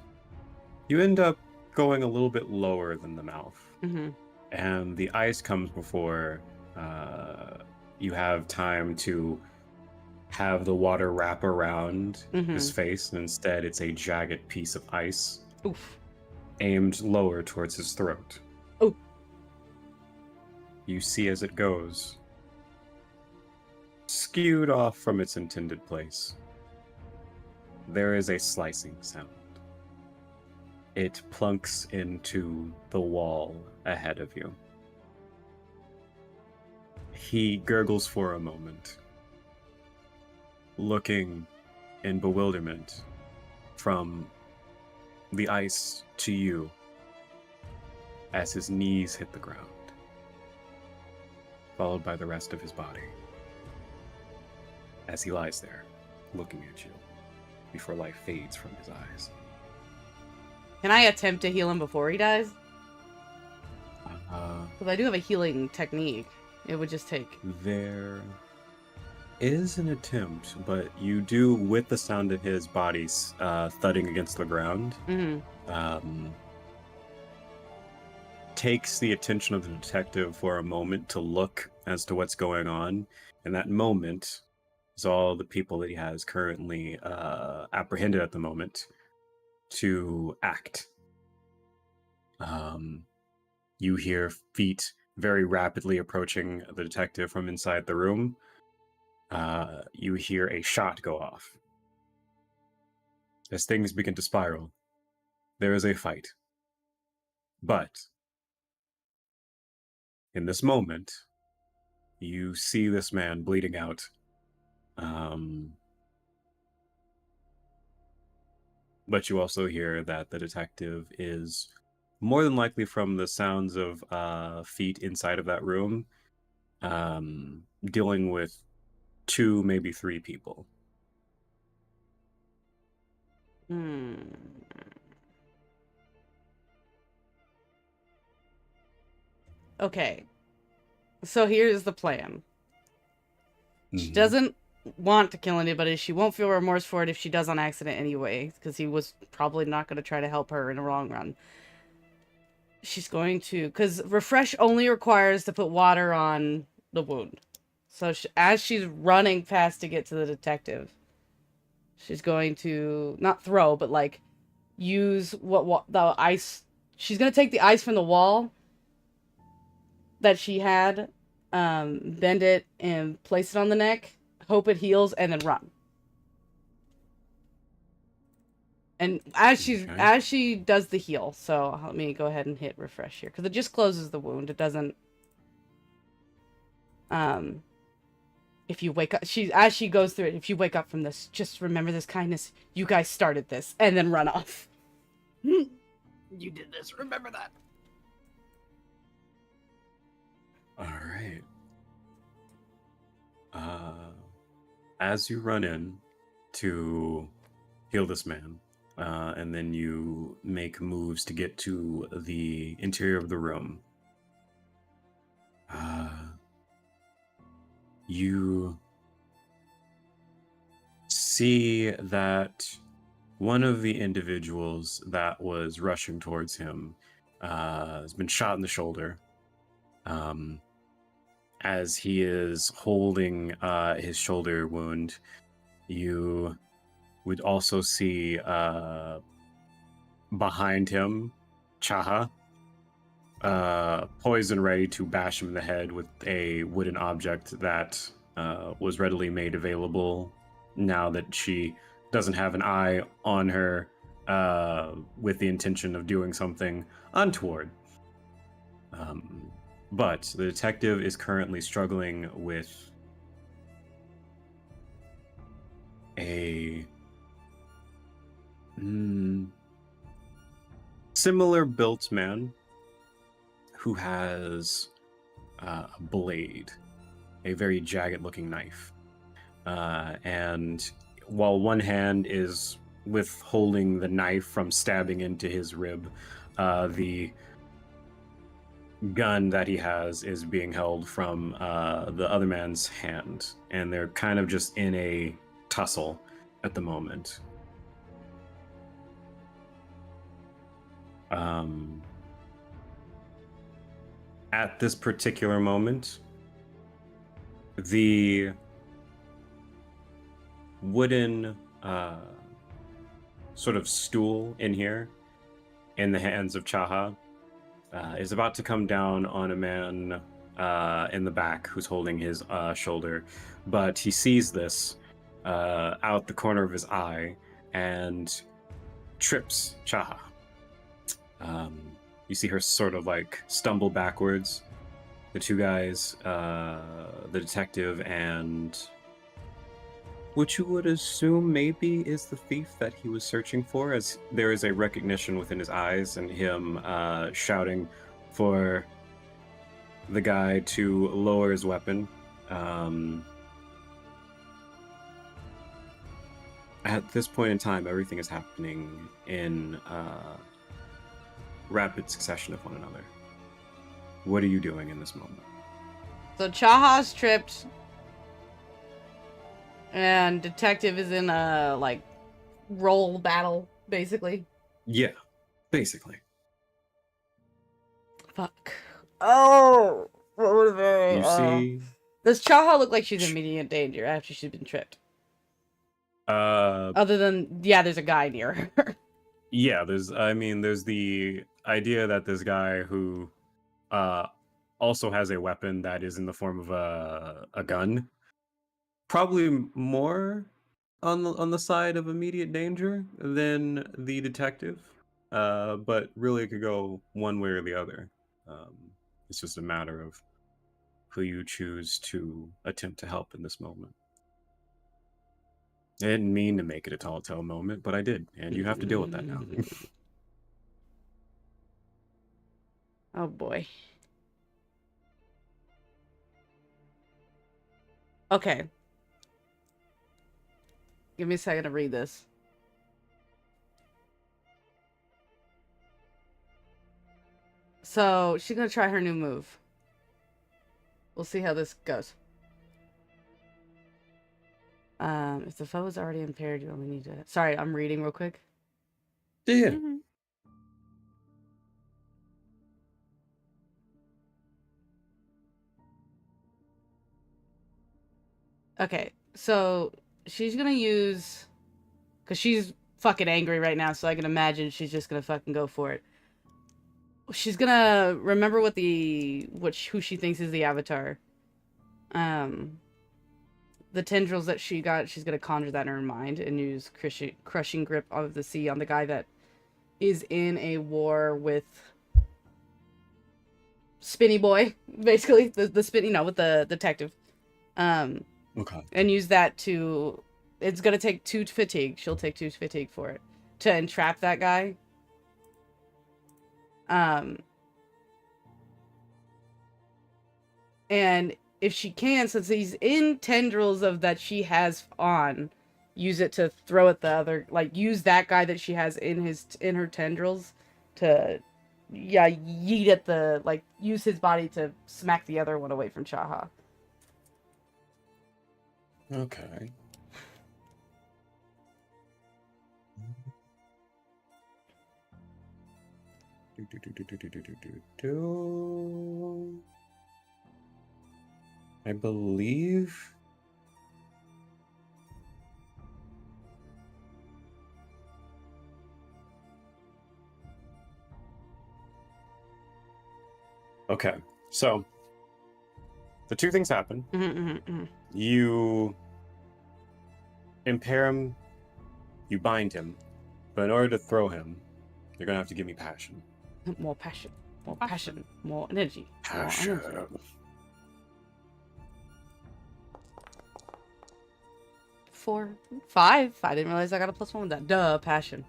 you end up going a little bit lower than the mouth, Mm-hmm. and the ice comes before you have time to have the water wrap around his face, and instead it's a jagged piece of ice Oof. aimed lower towards his throat. Oh. You see as it goes, skewed off from its intended place, there is a slicing sound. It plunks into the wall ahead of you. He gurgles for a moment, looking in bewilderment from the ice to you as his knees hit the ground, followed by the rest of his body as he lies there looking at you before life fades from his eyes. Can I attempt to heal him before he dies? Because I do have a healing technique. It would just take... There is an attempt, but you do, with the sound of his body thudding against the ground, takes the attention of the detective for a moment to look as to what's going on. And that moment is all the people that he has currently apprehended at the moment to act. You hear feet very rapidly approaching the detective from inside the room. You hear a shot go off. As things begin to spiral, there is a fight. But in this moment, you see this man bleeding out. But you also hear that the detective is more than likely, from the sounds of feet inside of that room, dealing with 2, maybe 3 people. Okay. So here's the plan. She Mhm. doesn't want to kill anybody. She won't feel remorse for it if she does on accident anyway, because he was probably not going to try to help her in the long run. She's going to... Because refresh only requires to put water on the wound. So as she's running past to get to the detective, she's going to... Not throw, but like... Use the ice... She's going to take the ice from the wall that she had, bend it and place it on the neck, hope it heals, and then run. And as she does the heal, so let me go ahead and hit refresh here, because it just closes the wound. It doesn't... If you wake up... As she goes through it, if you wake up from this, just remember this kindness. You guys started this, and then run off. You did this. Remember that. All right. As you run in to heal this man, and then you make moves to get to the interior of the room, you see that one of the individuals that was rushing towards him has been shot in the shoulder. As he is holding his shoulder wound, you would also see behind him Chaha, poised and ready to bash him in the head with a wooden object that was readily made available now that she doesn't have an eye on her with the intention of doing something untoward. But the detective is currently struggling with a similar built man who has a blade, a very jagged looking knife. And while one hand is withholding the knife from stabbing into his rib, the gun that he has is being held from the other man's hand, and they're kind of just in a tussle at the moment. At this particular moment, the wooden sort of stool in here in the hands of Chaha is about to come down on a man in the back who's holding his shoulder, but he sees this out the corner of his eye and trips Chaha. You see her sort of like stumble backwards. The two guys, the detective and what you would assume maybe is the thief that he was searching for, as there is a recognition within his eyes and him shouting for the guy to lower his weapon. At this point in time, everything is happening in rapid succession of one another. What are you doing in this moment? So Chaha's tripped, and detective is in a like roll battle, basically. Yeah, basically. Fuck. Oh, what would have You see, does Chaha look like she's in immediate danger after she's been tripped? Other than there's a guy near her. Yeah, there's the idea that this guy who also has a weapon that is in the form of a gun, probably more on the side of immediate danger than the detective, but really it could go one way or the other. It's just a matter of who you choose to attempt to help in this moment. I didn't mean to make it a tall tale moment, but I did, and you have to deal with that now. Oh boy. Okay. Give me a second to read this. So, she's gonna try her new move. We'll see how this goes. If the foe is already impaired, you only need to... Sorry, I'm reading real quick. Yeah. Mm-hmm. Okay, so she's gonna use... Because she's fucking angry right now, so I can imagine she's just gonna fucking go for it. She's gonna remember who she thinks is the avatar. The tendrils that she got, she's gonna conjure that in her mind and use crushing grip of the sea on the guy that is in a war with Spinny Boy, basically the Spinny, with the detective. Okay. And use that to... It's gonna take 2 fatigue. She'll take 2 fatigue for it to entrap that guy. And if she can, since he's in tendrils of that she has on, use it to throw at the other, like use that guy that she has in her tendrils to, yeah, yeet at the, like use his body to smack the other one away from Chaha. Okay. I believe. Okay, so the two things happen. You impair him, you bind him, but in order to throw him, you're gonna have to give me passion. More passion. More passion. More energy. Passion. More energy. 4, 5. I didn't realize I got a +1 with that. Duh, passion.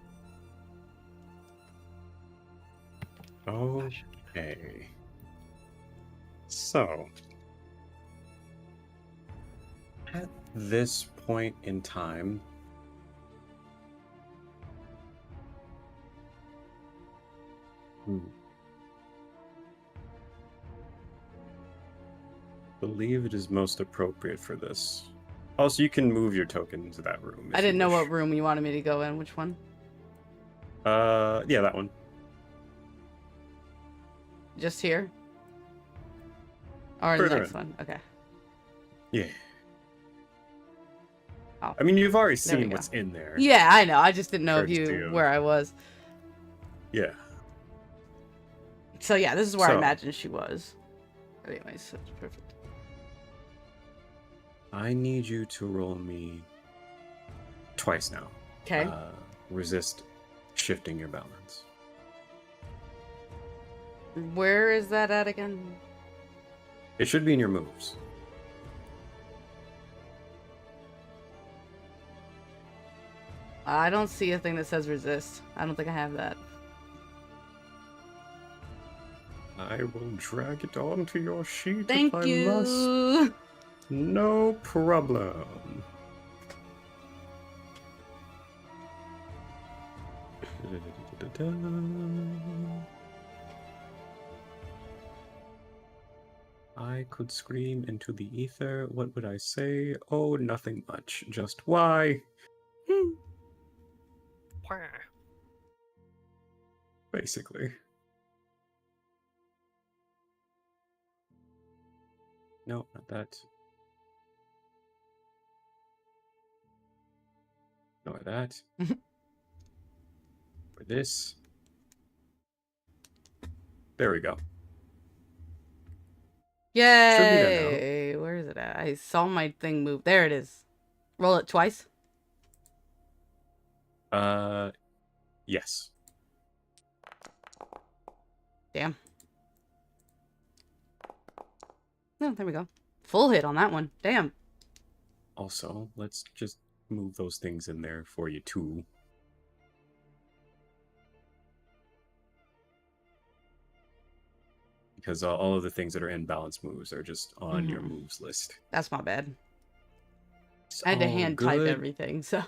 Okay. So, at this point in time, believe it is most appropriate for this. Also, you can move your token into that room. I didn't know what room you wanted me to go in. Which one? Yeah, that one. Just here? Or in the next one? Okay. Yeah. Oh. I mean, you've already seen what's in there. Yeah, I know. I just didn't know where I was. Yeah. So yeah, this is where I imagined she was. Anyways, that's perfect. I need you to roll me twice now. Okay. Resist shifting your balance. Where is that at again? It should be in your moves. I don't see a thing that says resist. I don't think I have that. I will drag it onto your sheet Thank if you. I must. No problem. I could scream into the ether. What would I say? Oh, nothing much. Just why? Basically. No, not that. Nor that. For this. There we go. Yay! Where is it at? I saw my thing move. There it is. Roll it twice. Yes. Damn. No, there we go. Full hit on that one. Damn. Also, let's just move those things in there for you too. Because all of the things that are in balance moves are just on your moves list. That's my bad. It's I had to all hand type everything, so.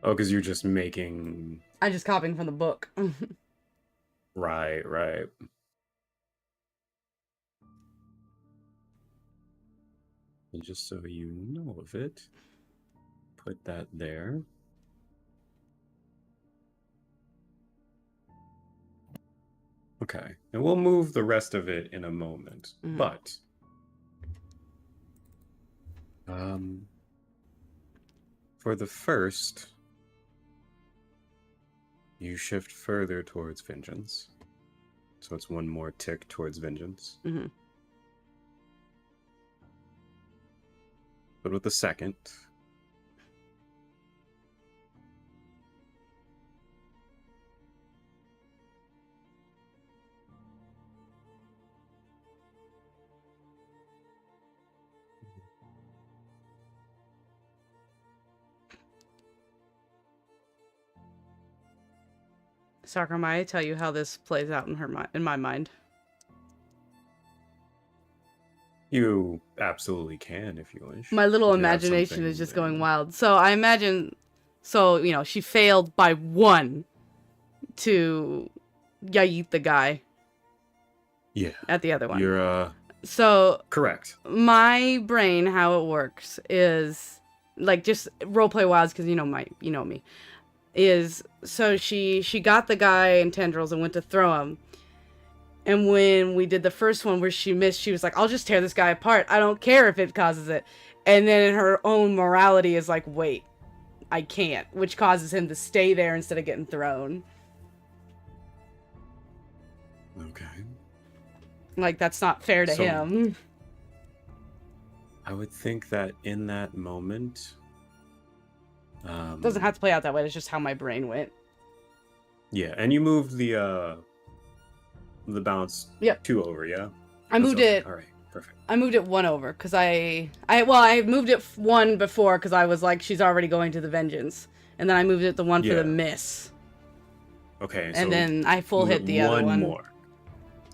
Oh, because you're just making... I'm just copying from the book. Right. And just so you know of it, put that there. Okay, and we'll move the rest of it in a moment, but for the first, you shift further towards vengeance, so it's one more tick towards vengeance. But with the second, Sakura, may I tell you how this plays out in my mind? You absolutely can if you wish. My little If you have imagination something is just there. going wild. So I imagine, she failed by 1 to yeet the guy Yeah. at the other one. You're So correct. my brain, how it works is like, just roleplay wise, because you know me, is so she got the guy in tendrils and went to throw him. And when we did the first one where she missed, she was like, I'll just tear this guy apart. I don't care if it causes it. And then her own morality is like, wait, I can't, which causes him to stay there instead of getting thrown. Okay. Like, that's not fair to So- him. I would think that in that moment, Doesn't have to play out that way. It's just how my brain went. Yeah, and you moved the bounce Yep. 2 over, yeah? I moved it. All right, perfect. I moved it 1 over because I moved it 1 before because I was like, she's already going to the vengeance, and then I moved it the 1 for Yeah. the miss, Okay, and then I full hit the other one. more.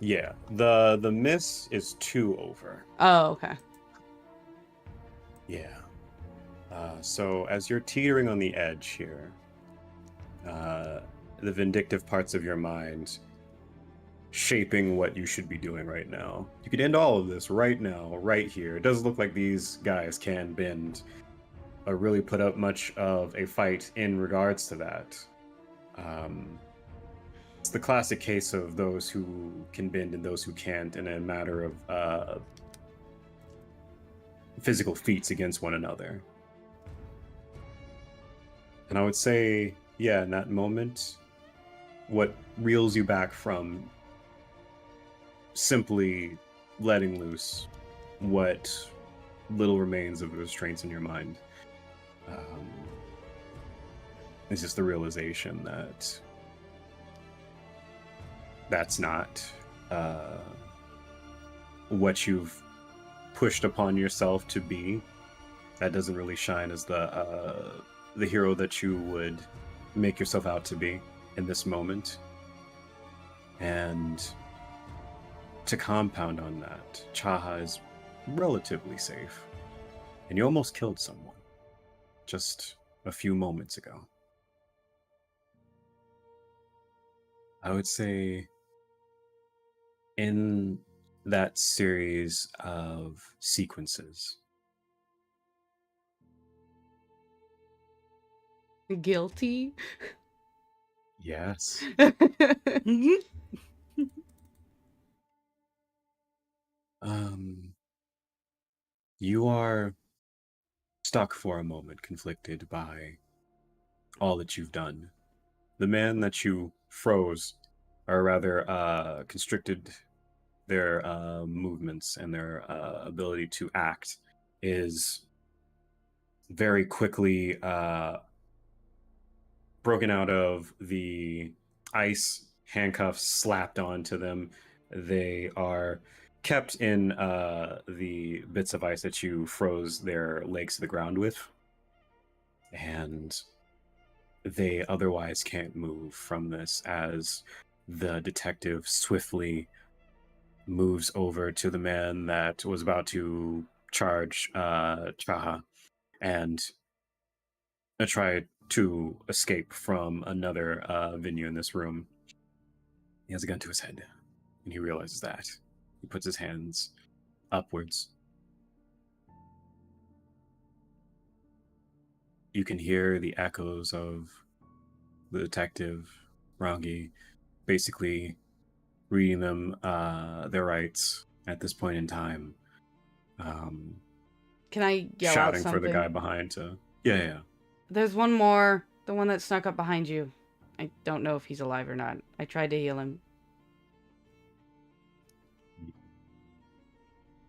Yeah, the miss is 2 over. Oh, okay. Yeah. So as you're teetering on the edge here, the vindictive parts of your mind shaping what you should be doing right now. You could end all of this right now, right here. It doesn't look like these guys can bend or really put up much of a fight in regards to that. It's the classic case of those who can bend and those who can't in a matter of physical feats against one another. And I would say, yeah, in that moment, what reels you back from simply letting loose what little remains of restraints in your mind is just the realization that that's not what you've pushed upon yourself to be. That doesn't really shine as the hero that you would make yourself out to be in this moment. And to compound on that, Chaha is relatively safe. And you almost killed someone just a few moments ago. I would say in that series of sequences, Guilty. yes, you are stuck for a moment, conflicted by all that you've done. The man that you froze, or rather constricted their movements and their ability to act, is very quickly broken out of the ice, handcuffs slapped onto them. They are kept in the bits of ice that you froze their legs to the ground with, and they otherwise can't move from this as the detective swiftly moves over to the man that was about to charge Chaha and try to escape from another venue in this room. He has a gun to his head, and he realizes that. He puts his hands upwards. You can hear the echoes of the detective, Rangi, basically reading them their rights at this point in time. Can I yell out Shouting something? for the guy behind to... Yeah. There's one more. The one that snuck up behind you. I don't know if he's alive or not. I tried to heal him.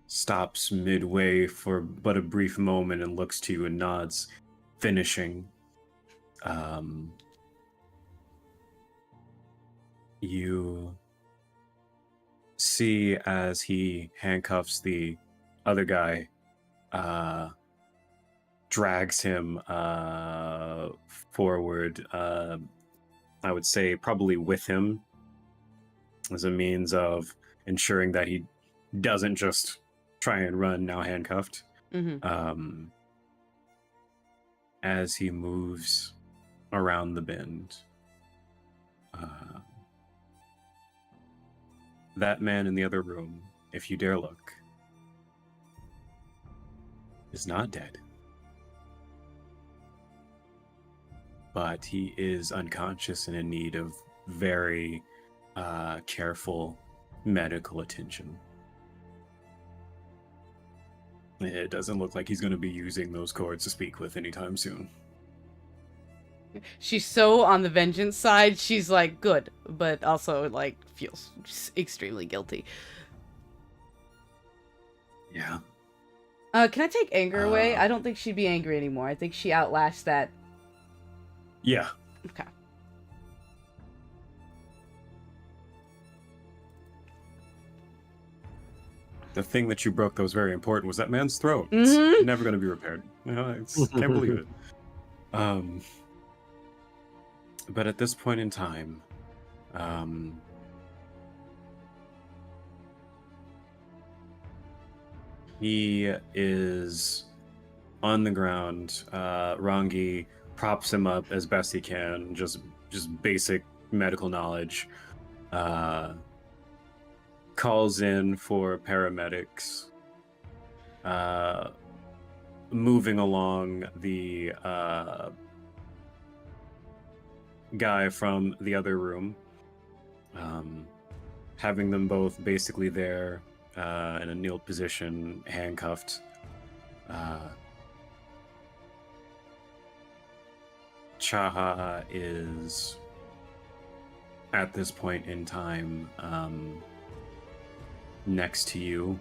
Stops midway for but a brief moment and looks to you and nods, finishing. You see as he handcuffs the other guy, drags him forward, I would say probably with him as a means of ensuring that he doesn't just try and run now handcuffed. Mm-hmm. As he moves around the bend, that man in the other room, if you dare look, is not dead. But he is unconscious and in need of very careful medical attention. It doesn't look like he's going to be using those cords to speak with anytime soon. She's so on the vengeance side. She's like, good, but also like feels extremely guilty. Yeah. Can I take anger away? I don't think she'd be angry anymore. I think she outlashed that. Yeah. Okay. The thing that you broke that was very important was that man's throat. Mhm. It's never going to be repaired. You know, can't believe it. But at this point in time, he is on the ground. Rangi props him up as best he can, just basic medical knowledge. Calls in for paramedics. Moving along the guy from the other room, having them both basically there in a kneeled position, handcuffed. Chaha is at this point in time next to you.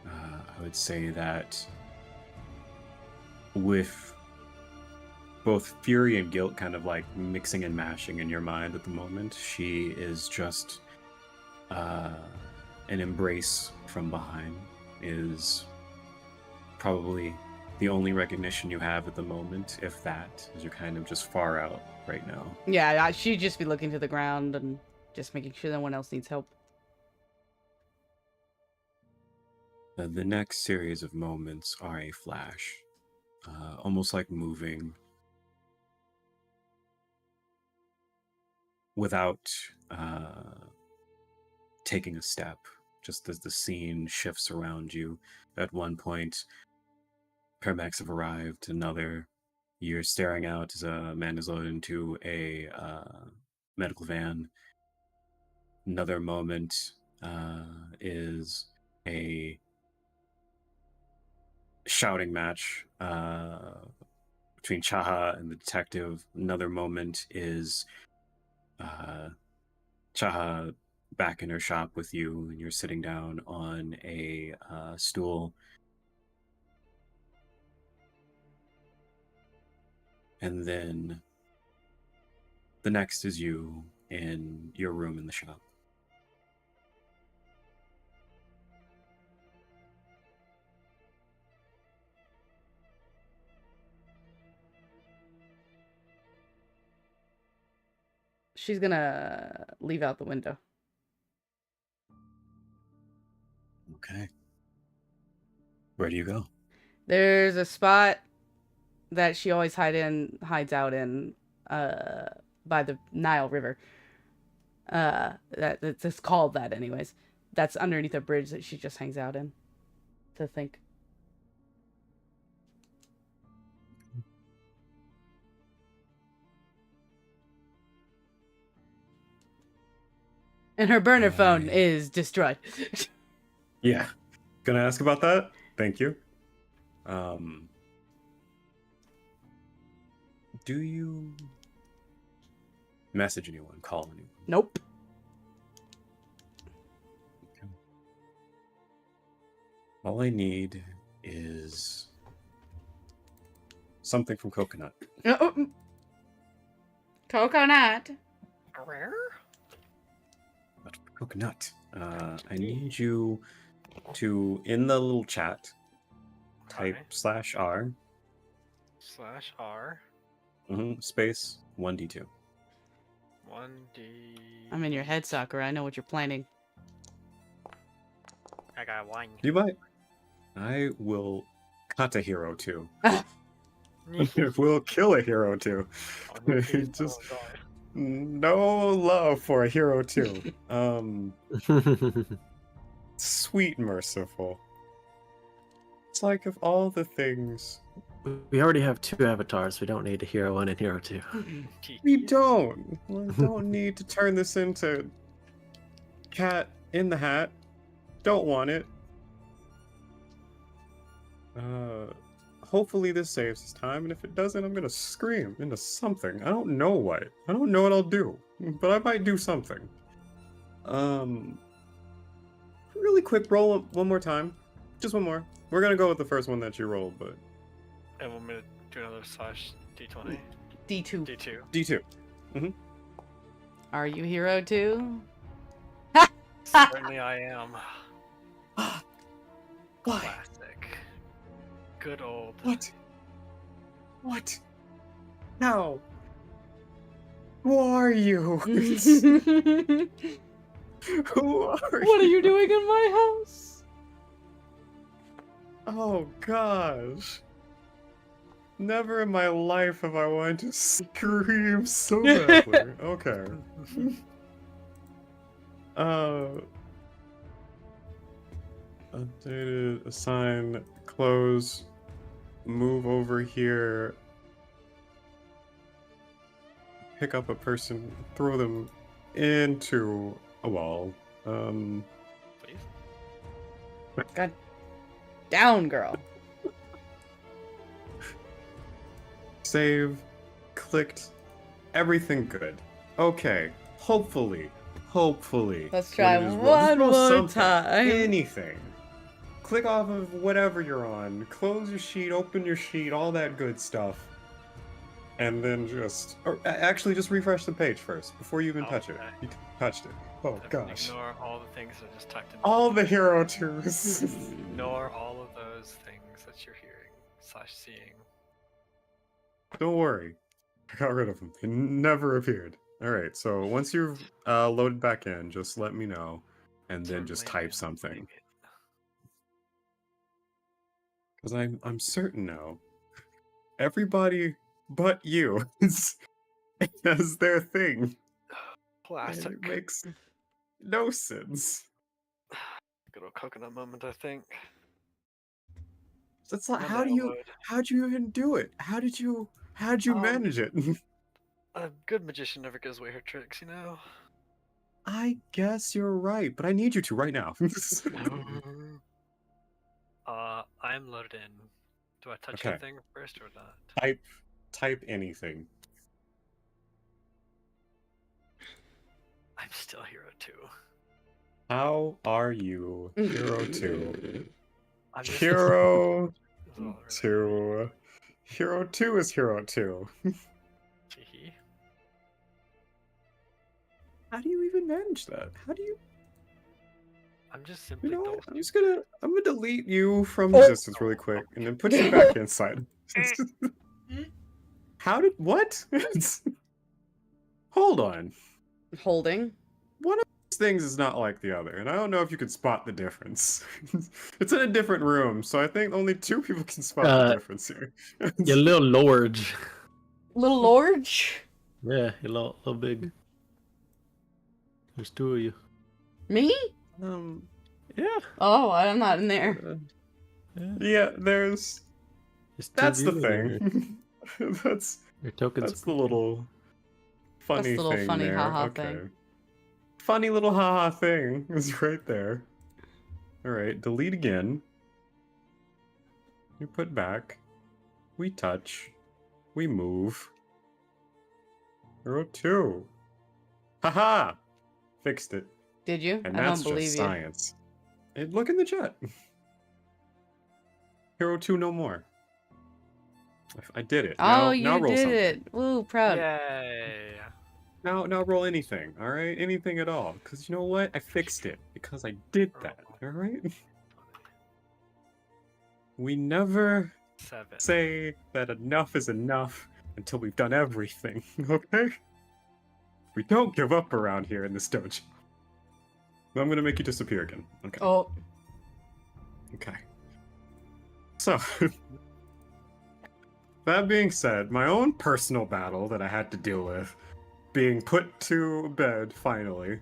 I would say that with both fury and guilt kind of like mixing and mashing in your mind at the moment, she is just an embrace from behind is probably the only recognition you have at the moment, if that, as you're kind of just far out right now. Yeah, she'd just be looking to the ground and just making sure no one else needs help. The next series of moments are a flash, almost like moving without taking a step, just as the scene shifts around you. At one point, paramedics have arrived, another, you're staring out as a man is loaded into a medical van. Another moment is a shouting match between Chaha and the detective. Another moment is Chaha back in her shop with you, and you're sitting down on a stool. And then the next is you in your room in the shop. She's gonna leave out the window. Okay. Where do you go? There's a spot that she always hides out in by the Nile River. It's called that anyways. That's underneath a bridge that she just hangs out in. To think. And her burner phone is destroyed. Yeah. Gonna ask about that? Thank you. Do you message anyone, call anyone? Nope. Okay. All I need is something from Coconut. Coconut. But for Coconut, I need you to, in the little chat, type Okay. /R /R. space 1d2. 1D. I'm in your head, Sakura. I know what you're planning. I got 1. You might. I will cut a hero too. We'll kill a hero too. Just no love for a hero too. Sweet merciful. It's like of all the things. We already have 2 avatars. We don't need a hero 1 and hero 2. We don't. We don't need to turn this into Cat in the Hat. Don't want it. Hopefully this saves us time, and if it doesn't, I'm gonna scream into something. I don't know what. I don't know what I'll do, but I might do something. Really quick, roll one more time. Just one more. We're gonna go with the first one that you rolled, but... And want me to do another /D20? D2. D2. D2. Are you hero 2? Certainly I am. Why? Classic. Good old. What? What? How? Who are you? Who are you? What are you doing in my house? Oh gosh. Never in my life have I wanted to scream so badly. Okay. Updated, assign, close, move over here, pick up a person, throw them into a wall. Please. God. Down, girl. Save, clicked, everything good. Okay, hopefully. Let's try when it is rolled, one just roll more something, time. Anything. Click off of whatever you're on, close your sheet, open your sheet, all that good stuff. And then just, or actually just refresh the page first, before you even touch it. Okay. You touched it. Oh gosh. Ignore all the things I just tucked in. All the hero twos. Ignore all of those things that you're hearing / seeing. Don't worry. I got rid of them. They never appeared. Alright, so once you've loaded back in, just let me know. And then just Certainly type something. Because I'm certain now. Everybody but you has their thing. And Classic. it makes no sense. Good old coconut moment, I think. That's like, One day I would. how'd you even do it? How'd you manage it? A good magician never gives away her tricks, you know? I guess you're right, but I need you to right now. I'm loaded in. Do I touch Okay. anything first or not? Type anything. I'm still hero 2. How are you, Hero 2? I'm just Hero This is all right. 2. Hero 2 is Hero 2. Chee-hee. How do you even manage that? How do you... I'm just simply You know what? dulcet. I'm gonna delete you from existence really quick, and then put you back inside. How did... What? Hold on. Holding. One of these things is not like the other, and I don't know if you could spot the difference. It's in a different room, so I think only 2 people can spot the difference here. You little lords. Little Lorge? Yeah, you're little big. There's 2 of you. Me? Yeah. Oh, I'm not in there. Yeah, there's... There's 2 That's of the you thing. that's Your tokens. the little funny That's the little thing funny there. haha Okay. thing. Funny little haha thing is right there. Alright, delete again. We put back. We touch. We move. Hero 2. Haha! Fixed it. Did you? And I that's don't believe just you. science. Look in the chat. Hero 2 no more. I did it. Oh, now you roll did something. it. Woo, proud. Yay! Now roll anything, alright? Anything at all. Because you know what? I fixed it. Because I did that, alright? We never 7. say that enough is enough until we've done everything, okay? We don't give up around here in this dojo. I'm gonna make you disappear again. Okay. Oh, Okay. So, that being said, my own personal battle that I had to deal with, being put to bed finally,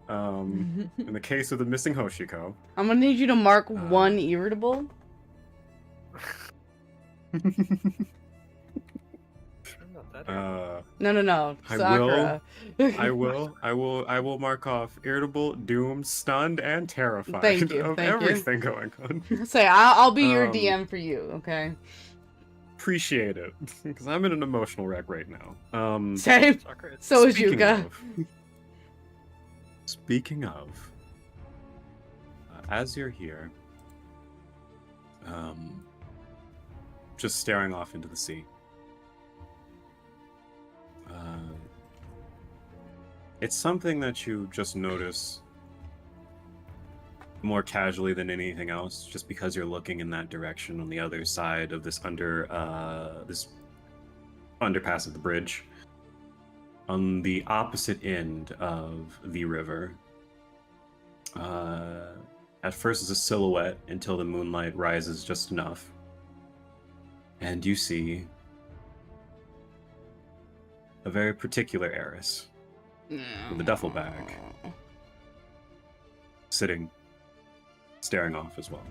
in the case of the missing Hoshiko. I'm gonna need you to mark one irritable. I'm not that irritable. No. I Sakura. I will mark off irritable, doomed, stunned, and terrified Thank you, of thank you. everything going on. Say, I'll be your Um, DM for you, okay? Appreciate it, because I'm in an emotional wreck right now. Same. Sakura, it's- So is Speaking Yuka. of, speaking of, as you're here, just staring off into the sea, it's something that you just notice more casually than anything else, just because you're looking in that direction on the other side of this this underpass of the bridge. On the opposite end of the river, at first is a silhouette until the moonlight rises just enough, and you see a very particular heiress with a duffel bag, sitting, staring off as well.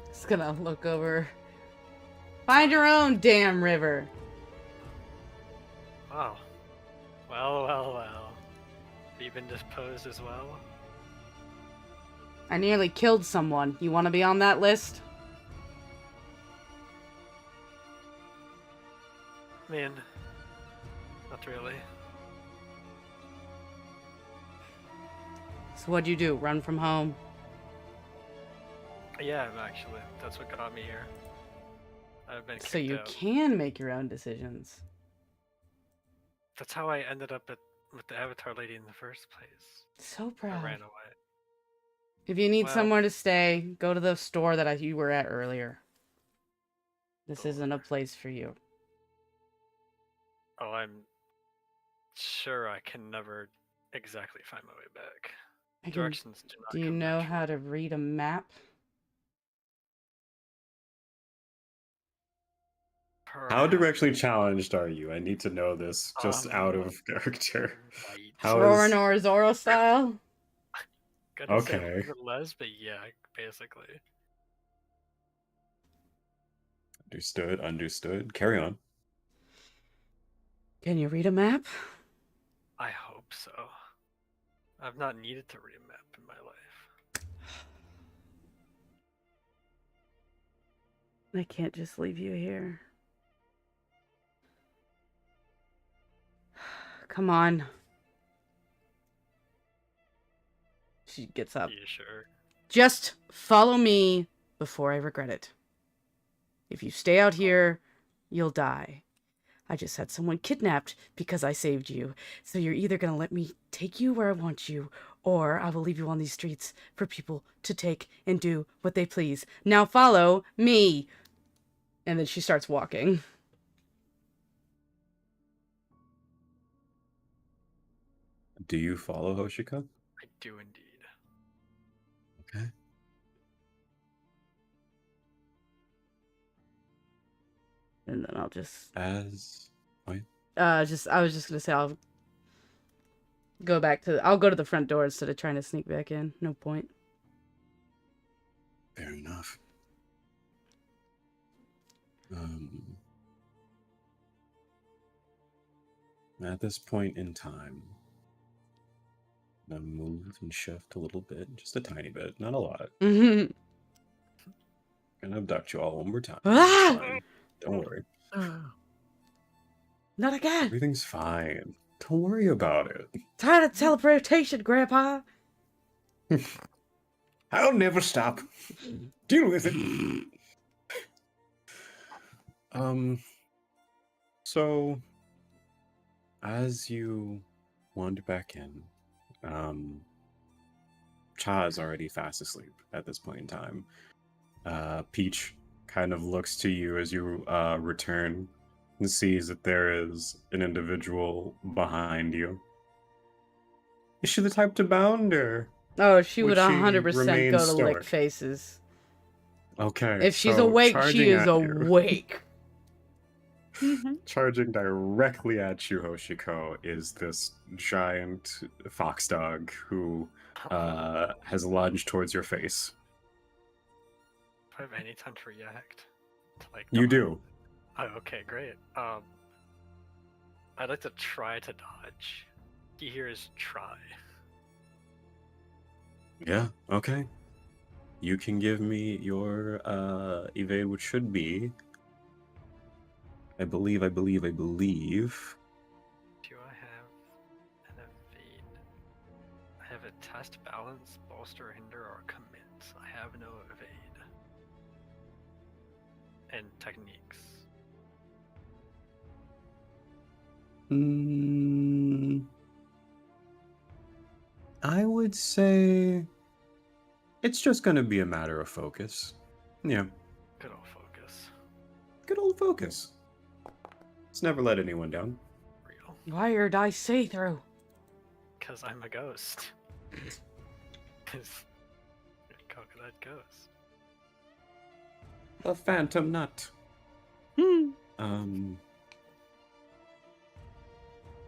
Just gonna look over. Find your own damn river. Wow. Well. Have you been disposed as well? I nearly killed someone. You want to be on that list? Man, not really. So what'd you do? Run from home? Yeah, actually, that's what got me here. I've been So kicked you out. can make your own decisions. That's how I ended up with the Avatar lady in the first place. So I proud. ran away. If you need Well- somewhere to stay, go to the store that you were at earlier. This isn't a place for you. Oh, I'm sure I can never exactly find my way back. I can- Directions do not Do you come know naturally. how to read a map? How Perhaps directionally challenged are you? I need to know this just out Um, of character. right. How Roran is or Zoro style? Gonna say Okay. a little bit less, but yeah, basically. understood? Carry on. Can you read a map? I hope so. I've not needed to read a map in my life. I can't just leave you here. Come on. She gets up. You sure? Just follow me before I regret it. If you stay out here, you'll die. I just had someone kidnapped because I saved you. So you're either going to let me take you where I want you, or I will leave you on these streets for people to take and do what they please. Now follow me. And then she starts walking. Do you follow Hoshika? I do indeed. Okay. And then I'll just Wait. I was just gonna say I'll go to the front door instead of trying to sneak back in. No point. Fair enough. At this point in time, I'm gonna move and shift a little bit, just a tiny bit, not a lot. Mhm. Gonna abduct you all one more time. Ah! It's fine. Don't worry. Not again. Everything's fine. Don't worry about it. Tired of teleportation, Grandpa. I'll never stop. Deal with it. So as you wander back in, Chaha is already fast asleep at this point in time. Peach kind of looks to you as you return and sees that there is an individual behind you. Is she the type to bound, or Oh, she would would she 100% remain go to lick stoic? faces. Okay, If she's so awake, she charging is at you. awake. Charging directly at you, Hoshiko, is this giant fox dog who has lunged towards your face. Do I have any time to react? To, like, You dodge? do. Oh, okay, great. I'd like to try to dodge. Key here is try. Yeah, okay. You can give me your evade, which should be, I believe. Do I have an evade? I have a test, balance, bolster, hinder, or commit. I have no evade. And techniques. I would say it's just going to be a matter of focus. Yeah, Good old focus. good old focus. Let's never let anyone down. Real. Why are dice see-through? Because I'm a ghost. Because coconut ghost. A phantom nut.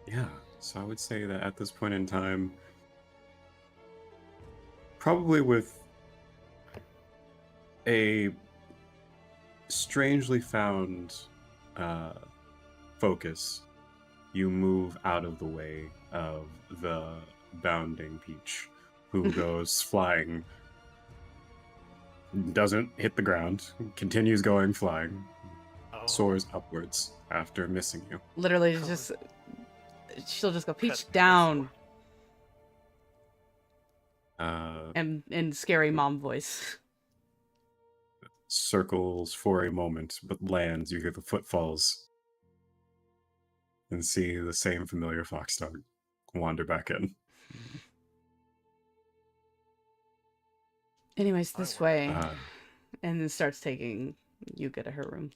Yeah, so I would say that at this point in time, probably with a strangely found focus, you move out of the way of the bounding Peach, who goes flying, doesn't hit the ground, continues going flying, Oh, soars upwards after missing you. Literally, just she'll just go Peach down, and in scary mom voice. Circles for a moment, but lands. You hear the footfalls and see the same familiar fox dog wander back in. Anyways, this way, Uh, and then starts taking Yuka to her room.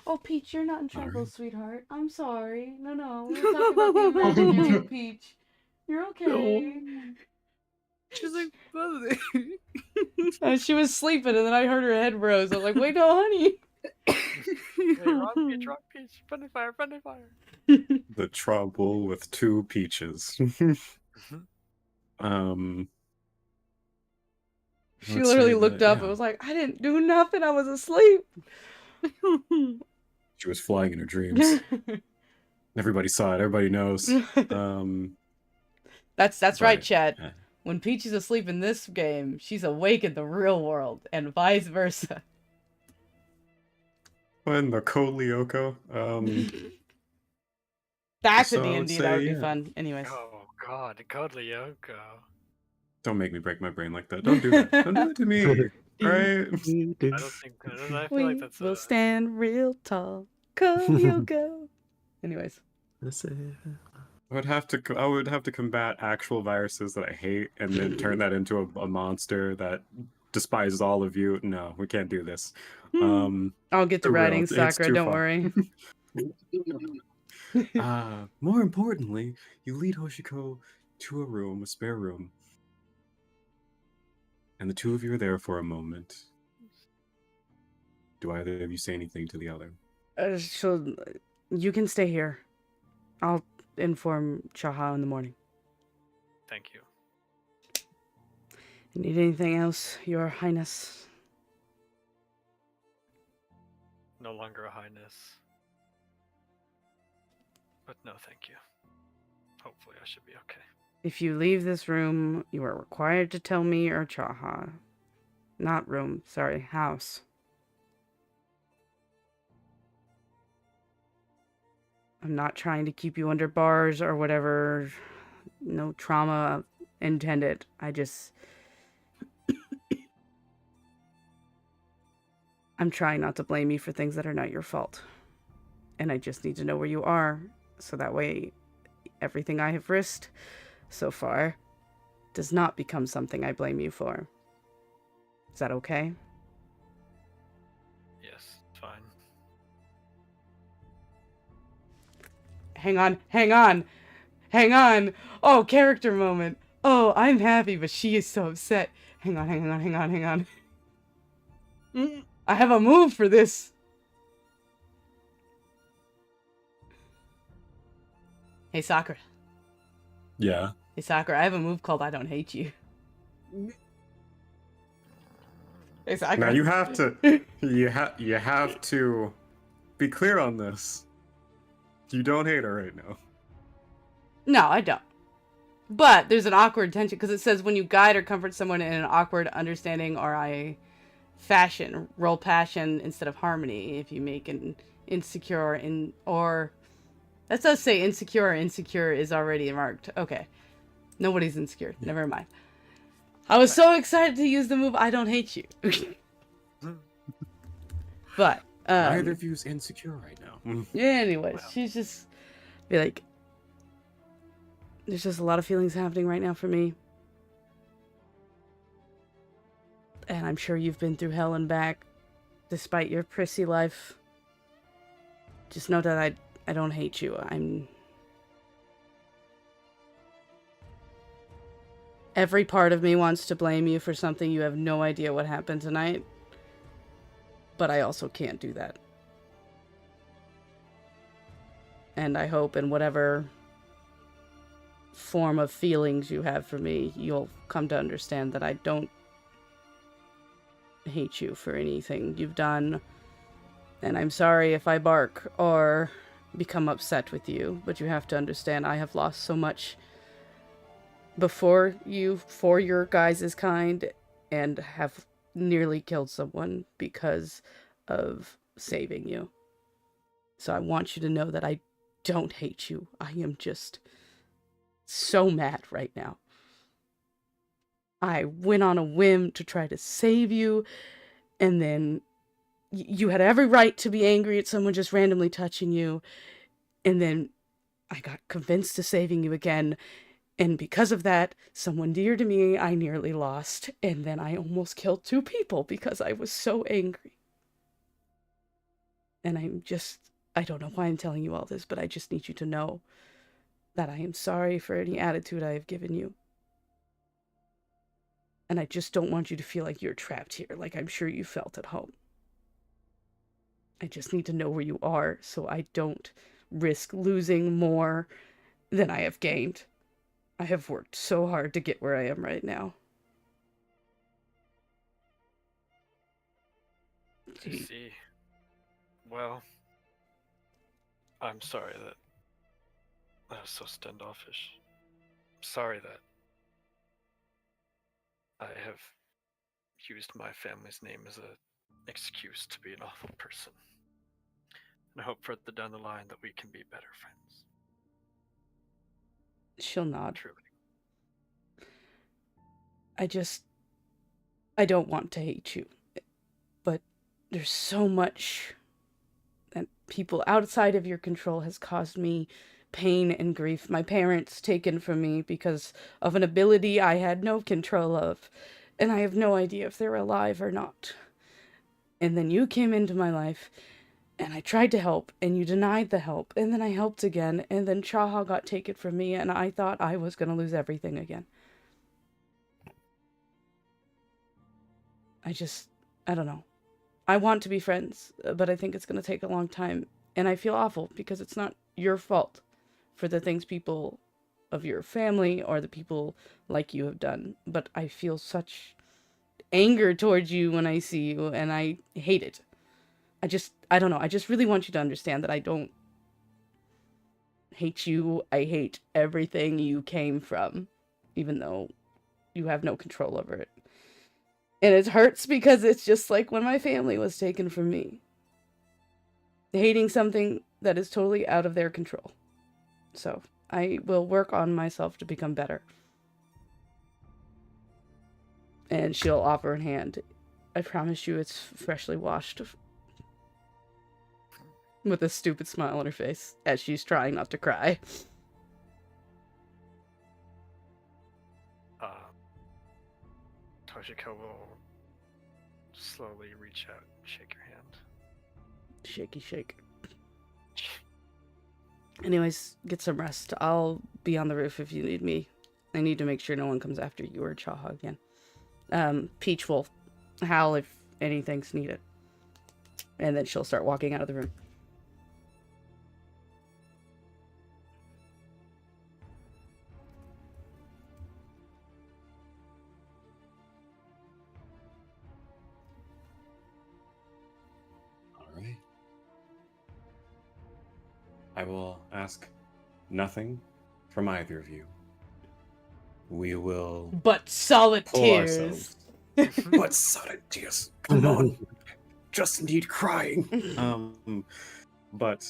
Oh, Peach, you're not in trouble, Alright. sweetheart. I'm sorry. No. We're talking about the imaginary Peach. You're okay. She's like, She was sleeping, and then I heard her head rose. I was like, wait, no, honey. hey, wrong peach, friendly fire. the trouble with two peaches. She Let's literally say looked that, up yeah. and was like, I didn't do nothing. I was asleep. She was flying in her dreams. Everybody saw it. Everybody knows. That's right, But, Chad. uh, When Peach is asleep in this game, she's awake in the real world, and vice versa. when the Lyoko, Back to So I would D&D, that would say, be yeah. fun. Anyways. Oh god, God Lyoko. don't make me break my brain like that. Don't do that. Don't do it to me. Right? I don't think. I feel We like that's will stand real tall. Lyoko. Anyways. I would have to combat actual viruses that I hate and then turn that into a monster that despises all of you. No, we can't do this. I'll get to too real. writing, It's Sakura, too don't fun. worry. More importantly, you lead Hoshiko to a spare room. And the two of you are there for a moment. Do either of you say anything to the other? You can stay here. I'll inform Chaha in the morning. Thank you. Need anything else, Your Highness? No longer a highness. But no, thank you. Hopefully I should be okay. If you leave this room, you are required to tell me or Chaha. Not room, sorry, house. I'm not trying to keep you under bars or whatever. No trauma intended. I'm trying not to blame you for things that are not your fault. And I just need to know where you are, so that way everything I have risked so far does not become something I blame you for. Is that okay? Yes, fine. Hang on. Oh, character moment. Oh, I'm happy, but she is so upset. Hang on. I have a move for this. Hey, Sakura. Yeah. Hey, Sakura, I have a move called I Don't Hate You. Hey, Sakura. Now you have to you have to be clear on this. You don't hate her right now. No, I don't. But there's an awkward tension because it says when you guide or comfort someone in an awkward understanding or I fashion, roll passion instead of harmony. If you make an insecure or that does say insecure is already marked. Okay. Nobody's insecure. Yeah. Never mind. I was so excited to use the move I Don't Hate You. But neither of you's insecure right now. Yeah, anyways, well. She's just be like, there's just a lot of feelings happening right now for me. And I'm sure you've been through hell and back, despite your prissy life. Just know that I don't hate you. Every part of me wants to blame you for something you have no idea what happened tonight. But I also can't do that. And I hope in whatever form of feelings you have for me, you'll come to understand that I don't hate you for anything you've done. And I'm sorry if I bark or become upset with you, but you have to understand I have lost so much before you for your guys' kind and have nearly killed someone because of saving you. So I want you to know that I don't hate you. I am just so mad right now. I went on a whim to try to save you, and then you had every right to be angry at someone just randomly touching you, and then I got convinced to saving you again, and because of that, someone dear to me I nearly lost, and then I almost killed 2 people because I was so angry. And I don't know why I'm telling you all this, but I just need you to know that I am sorry for any attitude I have given you. And I just don't want you to feel like you're trapped here, like I'm sure you felt at home. I just need to know where you are so I don't risk losing more than I have gained. I have worked so hard to get where I am right now. I see. Well, I'm sorry that I was so standoffish. I'm sorry that I have used my family's name as an excuse to be an awful person. And I hope further down the line that we can be better friends. She'll nod. Truly. I don't want to hate you. But there's so much that people outside of your control has caused me pain and grief. My parents taken from me because of an ability I had no control of. And I have no idea if they're alive or not. And then you came into my life, and I tried to help, and you denied the help. And then I helped again, and then Chaha got taken from me, and I thought I was going to lose everything again. I don't know. I want to be friends, but I think it's going to take a long time. And I feel awful because it's not your fault for the things people of your family or the people like you have done. But I feel such anger towards you when I see you, and I hate it. I don't know. I just really want you to understand that I don't hate you. I hate everything you came from, even though you have no control over it. And it hurts because it's just like when my family was taken from me. Hating something that is totally out of their control. So, I will work on myself to become better. And she'll offer a hand. I promise you it's freshly washed. With a stupid smile on her face, as she's trying not to cry. Toshiko will slowly reach out and shake your hand. Shaky shake. Anyways, get some rest. I'll be on the roof if you need me. I need to make sure no one comes after you or Chaha again. Peach will howl if anything's needed. And then she'll start walking out of the room. All right. I will ask nothing from either of you. We will But solid pull tears. ourselves. But solid tears. Come on. Just need crying. But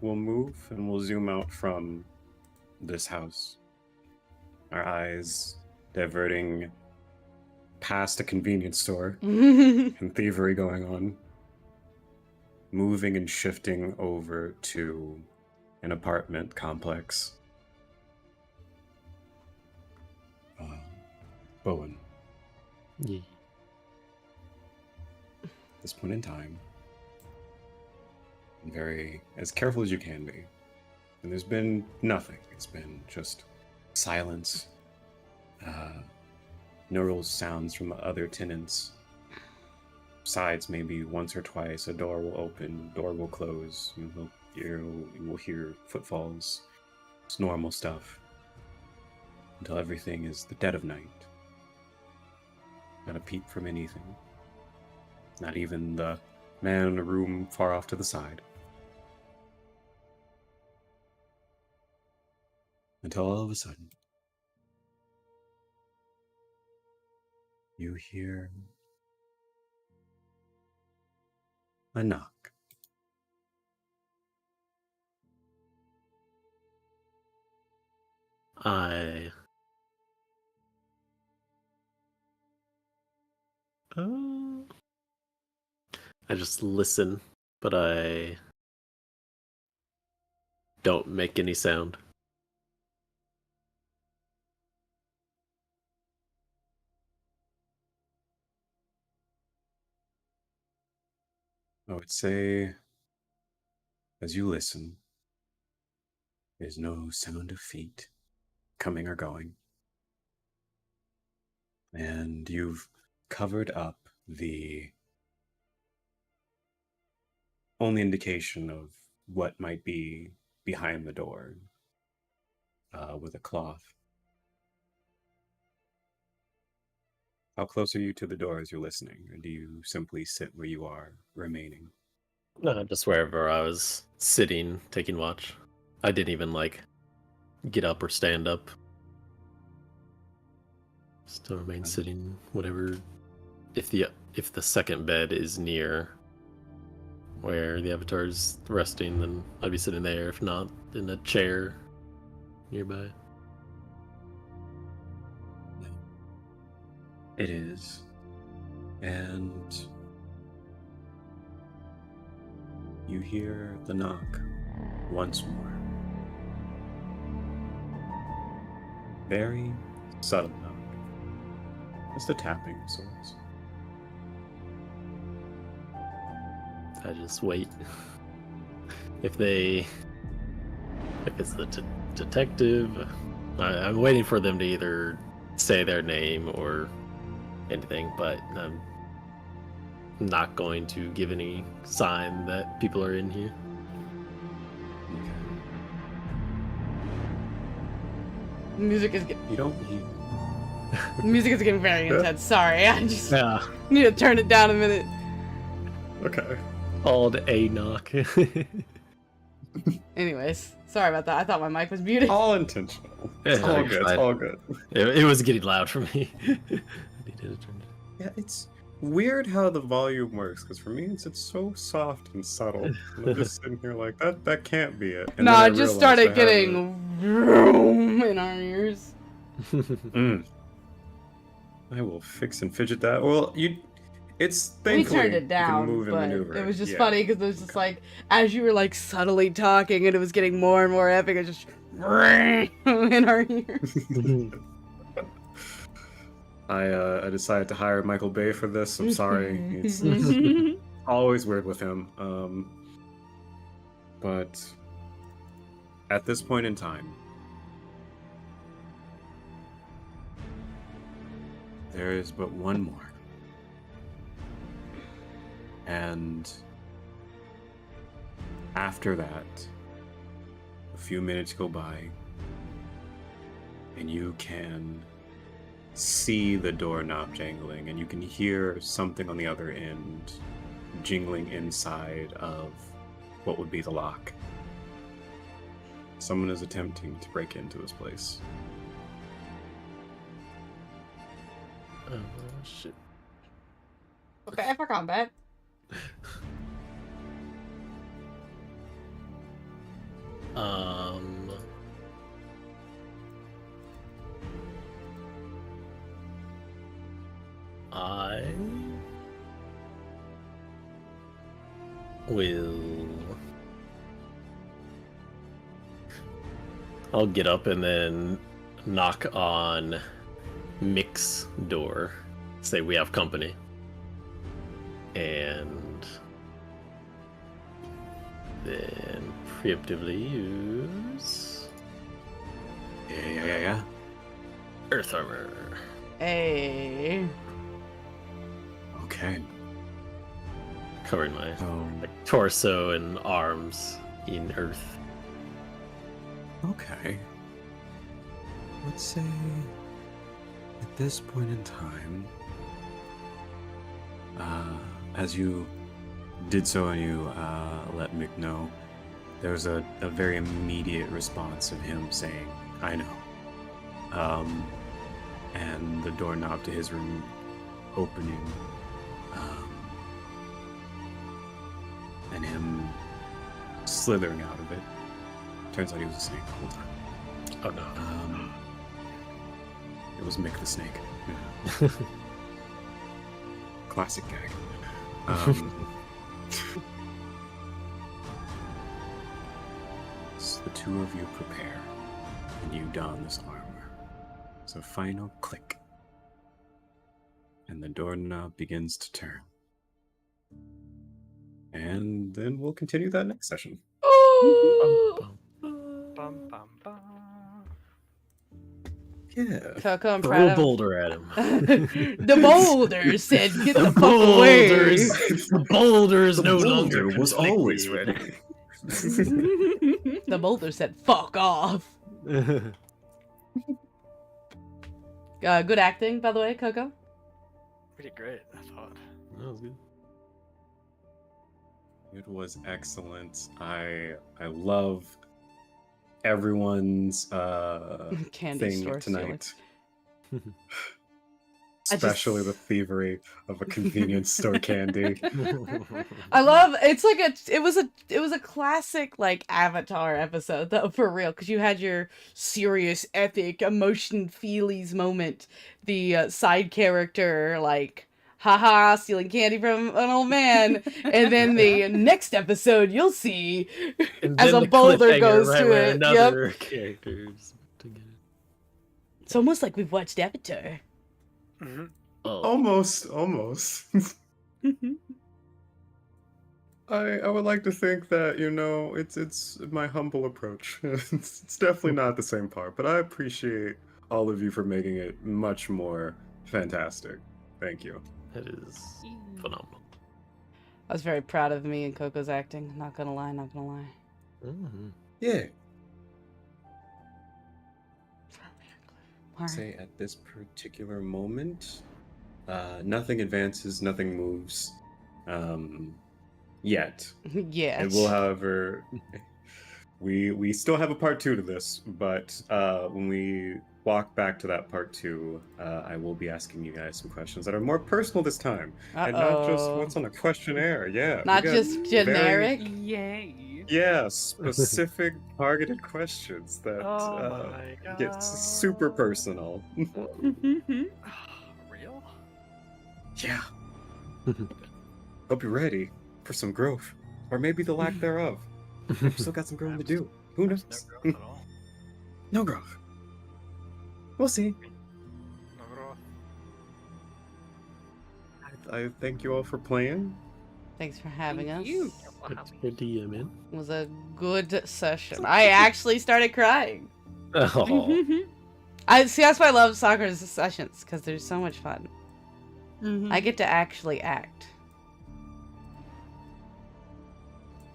we'll move and we'll zoom out from this house. Our eyes diverting past a convenience store and thievery going on. Moving and shifting over to an apartment complex. Bowen. Yeah. At this point in time, very as careful as you can be. And there's been nothing. It's been just silence. Neural sounds from other tenants. Sides, maybe once or twice, a door will open, door will close. You will hear footfalls. It's normal stuff. Until everything is the dead of night. Not a peep from anything. Not even the man in a room far off to the side. Until all of a sudden, you hear a knock. I just listen, but I don't make any sound. I would say, as you listen, there's no sound of feet coming or going. And you've covered up the only indication of what might be behind the door with a cloth. How close are you to the door as you're listening? Or do you simply sit where you are, remaining? No, just wherever I was sitting, taking watch. I didn't even get up or stand up. Still remain sitting, whatever. If the second bed is near where the avatar is resting, then I'd be sitting there. If not, in a chair nearby. It is. And you hear the knock once more. Very subtle knock. Just a tapping of sorts. I just wait. If it's the detective, I'm waiting for them to either say their name or anything, but I'm not going to give any sign that people are in here. Music is You don't hear. music is getting very intense. Sorry, I just Yeah, need to turn it down a minute. Okay. called a knock. Anyways, sorry about that. I thought my mic was muted. All intentional. Yeah, It's all you're good. It's fine. all good. It was getting loud for me. I needed to turn it. Yeah, it's weird how the volume works, because for me it's so soft and subtle. And I'm just sitting here like, that can't be it. And No, then I just realized started I have getting vroom in our ears. I will fix and fidget that. Well, it's We thankfully turned it you down, can move and but maneuver it was just Yeah. funny because it was just like, as you were like subtly talking and it was getting more and more epic, it was just in our ears. I decided to hire Michael Bay for this. I'm sorry. It's always weird with him. But at this point in time, there is but one more. And after that, a few minutes go by, and you can see the doorknob jangling, and you can hear something on the other end jingling inside of what would be the lock. Someone is attempting to break into this place. Oh, shit. Okay, for combat. I will. I'll get up and then knock on Mick's door. Say we have company. And then preemptively use Yeah. Earth Armor. Hey. Okay. Covering my So, torso and arms in earth. okay. Let's say at this point in time, as you did so and you let Mick know, there was a very immediate response of him saying, I know. And the doorknob to his room opening, and him slithering out of it. Turns out he was a snake the whole time. Oh no. It was Mick the Snake. Yeah. Classic gag. So the two of you prepare, and you don this armor. It's a final click, and the doorknob begins to turn. And then we'll continue that next session. Ooh. Bum, bum, bum. Yeah. Coco, I'm Throw proud a of boulder at him. The boulder said, "Get the fuck boulders, away." the boulders no boulder longer was always conflicted. ready. The boulder said, "Fuck off." Good acting, by the way, Coco. Pretty great, I thought. That was good. It was excellent. I love everyone's Candy thing store tonight. I just- Especially the thievery of a convenience store candy. I love it's like it was a classic like Avatar episode though, for real, because you had your serious epic emotion feelies moment, the side character like haha stealing candy from an old man, and then the next episode you'll see And as then a the boulder cliffhanger goes right to where it. another characters to get it. It's almost like we've watched Avatar. Mm-hmm. Oh, Almost. Mm-hmm. I would like to think that, it's my humble approach. It's definitely not the same part, but I appreciate all of you for making it much more fantastic. Thank you. that is phenomenal. I was very proud of me and Coco's acting. Not gonna lie. Mhm. Yeah. Alright. Say at this particular moment, nothing advances, nothing moves, yet. Yeah. It will, however, we still have a part 2 to this, but when we walk back to that part 2, I will be asking you guys some questions that are more personal this time, and not just what's on a questionnaire. Yeah, we Not got just generic. Yay. specific targeted questions that Oh my god. get super personal. Real? Yeah. Hope you're ready for some growth, or maybe the lack thereof. We've still got some growing to do. Who knows? No growth at all. No growth. We'll see. No growth. I thank you all for playing. Thanks for having us. You. Good DM in. It was a good session. I actually started crying. Oh, I see. That's why I love Sakura's sessions, because they're so much fun. Mhm. I get to actually act.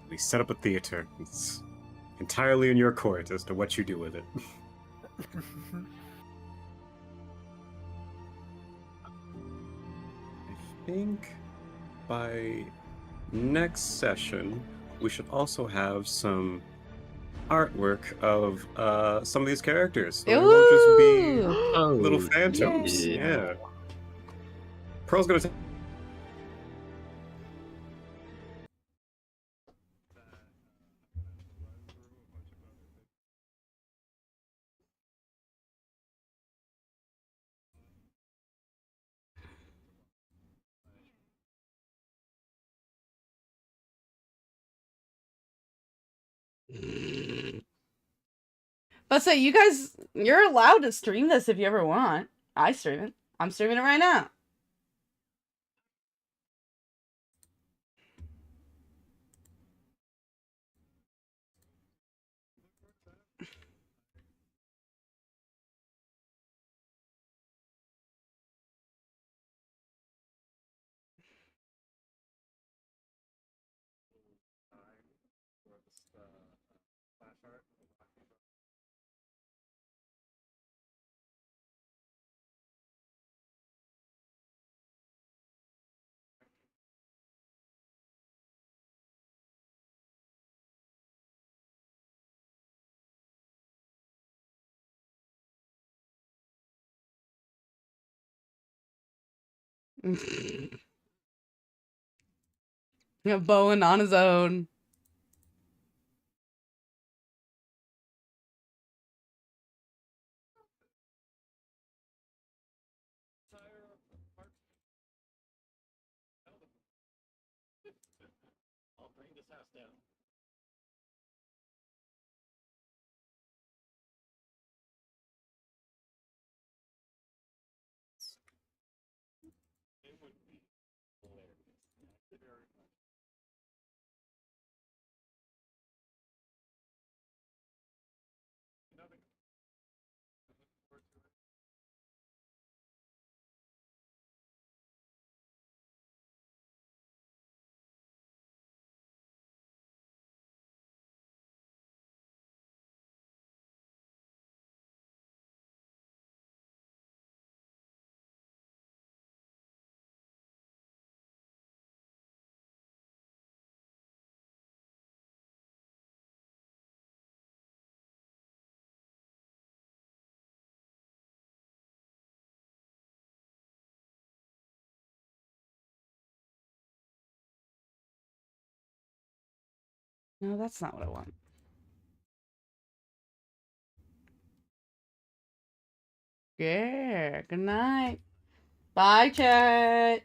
We set up a theater. It's entirely in your court as to what you do with it. I think by next session, we should also have some artwork of some of these characters. So they won't just be oh, little phantoms. yay. Yeah. Pearl's gonna But say, you guys, you're allowed to stream this if you ever want. I stream it. I'm streaming it right now. Bowen on his own. I'll bring this house down. It would be hilarious. Very much. No, that's not what I want. Yeah, good night. Bye, chat.